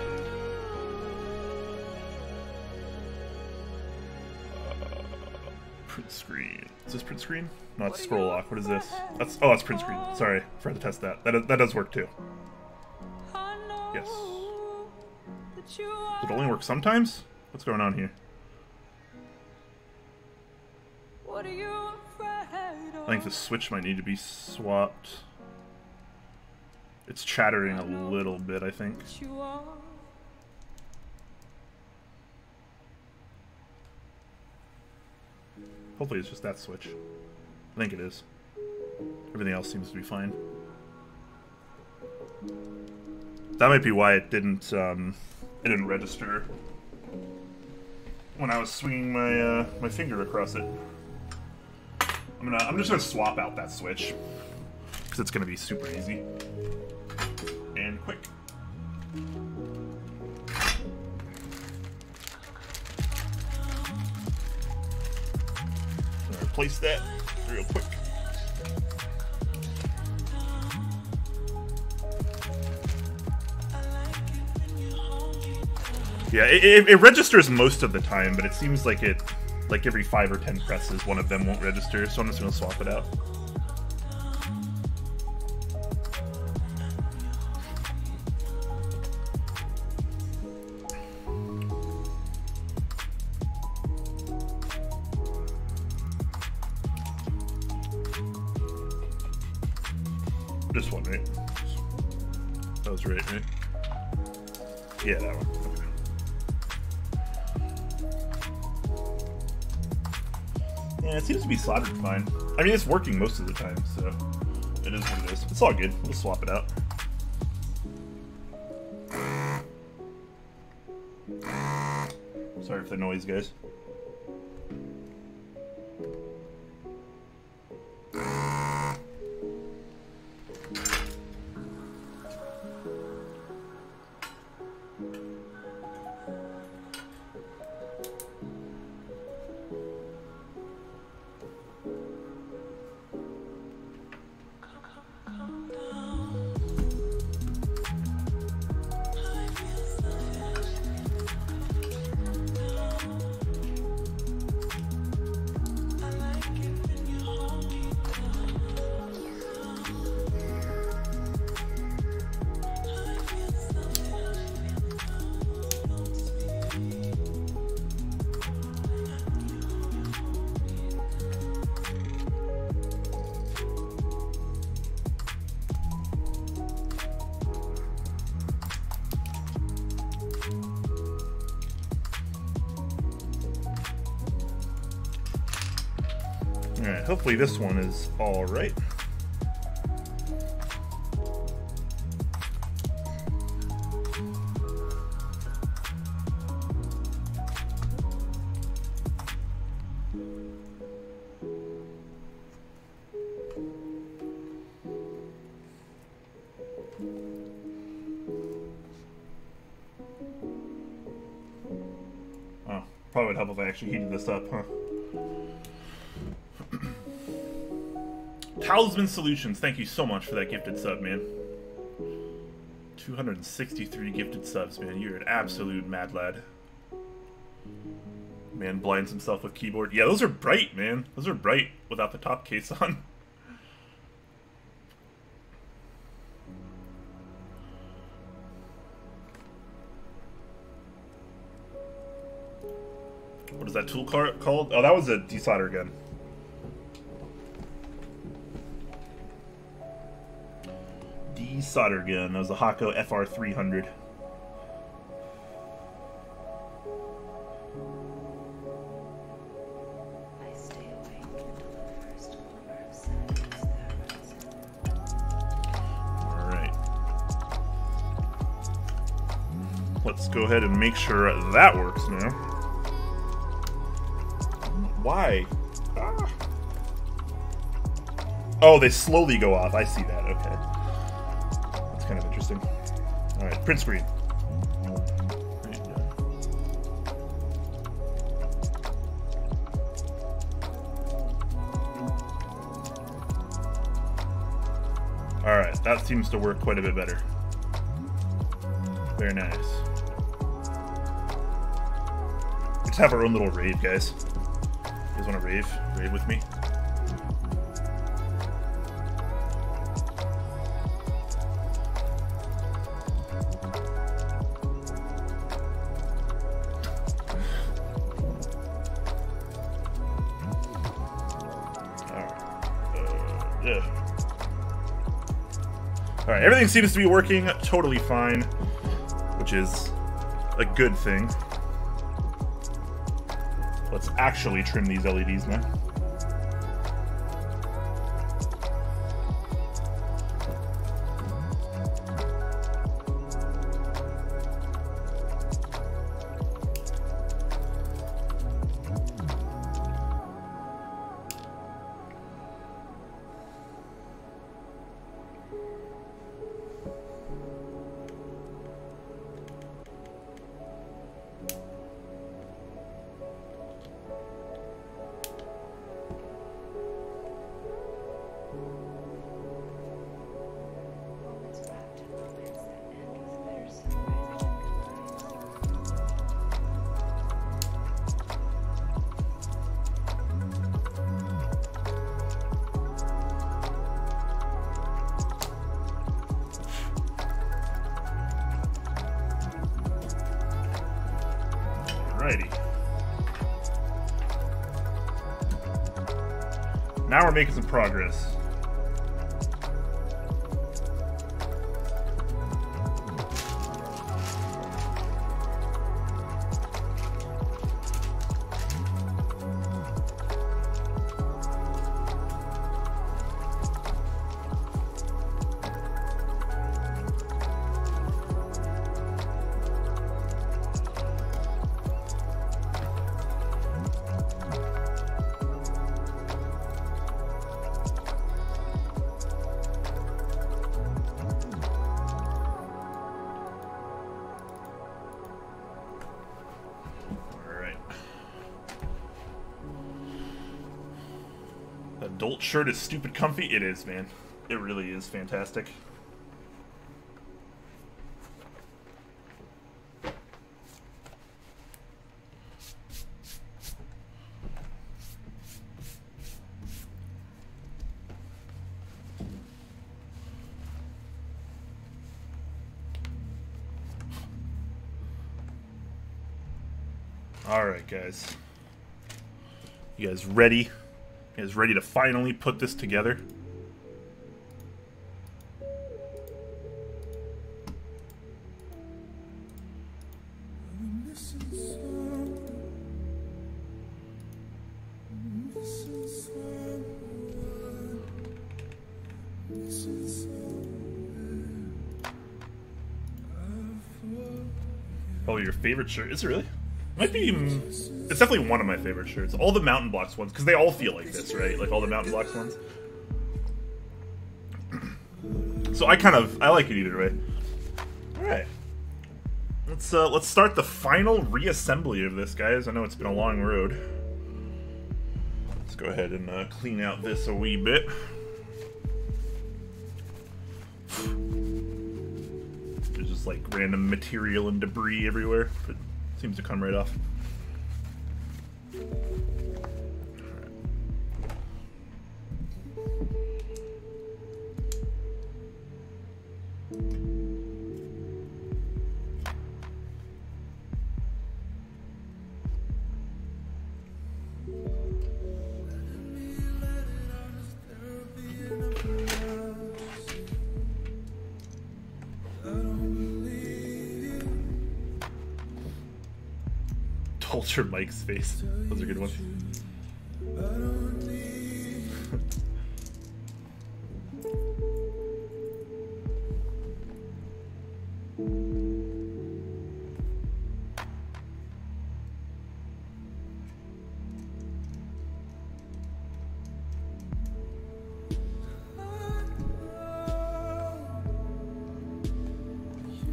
Print screen. Is this print screen? No, it's scroll lock. What is this? That's print screen. Sorry, forgot to test that. That does work too. Yes. Does it only work sometimes? What's going on here? I think the switch might need to be swapped. It's chattering a little bit, I think. Hopefully it's just that switch. I think it is. Everything else seems to be fine. That might be why it didn't register when I was swinging my my finger across it. I'm just gonna swap out that switch because it's gonna be super easy and quick. I'm gonna replace that real quick. Yeah, it registers most of the time, but it seems like like every 5 or 10 presses, one of them won't register, so I'm just going to swap it out. This one, right? That was right? Yeah, that one. Okay. Yeah, it seems to be soldered fine. I mean, it's working most of the time, so it is what it is. It's all good. We'll swap it out. Sorry for the noise, guys. Alright, hopefully this one is alright. Probably would help if I actually heated this up, huh? Talisman Solutions, thank you so much for that gifted sub, man. 263 gifted subs, man. You're an absolute mad lad. Man blinds himself with keyboard. Yeah, those are bright, man. Those are bright without the top case on. What is that tool called? Oh, that was a desolder gun. Desolder gun. That was a Hako FR300. Alright. Let's go ahead and make sure that works now. Why? Ah. Oh, they slowly go off. I see that. Okay. That's kind of interesting. Alright, print screen. Alright, that seems to work quite a bit better. Very nice. Let's have our own little rave, guys. You guys want to rave? Rave with me? Alright, everything seems to be working totally fine, which is a good thing. Let's actually trim these LEDs now. Now we're making some progress. Adult shirt is stupid comfy. It is, man. It really is fantastic. All right, guys. You guys ready? You guys ready to finally put this together? Probably your favorite shirt. Is it really? Might be. It's definitely one of my favorite shirts. All the Mountain Blocks ones, because they all feel like this, right? Like all the Mountain Blocks ones. So I like it either way. All right. Let's start the final reassembly of this, guys. I know it's been a long road. Let's go ahead and clean out this a wee bit. There's just like random material and debris everywhere, but it seems to come right off. Ultra Mike's face. Those are good ones.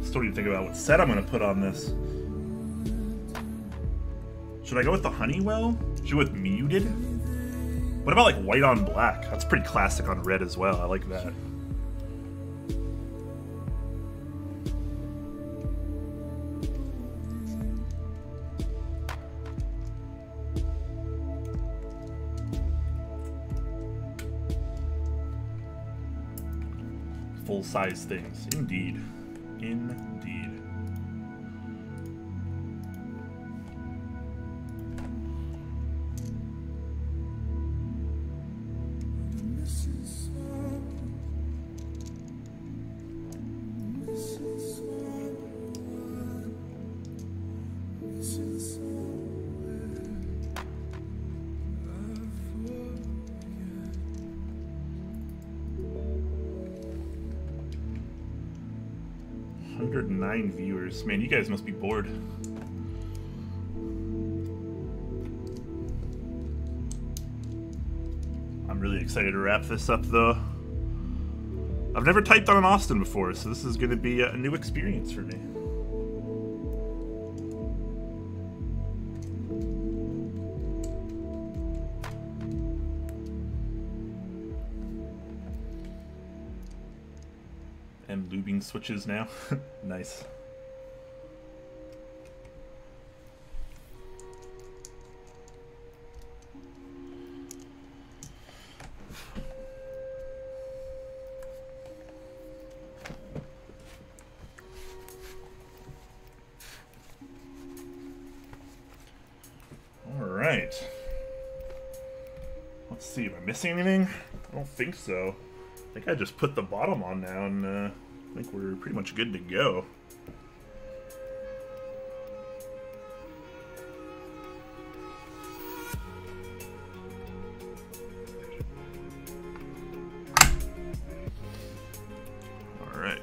Still need to think about what set I'm going to put on this. Should I go with the Honeywell? Should I go with muted? What about like white on black? That's pretty classic on red as well. I like that. Full-size things. Indeed. Indeed. Viewers. Man, you guys must be bored. I'm really excited to wrap this up, though. I've never typed on an Austin before, so this is going to be a new experience for me. And lubing switches now. Nice. All right. Let's see, am I missing anything? I don't think so. I think I just put the bottom on now, and I think we're pretty much good to go. All right.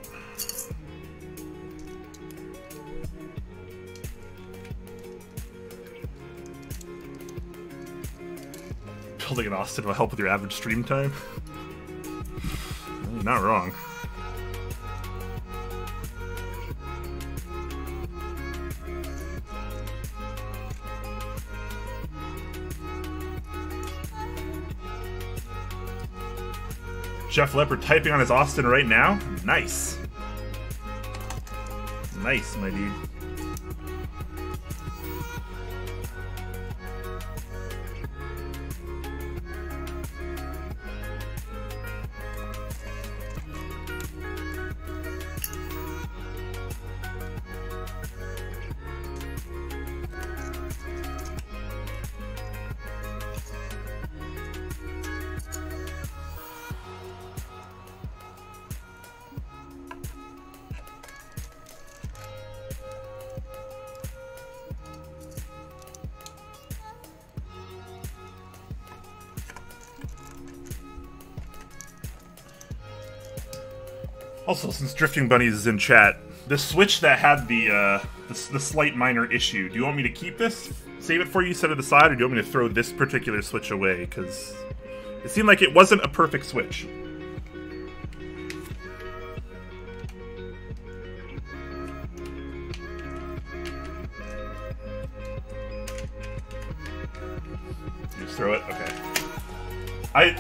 Building an Austin will help with your average stream time. You're not wrong. Jeff Leopard typing on his Austin right now? Nice. Nice, my dude. Also, since Drifting Bunnies is in chat, the Switch that had the slight minor issue, do you want me to keep this, save it for you, set it aside, or do you want me to throw this particular Switch away? Because it seemed like it wasn't a perfect Switch.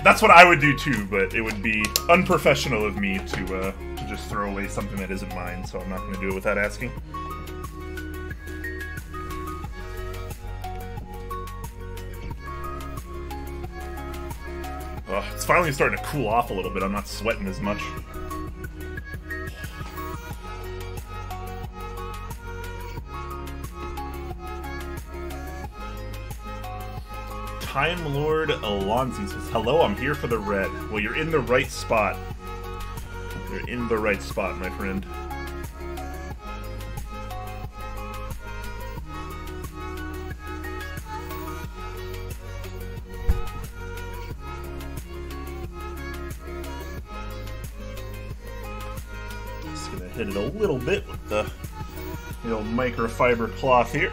That's what I would do too, but it would be unprofessional of me to just throw away something that isn't mine, so I'm not going to do it without asking. Oh, it's finally starting to cool off a little bit. I'm not sweating as much. Time Lord Alonzi says, hello, I'm here for the red. Well, you're in the right spot. You're in the right spot, my friend. Just gonna hit it a little bit with the old microfiber cloth here.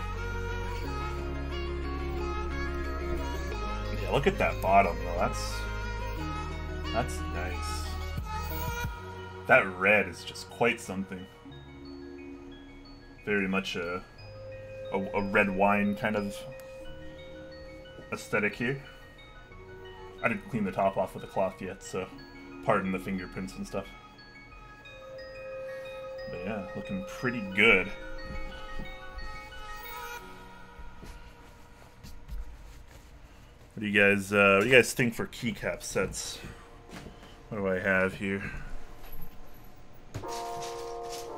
Look at that bottom, though. That's nice. That red is just quite something. Very much a red wine kind of aesthetic here. I didn't clean the top off with the cloth yet, so pardon the fingerprints and stuff. But yeah, looking pretty good. What do you guys think for keycap sets? What do I have here?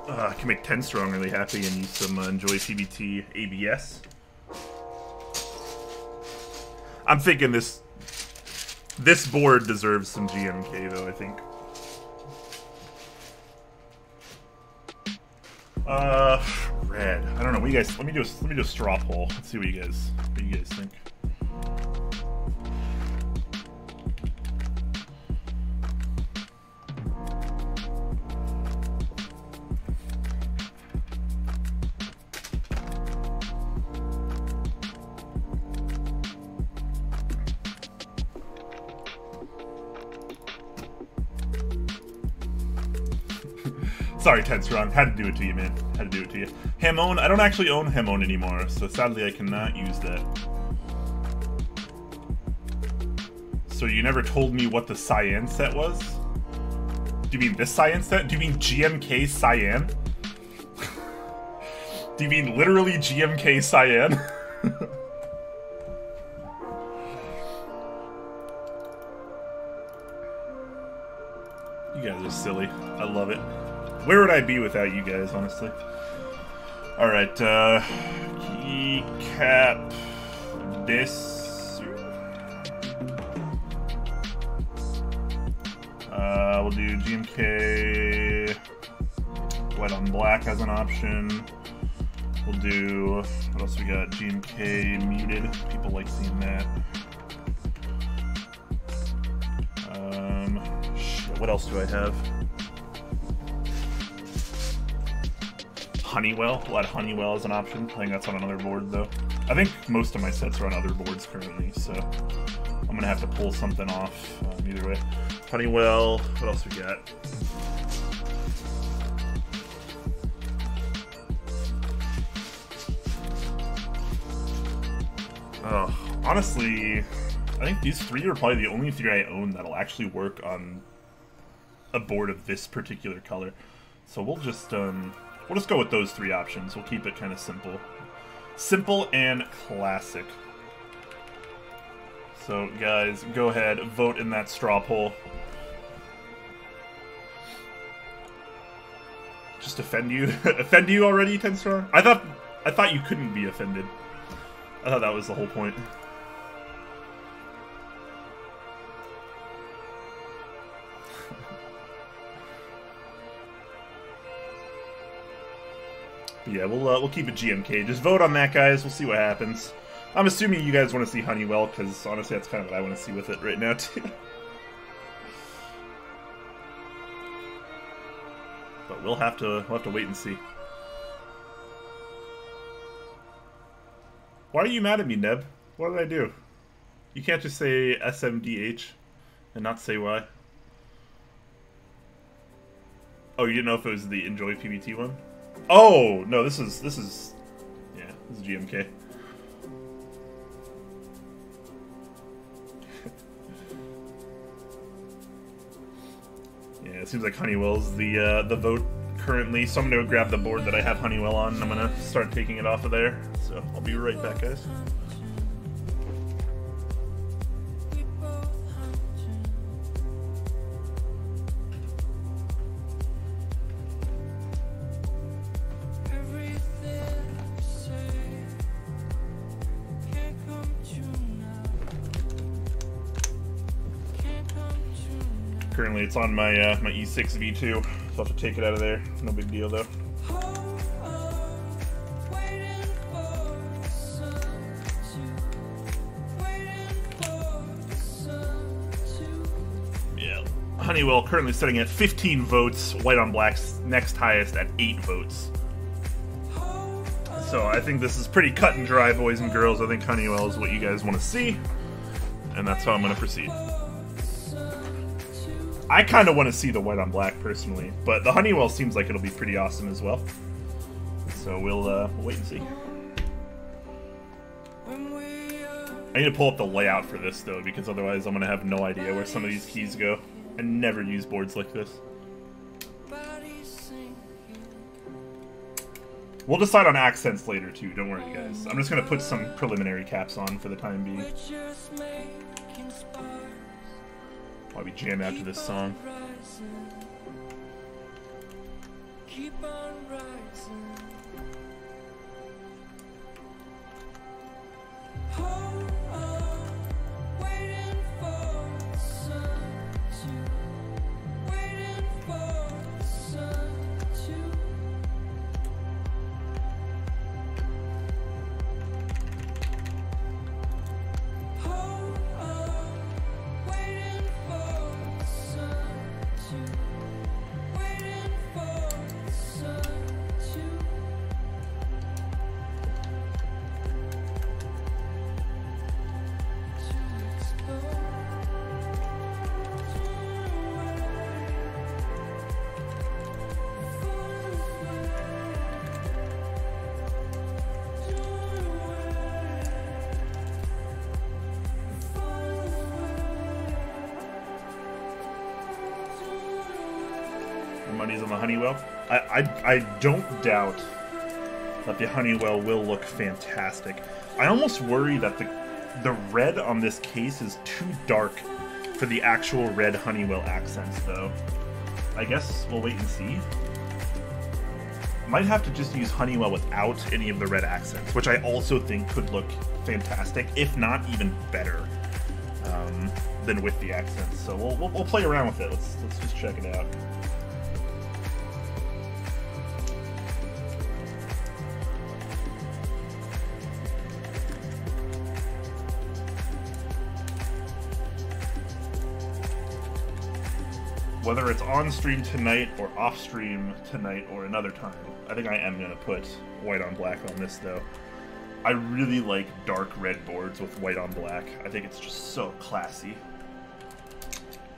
I can make 10 strong really happy and use some Enjoy PBT ABS. I'm thinking this board deserves some GMK though, I think. Red. I don't know. What do you guys? Let me do a straw poll. Let's see what you guys think. Sorry, Ted Strong. Had to do it to you, man. Had to do it to you. Hamon. I don't actually own Hamon anymore, so sadly I cannot use that. So you never told me what the cyan set was? Do you mean this cyan set? Do you mean GMK cyan? Do you mean literally GMK cyan? You guys are silly. I love it. Where would I be without you guys, honestly? Alright, keycap this. We'll do GMK white on black as an option. We'll do, what else we got? GMK muted. People like seeing that. Shit, what else do I have? Honeywell. We'll add Honeywell as an option. I think that's on another board, though. I think most of my sets are on other boards currently, so I'm gonna have to pull something off either way. Honeywell. What else we got? Honestly, I think these three are probably the only three I own that'll actually work on a board of this particular color. So we'll just go with those three options. We'll keep it kind of simple. Simple and classic. So, guys, go ahead, vote in that straw poll. Just offend you? Offend you already, 10 Star? I thought you couldn't be offended. I thought that was the whole point. Yeah, we'll keep it GMK. Just vote on that, guys. We'll see what happens. I'm assuming you guys want to see Honeywell, because honestly, that's kind of what I want to see with it right now, too. But we'll have to wait and see. Why are you mad at me, Neb? What did I do? You can't just say SMDH and not say why. Oh, you didn't know if it was the Enjoy PBT one? Oh, no, this is GMK. Yeah, it seems like Honeywell's the vote currently, so I'm gonna go grab the board that I have Honeywell on, and I'm gonna start taking it off of there. So I'll be right back, guys. Currently, it's on my my E6 V2, so I'll have to take it out of there. No big deal, though. Yeah, Honeywell currently sitting at 15 votes. White on Black's next highest at 8 votes. So I think this is pretty cut and dry, boys and girls. I think Honeywell is what you guys want to see, and that's how I'm going to proceed. I kind of want to see the White on Black personally, but the Honeywell seems like it'll be pretty awesome as well. So we'll wait and see. I need to pull up the layout for this though, because otherwise I'm going to have no idea where some of these keys go. I never use boards like this. We'll decide on accents later too, don't worry guys. I'm just going to put some preliminary caps on for the time being. While we jam out to this song. Keep on rising. Hold on, waiting for the sun to, waiting for the sun to. Money's on the Honeywell. I don't doubt that the Honeywell will look fantastic. I almost worry that the red on this case is too dark for the actual red Honeywell accents, though. I guess we'll wait and see. Might have to just use Honeywell without any of the red accents, which I also think could look fantastic, if not even better than with the accents. So we'll play around with it. Let's just check it out. Whether it's on stream tonight or off stream tonight or another time, I think I am going to put White on Black on this though. I really like dark red boards with White on Black. I think it's just so classy.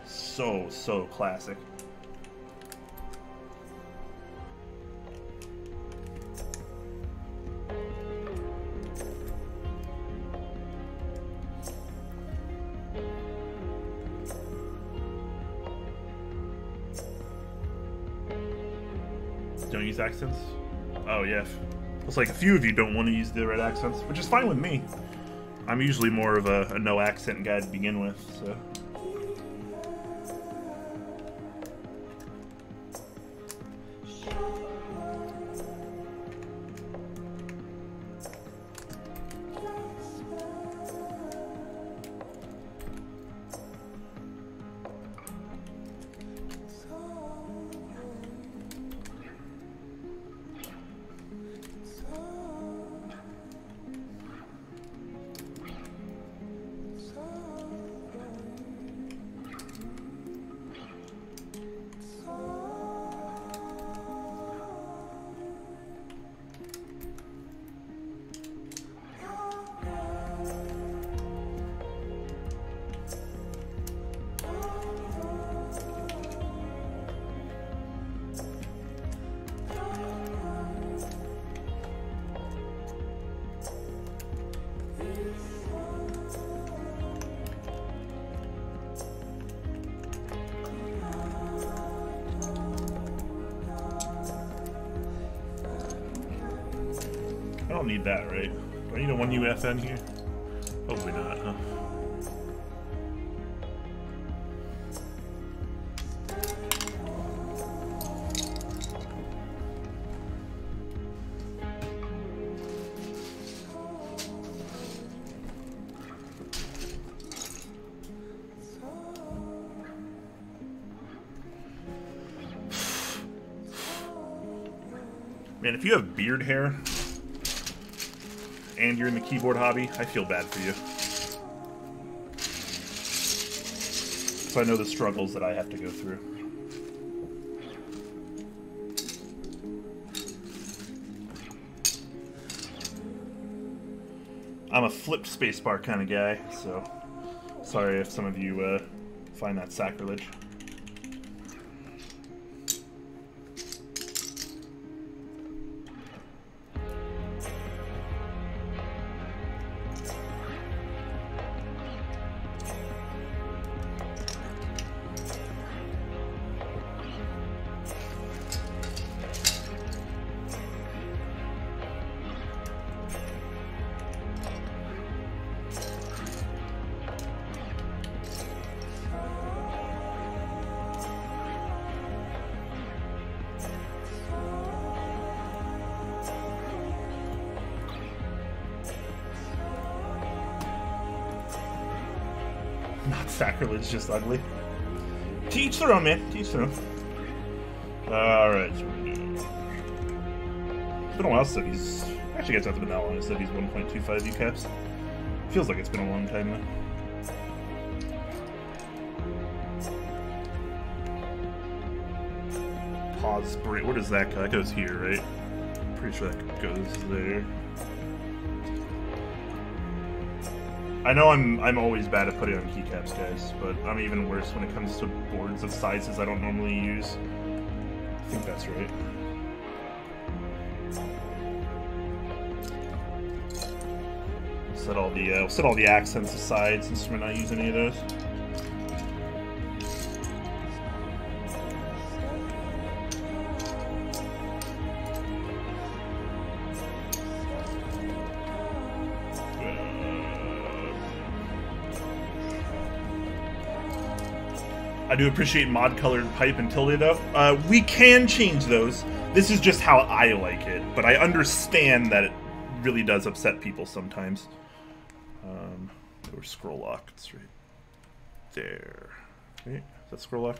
So classic. Don't use accents? Oh yeah. Looks like a few of you don't want to use the red accents, which is fine with me. I'm usually more of a no accent guy to begin with, so. don't need that, right? Do I need a 1 UFN here? Probably not, huh? Man, if you have beard hair and you're in the keyboard hobby, I feel bad for you. So I know the struggles that I have to go through. I'm a flipped spacebar kind of guy, so sorry if some of you find that sacrilege. Not sacrilege, just ugly. Teach their own, man. Teach their own. Alright, so we do. It's been a while since he's. Actually, gets out to the now. I said he's 1.25 UCAPs. Feels like it's been a long time now. Pause break. Where does that go? That goes here, right? Pretty sure that goes there. I know I'm always bad at putting on keycaps, guys, but I'm even worse when it comes to boards of sizes I don't normally use. I think that's right. Set all the accents aside since we're not using any of those. I do appreciate mod-colored pipe and tilde, though. We can change those. This is just how I like it, but I understand that it really does upset people sometimes. Or scroll lock. It's right there. Right? Is that scroll lock?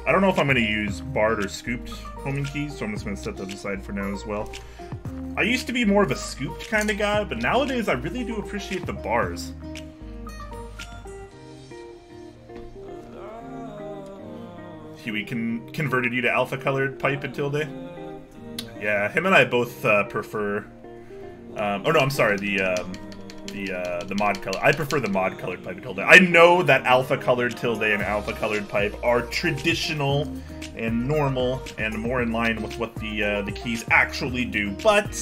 I don't know if I'm going to use barred or scooped homing keys, so I'm just going to set those aside for now as well. I used to be more of a scooped kind of guy, but nowadays I really do appreciate the bars. Huey converted you to alpha-colored pipe and tilde? Yeah, him and I both prefer... oh no, I'm sorry, the mod color. I prefer the mod colored pipe and tilde. I know that alpha colored tilde and alpha colored pipe are traditional and normal and more in line with what the keys actually do, but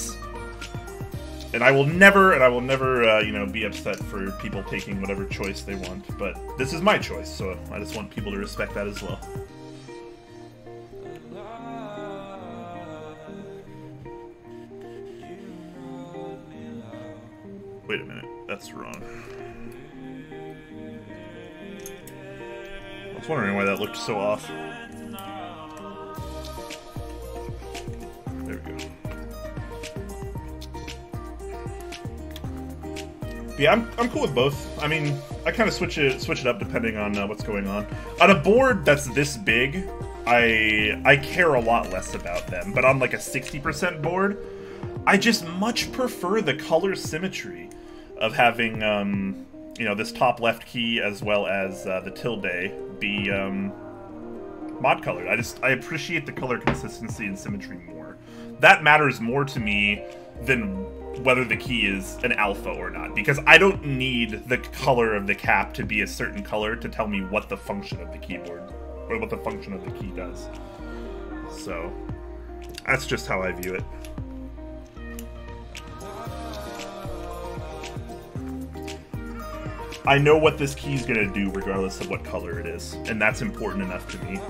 I will never you know, be upset for people taking whatever choice they want, but this is my choice, so I just want people to respect that as well. Wait a minute, that's wrong. I was wondering why that looked so off. There we go. Yeah, I'm cool with both. I mean, I kind of switch it up depending on what's going on. On a board that's this big, I care a lot less about them. But on like a 60% board, I just much prefer the color symmetry of having, you know, this top left key as well as the tilde be mod colored. I appreciate the color consistency and symmetry more. That matters more to me than whether the key is an alpha or not, because I don't need the color of the cap to be a certain color to tell me what the function of the keyboard or what the function of the key does. So that's just how I view it. I know what this key is going to do regardless of what color it is, and that's important enough to me.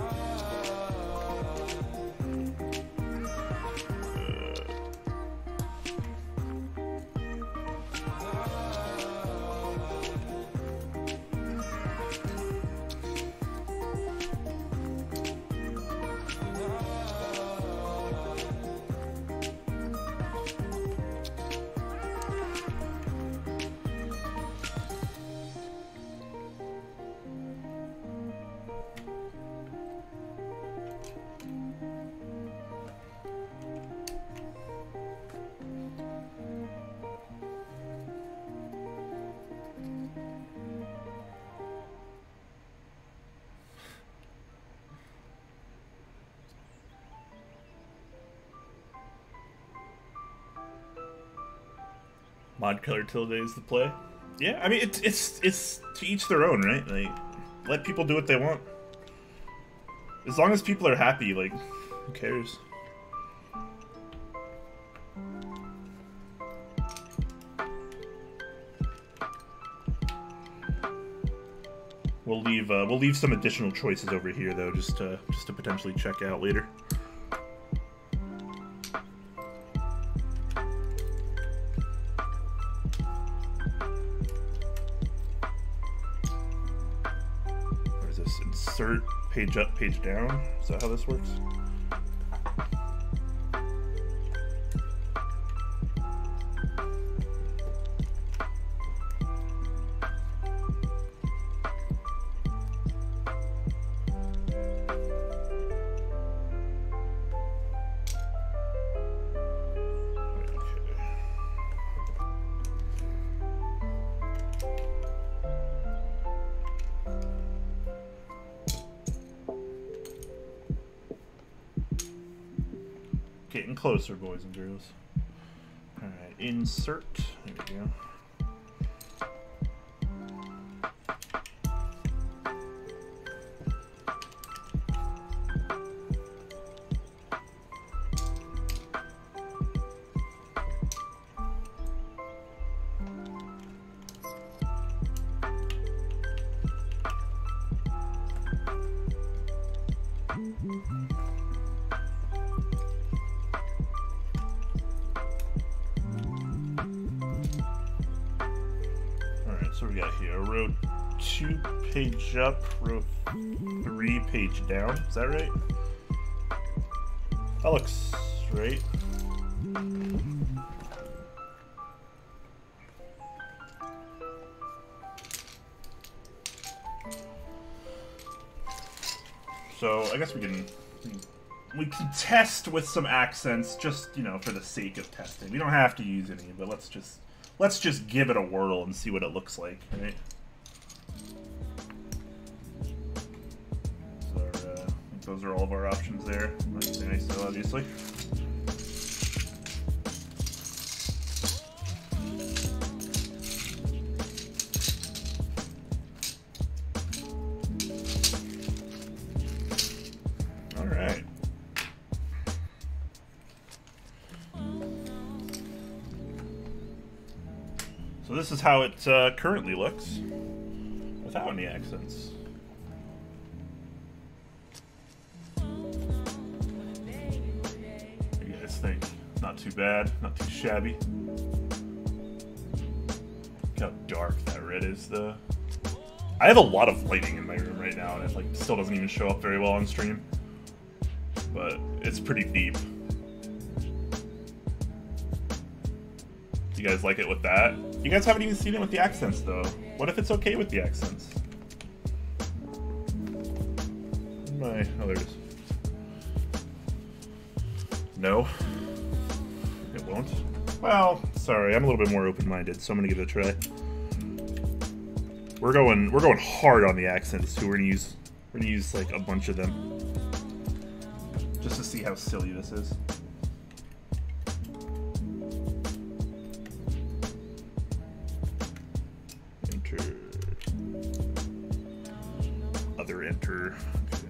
Mod color tilde is the play. Yeah, I mean it's to each their own, right? Like, let people do what they want. As long as people are happy, like, who cares? We'll leave some additional choices over here though, just to potentially check out later. Insert page up, page down. Is that how this works? Getting closer, boys and girls. Alright, insert. There we go. So we got here row 2 page up, row 3 page down. Is that right? That looks right. So I guess we can test with some accents, just, you know, for the sake of testing. We don't have to use any, but let's just give it a whirl and see what it looks like, right? So I think those are all of our options there. That's nice, though, obviously. All right. So this is how it currently looks, without any accents. What do you guys think? Not too bad, not too shabby. Look how dark that red is, though. I have a lot of lighting in my room right now, and it still doesn't even show up very well on stream. But it's pretty deep. You guys like it with that? You guys haven't even seen it with the accents, though. What if it's okay with the accents? Oh, there it is. No? It won't? Well, sorry, I'm a little bit more open-minded, so I'm gonna give it a try. We're going hard on the accents, too. We're gonna use like a bunch of them. Just to see how silly this is. Enter. Okay.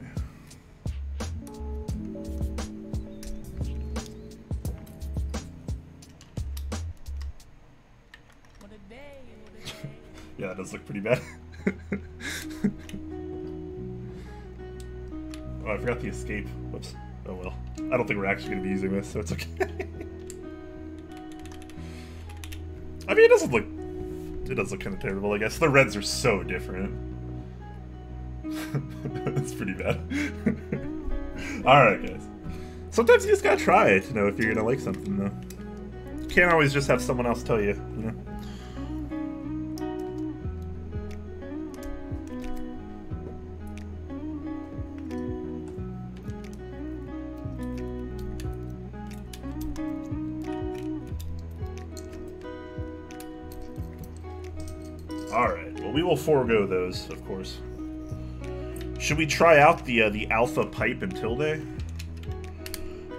What a day, what a day. Yeah, that does look pretty bad. Oh, I forgot the escape. Whoops. Oh well. I don't think we're actually going to be using this, so it's okay. I mean, it does look kind of terrible, I guess. The reds are so different. That's pretty bad. Alright, guys. Sometimes you just gotta try it to know if you're gonna like something, though. You can't always just have someone else tell you, you know? Alright, well, we will forego those, of course. Should we try out the Alpha Pipe and Tilde?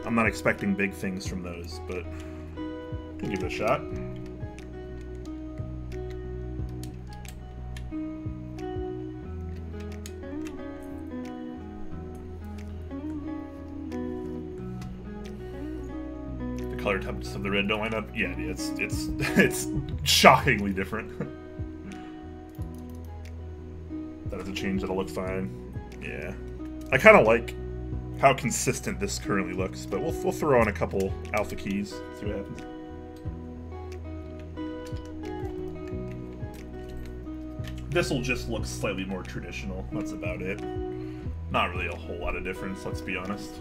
I'm not expecting big things from those, but we can give it a shot. The color toughness of the red don't line up. Yeah, it's shockingly different. That is a change that'll look fine. Yeah, I kind of like how consistent this currently looks, but we'll throw on a couple alpha keys, see what happens. This will just look slightly more traditional, that's about it. Not really a whole lot of difference, let's be honest.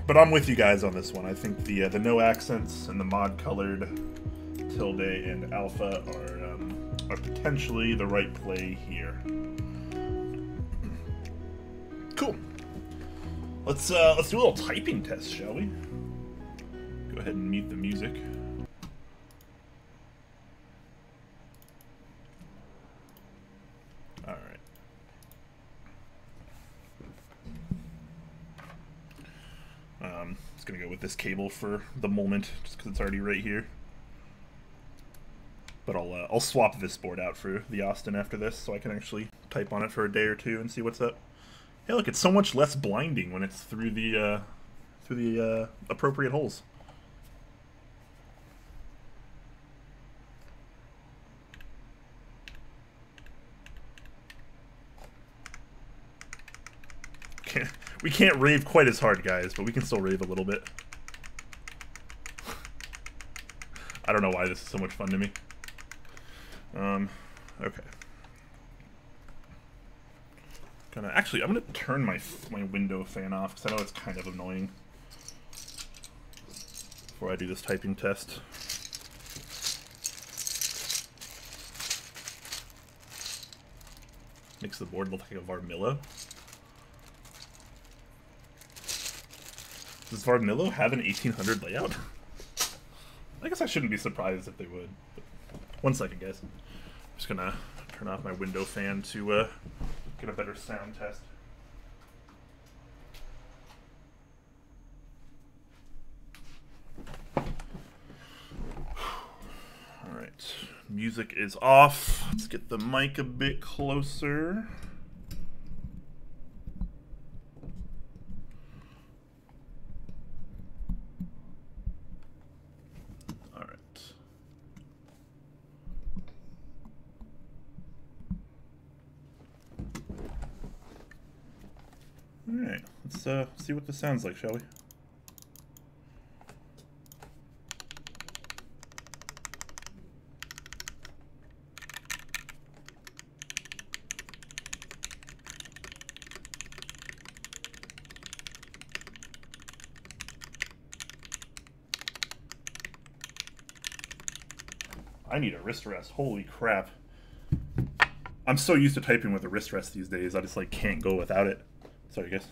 But I'm with you guys on this one. I think the no accents and the mod colored Tilde and Alpha are potentially the right play here. Cool. Let's do a little typing test, shall we? Go ahead and mute the music. All right. Just gonna go with this cable for the moment, just because it's already right here. But I'll swap this board out for the Austin after this, so I can actually type on it for a day or two and see what's up. Hey, look, it's so much less blinding when it's through the appropriate holes. We can't rave quite as hard, guys, but we can still rave a little bit. I don't know why this is so much fun to me. Okay. Actually, I'm gonna turn my window fan off because I know it's kind of annoying. Before I do this typing test. Makes the board look like a Varmillo. Does Varmillo have an 1800 layout? I guess I shouldn't be surprised if they would. But 1 second, guys. I'm just gonna turn off my window fan to get a better sound test. Alright, music is off. Let's get the mic a bit closer. Alright, let's see what this sounds like, shall we? I need a wrist rest. Holy crap. I'm so used to typing with a wrist rest these days, I just like can't go without it. Sorry, guys.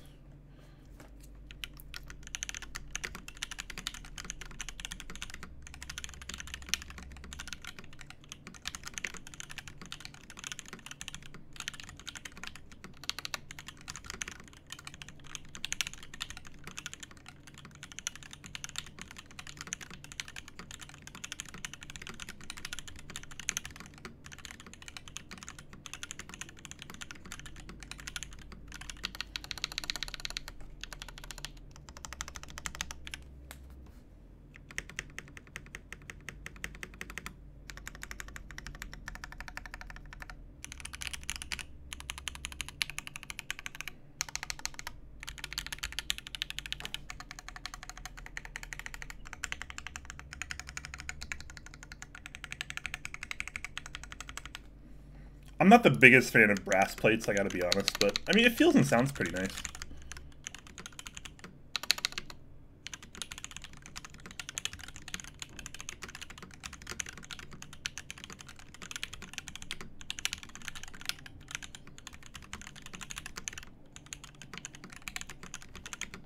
I'm not the biggest fan of brass plates, I gotta be honest, but I mean, it feels and sounds pretty nice.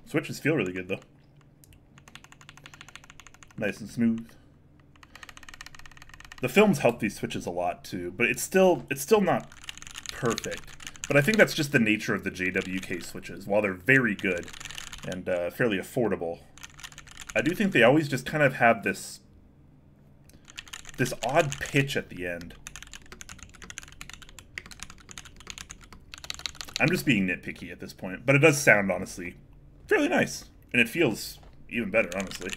Switches feel really good though. Nice and smooth. The films help these switches a lot too, but it's still not perfect. But I think that's just the nature of the JWK switches. While they're very good and fairly affordable, I do think they always just kind of have this odd pitch at the end. I'm just being nitpicky at this point, but it does sound, honestly, fairly nice. And it feels even better, honestly.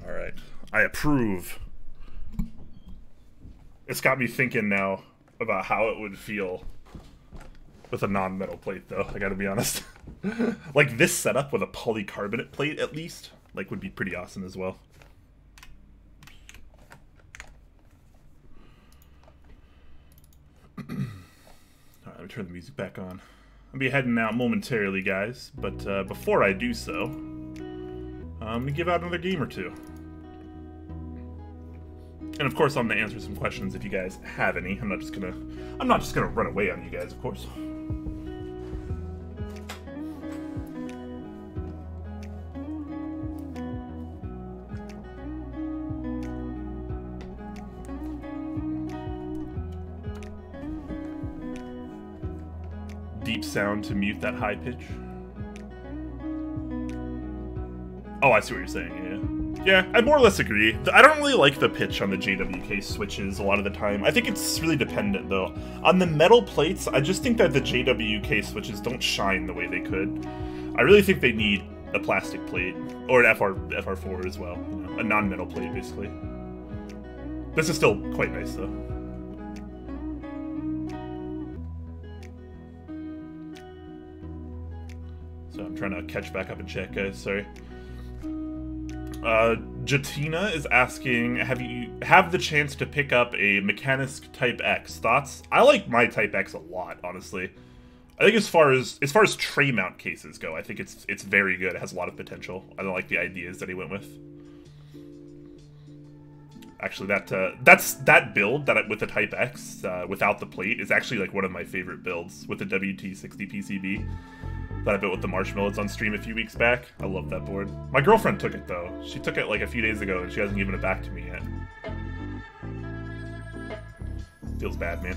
Alright. I approve. It's got me thinking now about how it would feel with a non-metal plate, though, I gotta be honest. Like, this setup with a polycarbonate plate, at least, like, would be pretty awesome as well. Alright, let me turn the music back on. I'll be heading out momentarily, guys, but before I do so, I'm gonna give out another game or two. And of course, I'm gonna answer some questions if you guys have any. I'm not just gonna run away on you guys, of course. Deep sound to mute that high pitch. Oh, I see what you're saying, yeah. Yeah, I more or less agree. I don't really like the pitch on the JWK switches a lot of the time. I think it's really dependent, though. On the metal plates, I just think that the JWK switches don't shine the way they could. I really think they need a plastic plate, or an FR4 as well. You know, a non-metal plate, basically. This is still quite nice, though. So I'm trying to catch back up and check, guys, sorry. Jatina is asking, have the chance to pick up a Mechanisk Type X? Thoughts? I like my Type X a lot, honestly. I think as far as tray mount cases go, I think it's very good. It has a lot of potential. I don't like the ideas that he went with. Actually, that build with the Type X without the plate is actually like one of my favorite builds with the WT60 PCB. That I built with the marshmallows on stream a few weeks back. I love that board. My girlfriend took it, though. She took it like a few days ago, and she hasn't given it back to me yet. Feels bad, man.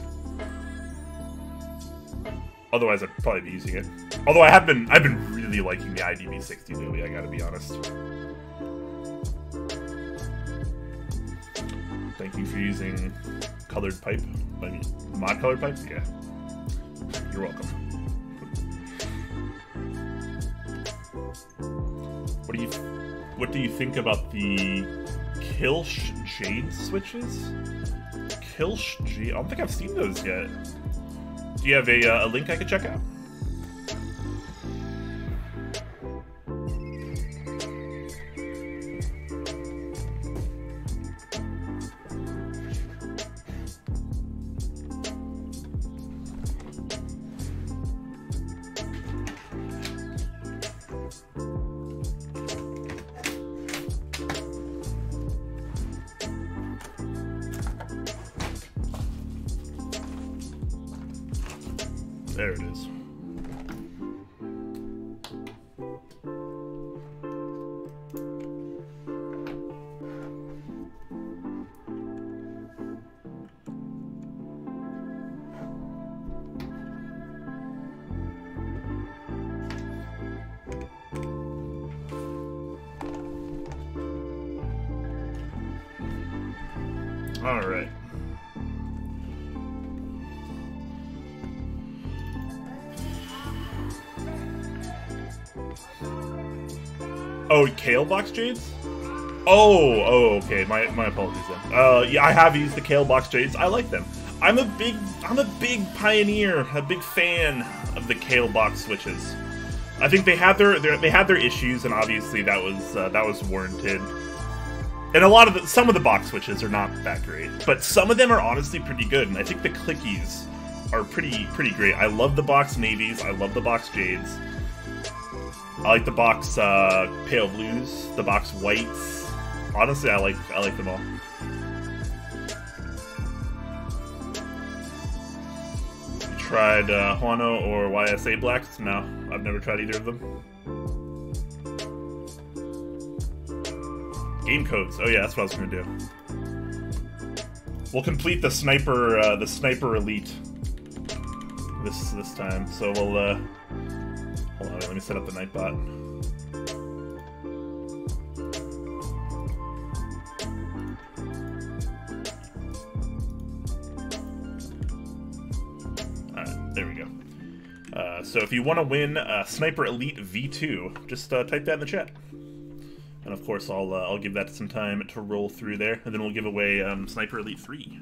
Otherwise, I'd probably be using it. Although I've been really liking the IDB60 lately, I gotta be honest. Thank you for using colored pipe. I mean, mod colored pipes? Yeah. You're welcome. What do you think about the Kilsh Jade switches? Kilsh Jade? I don't think I've seen those yet. Do you have a link I could check out? There it is. All right. Oh, Kale Box Jades? Oh, okay. My apologies then. Yeah, I have used the Kale Box Jades. I like them. I'm a big pioneer, a big fan of the Kale Box switches. I think they had their issues, and obviously that was warranted. And some of the box switches are not that great, but some of them are honestly pretty good. And I think the clickies are pretty great. I love the box navies. I love the box jades. I like the box pale blues, the box whites. Honestly, I like them all. You tried Huano or YSA Blacks? No, I've never tried either of them. Game codes. Oh yeah, that's what I was gonna do. We'll complete the sniper elite this time. So we'll hold on. Let me set up the Nightbot. All right, there we go. So if you want to win Sniper Elite V2, just type that in the chat. And of course, I'll give that some time to roll through there, and then we'll give away Sniper Elite 3.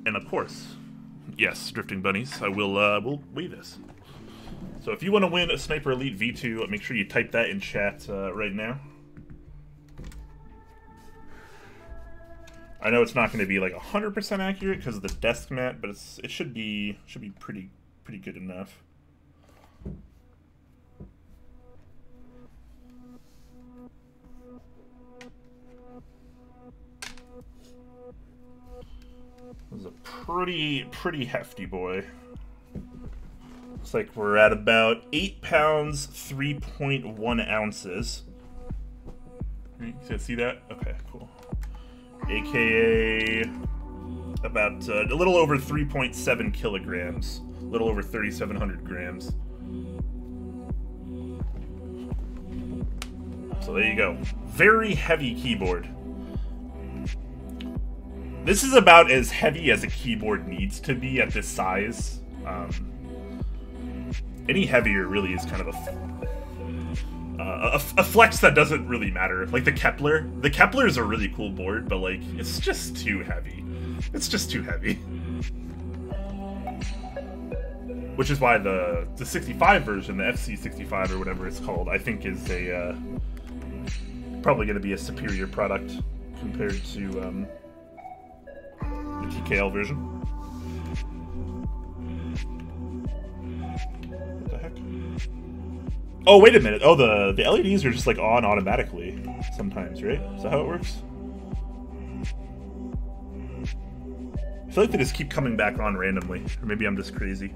And of course, yes, Drifting Bunnies, I will weigh this. So if you want to win a Sniper Elite V2, make sure you type that in chat right now. I know it's not going to be like 100% accurate because of the desk mat, but it should be pretty good enough. This is a pretty hefty boy. Looks like we're at about 8 pounds, 3.1 ounces. You can see that? Okay, cool. AKA about a little over 3.7 kilograms. A little over 3,700 grams. So there you go. Very heavy keyboard. This is about as heavy as a keyboard needs to be at this size. Any heavier really is kind of a flex that doesn't really matter. Like the Kepler. The Kepler is a really cool board, but like it's just too heavy. It's just too heavy. Which is why the 65 version, the FC65 or whatever it's called, I think is a probably going to be a superior product compared to the TKL version. What the heck? Oh, wait a minute. Oh, the LEDs are just like on automatically sometimes, right? Is that how it works? I feel like they just keep coming back on randomly, or maybe I'm just crazy.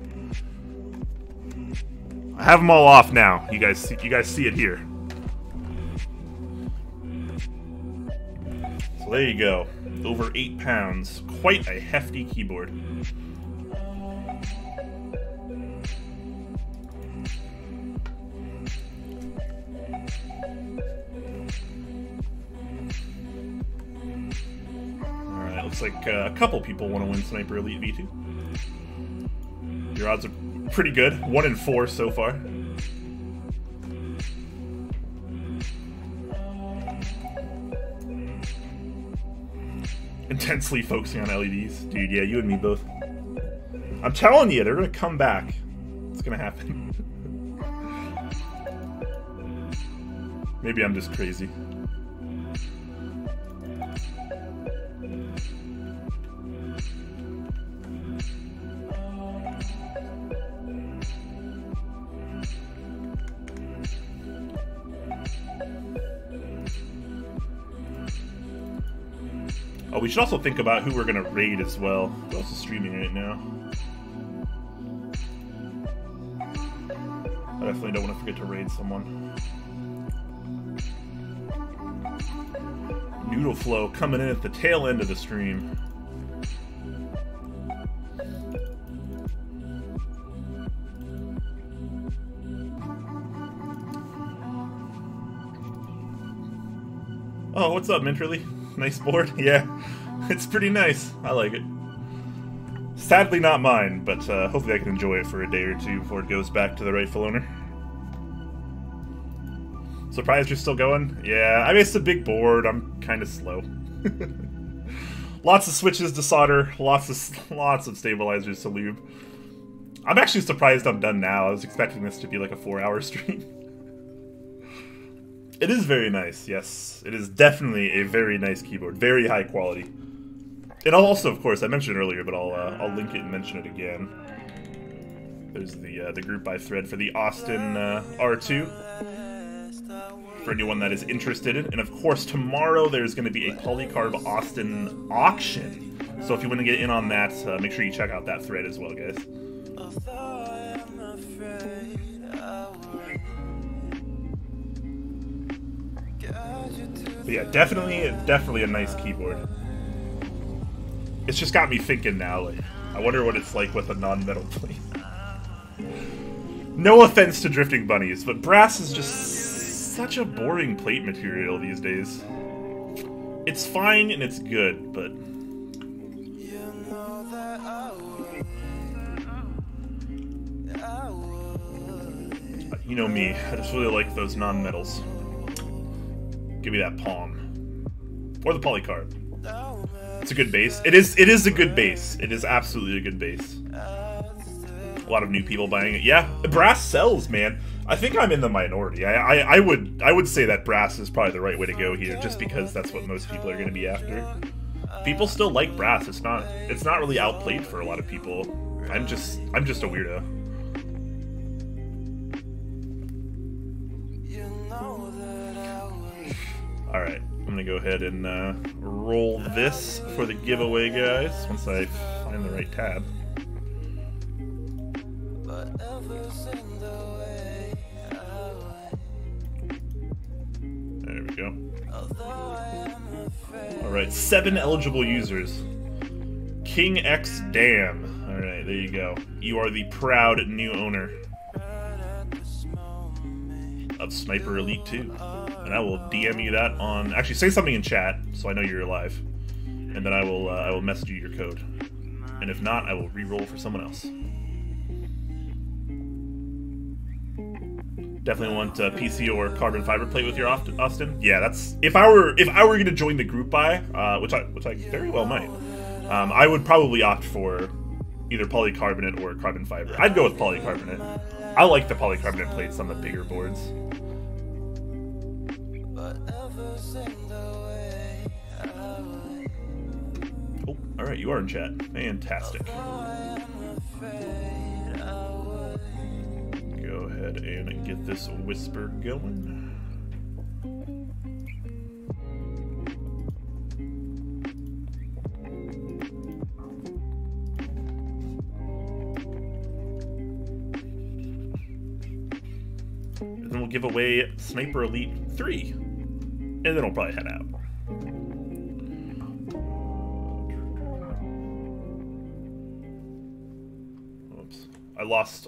I have them all off now. You guys see it here. So there you go. Over 8 pounds. Quite a hefty keyboard. Alright, looks like a couple people want to win Sniper Elite V2. Your odds are pretty good. 1 in 4 so far. Intensely focusing on LEDs. Dude, yeah, you and me both. I'm telling you, they're gonna come back. It's gonna happen. Maybe I'm just crazy. Oh, we should also think about who we're gonna raid as well. Who else is streaming right now? I definitely don't want to forget to raid someone. Noodle Flow coming in at the tail end of the stream. Oh, what's up, Minterly? Nice board? Yeah, it's pretty nice. I like it. Sadly not mine, but hopefully I can enjoy it for a day or two before it goes back to the rightful owner. So Surprised you're still going? Yeah, I mean, it's a big board. I'm kind of slow. Lots of switches to solder, lots of stabilizers to lube. I'm actually surprised I'm done now. I was expecting this to be like a 4-hour stream. It is very nice, yes. It is definitely a very nice keyboard, very high quality. And I'll also, of course, I mentioned it earlier, but I'll link it and mention it again. There's the group buy thread for the Austin R2. For anyone that is interested in. And of course, tomorrow there's going to be a Polycarb Austin auction. So if you want to get in on that, make sure you check out that thread as well, guys. But yeah, definitely a nice keyboard. It's just got me thinking now, like, I wonder what it's like with a non-metal plate. No offense to Drifting Bunnies, but brass is just such a boring plate material these days. It's fine and it's good, but you know me, I just really like those non-metals. Give me that palm. Or the polycarb. It's a good base. It is a good base. It is absolutely a good base. A lot of new people buying it. Yeah, brass sells, man. I think I'm in the minority. I would say that brass is probably the right way to go here, just because that's what most people are going to be after. People still like brass. It's not really outplayed for a lot of people. I'm just a weirdo. All right, I'm gonna go ahead and roll this for the giveaway, guys. Once I find the right tab. There we go. Alright, 7 eligible users. Quakemz Dam. Alright, there you go. You are the proud new owner of Sniper Elite 2. And I will DM you that on... Actually, say something in chat so I know you're alive. And then I will message you your code. And if not, I will re-roll for someone else. Definitely want PC or carbon fiber plate with your Austin. Yeah, that's if I were gonna join the group buy, which I very well might. I would probably opt for either polycarbonate or carbon fiber. I'd go with polycarbonate. I like the polycarbonate plates on the bigger boards. Oh, all right, you are in chat. Fantastic. Go ahead and get this whisper going. And then we'll give away Sniper Elite 3. And then we'll probably head out.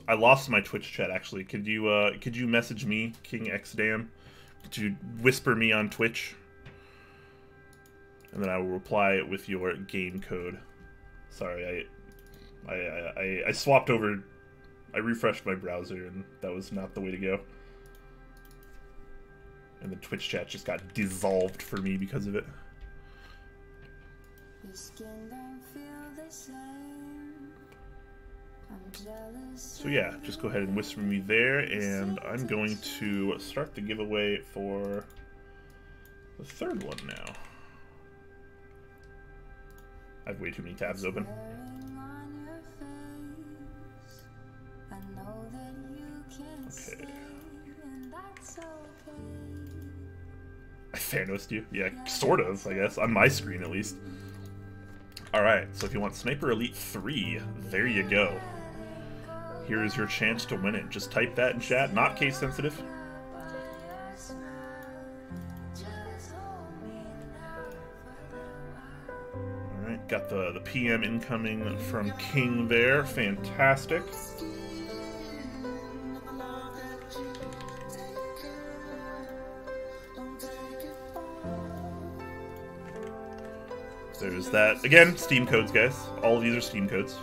I lost my Twitch chat actually. Could you message me, Quakemz Dam? Could you whisper me on Twitch? And then I will reply with your game code. Sorry, I swapped over. I refreshed my browser and that was not the way to go. And the Twitch chat just got dissolved for me because of it. Your skin don't feel the same. So yeah, just go ahead and whisper me there, and I'm going to start the giveaway for the third one now. I have way too many tabs open. Okay. I Thanos'd you? Yeah, sort of, I guess. On my screen, at least. Alright, so if you want Sniper Elite 3, there you go. Here is your chance to win it. Just type that in chat, not case sensitive. Alright, got the PM incoming from King there. Fantastic. There's that. Again, Steam codes, guys. All of these are Steam codes.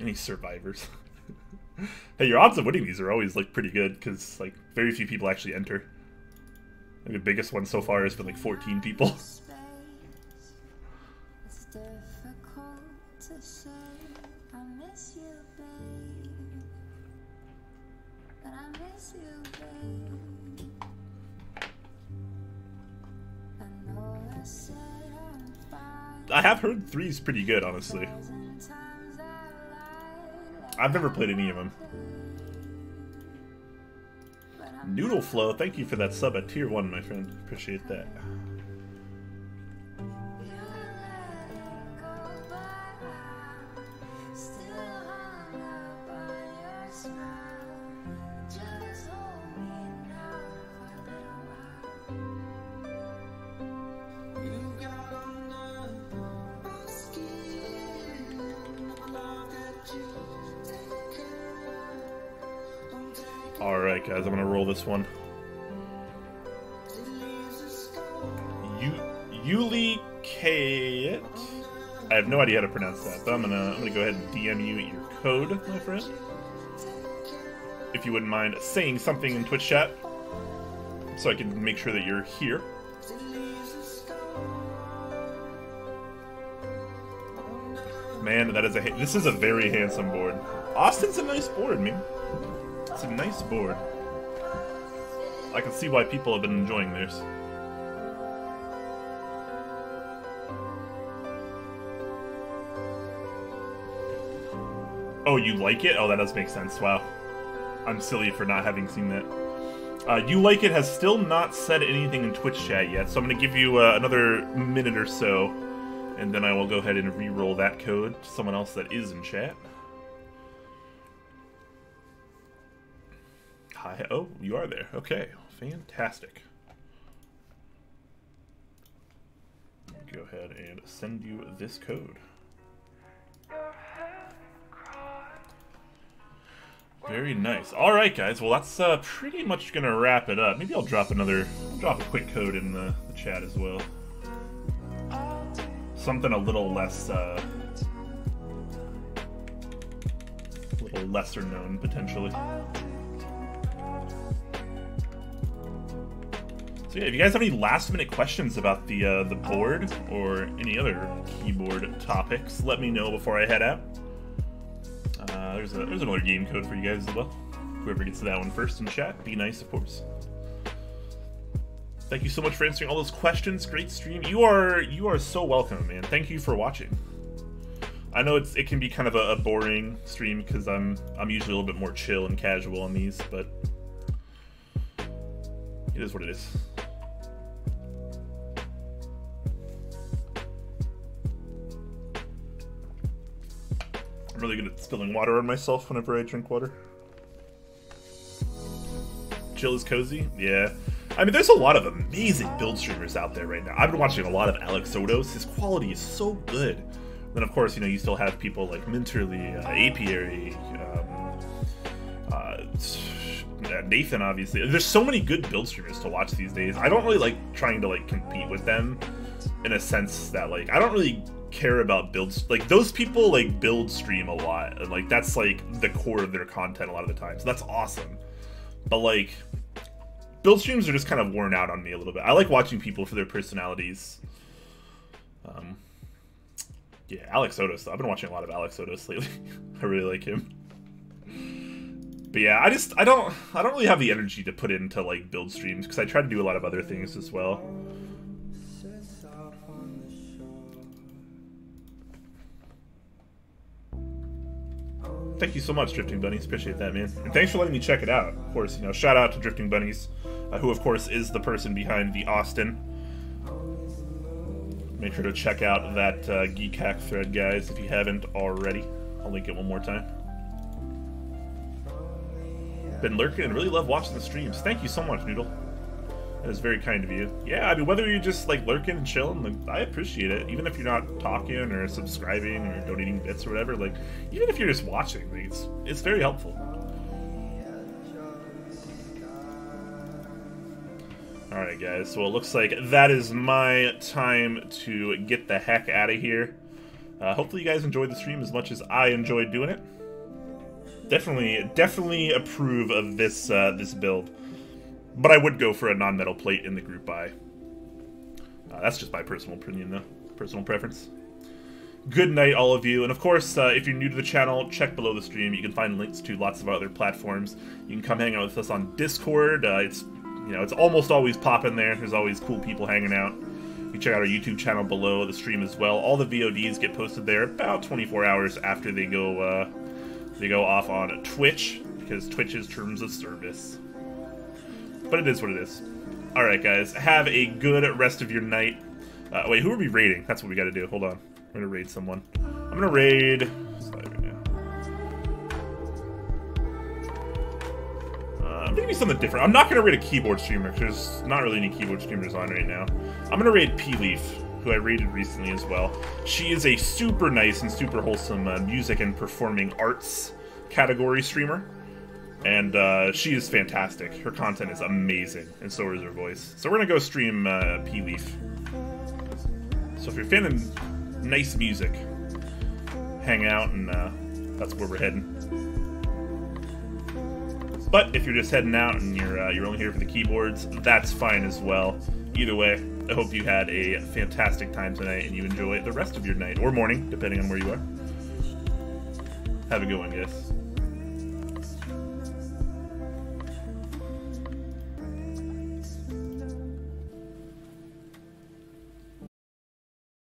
Any survivors? Hey, your odds of winning these are always like pretty good because like very few people actually enter. Like, the biggest one so far has been like 14 people. It's difficult to say I miss you, babe. But I miss you, babe. I know I said I'm fine. I have heard 3's pretty good, honestly. Sometimes I lie, I've never played any of them. but I'm Noodle Flow, thank you for that sub at tier 1, my friend. Appreciate that. Alright, guys, I'm gonna roll this one. Yuli Kayet. I have no idea how to pronounce that, but I'm gonna go ahead and DM you your code, my friend. If you wouldn't mind saying something in Twitch chat, so I can make sure that you're here. Man, that is this is a very handsome board. Austin's a nice board, man. It's a nice board. I can see why people have been enjoying theirs. Oh, you like it? Oh, that does make sense. Wow. I'm silly for not having seen that. You Like It has still not said anything in Twitch chat yet, so I'm going to give you another minute or so, and then I will go ahead and re-roll that code to someone else that is in chat. Hi. Oh, you are there. Okay. Fantastic. Go ahead and send you this code. Very nice. All right, guys. Well, that's pretty much gonna wrap it up. Maybe I'll drop a quick code in the chat as well. Something a little less, little lesser known potentially. So yeah, if you guys have any last-minute questions about the board or any other keyboard topics, let me know before I head out. There's another game code for you guys as well. Whoever gets to that one first in chat, be nice, of course. Thank you so much for answering all those questions. Great stream. You are so welcome, man. Thank you for watching. I know it can be kind of a boring stream because I'm usually a little bit more chill and casual on these, but it is what it is. I'm really good at spilling water on myself whenever I drink water. Chill is cozy? Yeah. I mean, there's a lot of amazing build streamers out there right now. I've been watching a lot of Alex Odos. His quality is so good. Then, of course, you still have people like Minterly, Apiary, Nathan, obviously. There's so many good build streamers to watch these days. I don't really like trying to compete with them in a sense that I don't really care about builds. Those people build stream a lot, and that's the core of their content a lot of the time. So that's awesome. But build streams are just kind of worn out on me a little bit. I like watching people for their personalities. Yeah, Alex Odos, though. I've been watching a lot of Alex Odos lately. I really like him. But yeah, I don't really have the energy to put into build streams because I try to do a lot of other things as well. Thank you so much, Drifting Bunnies. Appreciate that, man. And thanks for letting me check it out. Of course, shout out to Drifting Bunnies, who of course is the person behind the Austin. Make sure to check out that Geek Hack thread, guys, if you haven't already. I'll link it one more time. Been lurking and really love watching the streams. Thank you so much, Noodle. That is very kind of you. Yeah, I mean, whether you're just lurking and chilling, I appreciate it. Even if you're not talking or subscribing or donating bits or whatever, even if you're just watching, it's very helpful. Alright, guys, so it looks like that is my time to get the heck out of here. Hopefully you guys enjoyed the stream as much as I enjoyed doing it. Definitely approve of this this build. But I would go for a non-metal plate in the group buy. That's just my personal opinion, though. Personal preference. Good night, all of you. And of course, if you're new to the channel, check below the stream. You can find links to lots of other platforms. You can come hang out with us on Discord. It's almost always popping there. There's always cool people hanging out. You can check out our YouTube channel below the stream as well. All the VODs get posted there about 24 hours after they go off on Twitch, because Twitch's terms of service. But it is what it is. Alright, guys. Have a good rest of your night. Wait, who are we raiding? That's what we gotta do. Hold on. We're gonna raid someone. I'm gonna raid... I'm gonna do something different. I'm not gonna raid a keyboard streamer, because there's not really any keyboard streamers on right now. I'm gonna raid P-Leaf, who I raided recently as well. She is a super nice and super wholesome music and performing arts category streamer. And she is fantastic. Her content is amazing, and so is her voice. So we're gonna go stream P-Leaf. So if you're feeling nice music, hang out, and that's where we're heading. But if you're just heading out and you're only here for the keyboards, that's fine as well. Either way, I hope you had a fantastic time tonight and you enjoy the rest of your night or morning, depending on where you are. Have a good one, guys.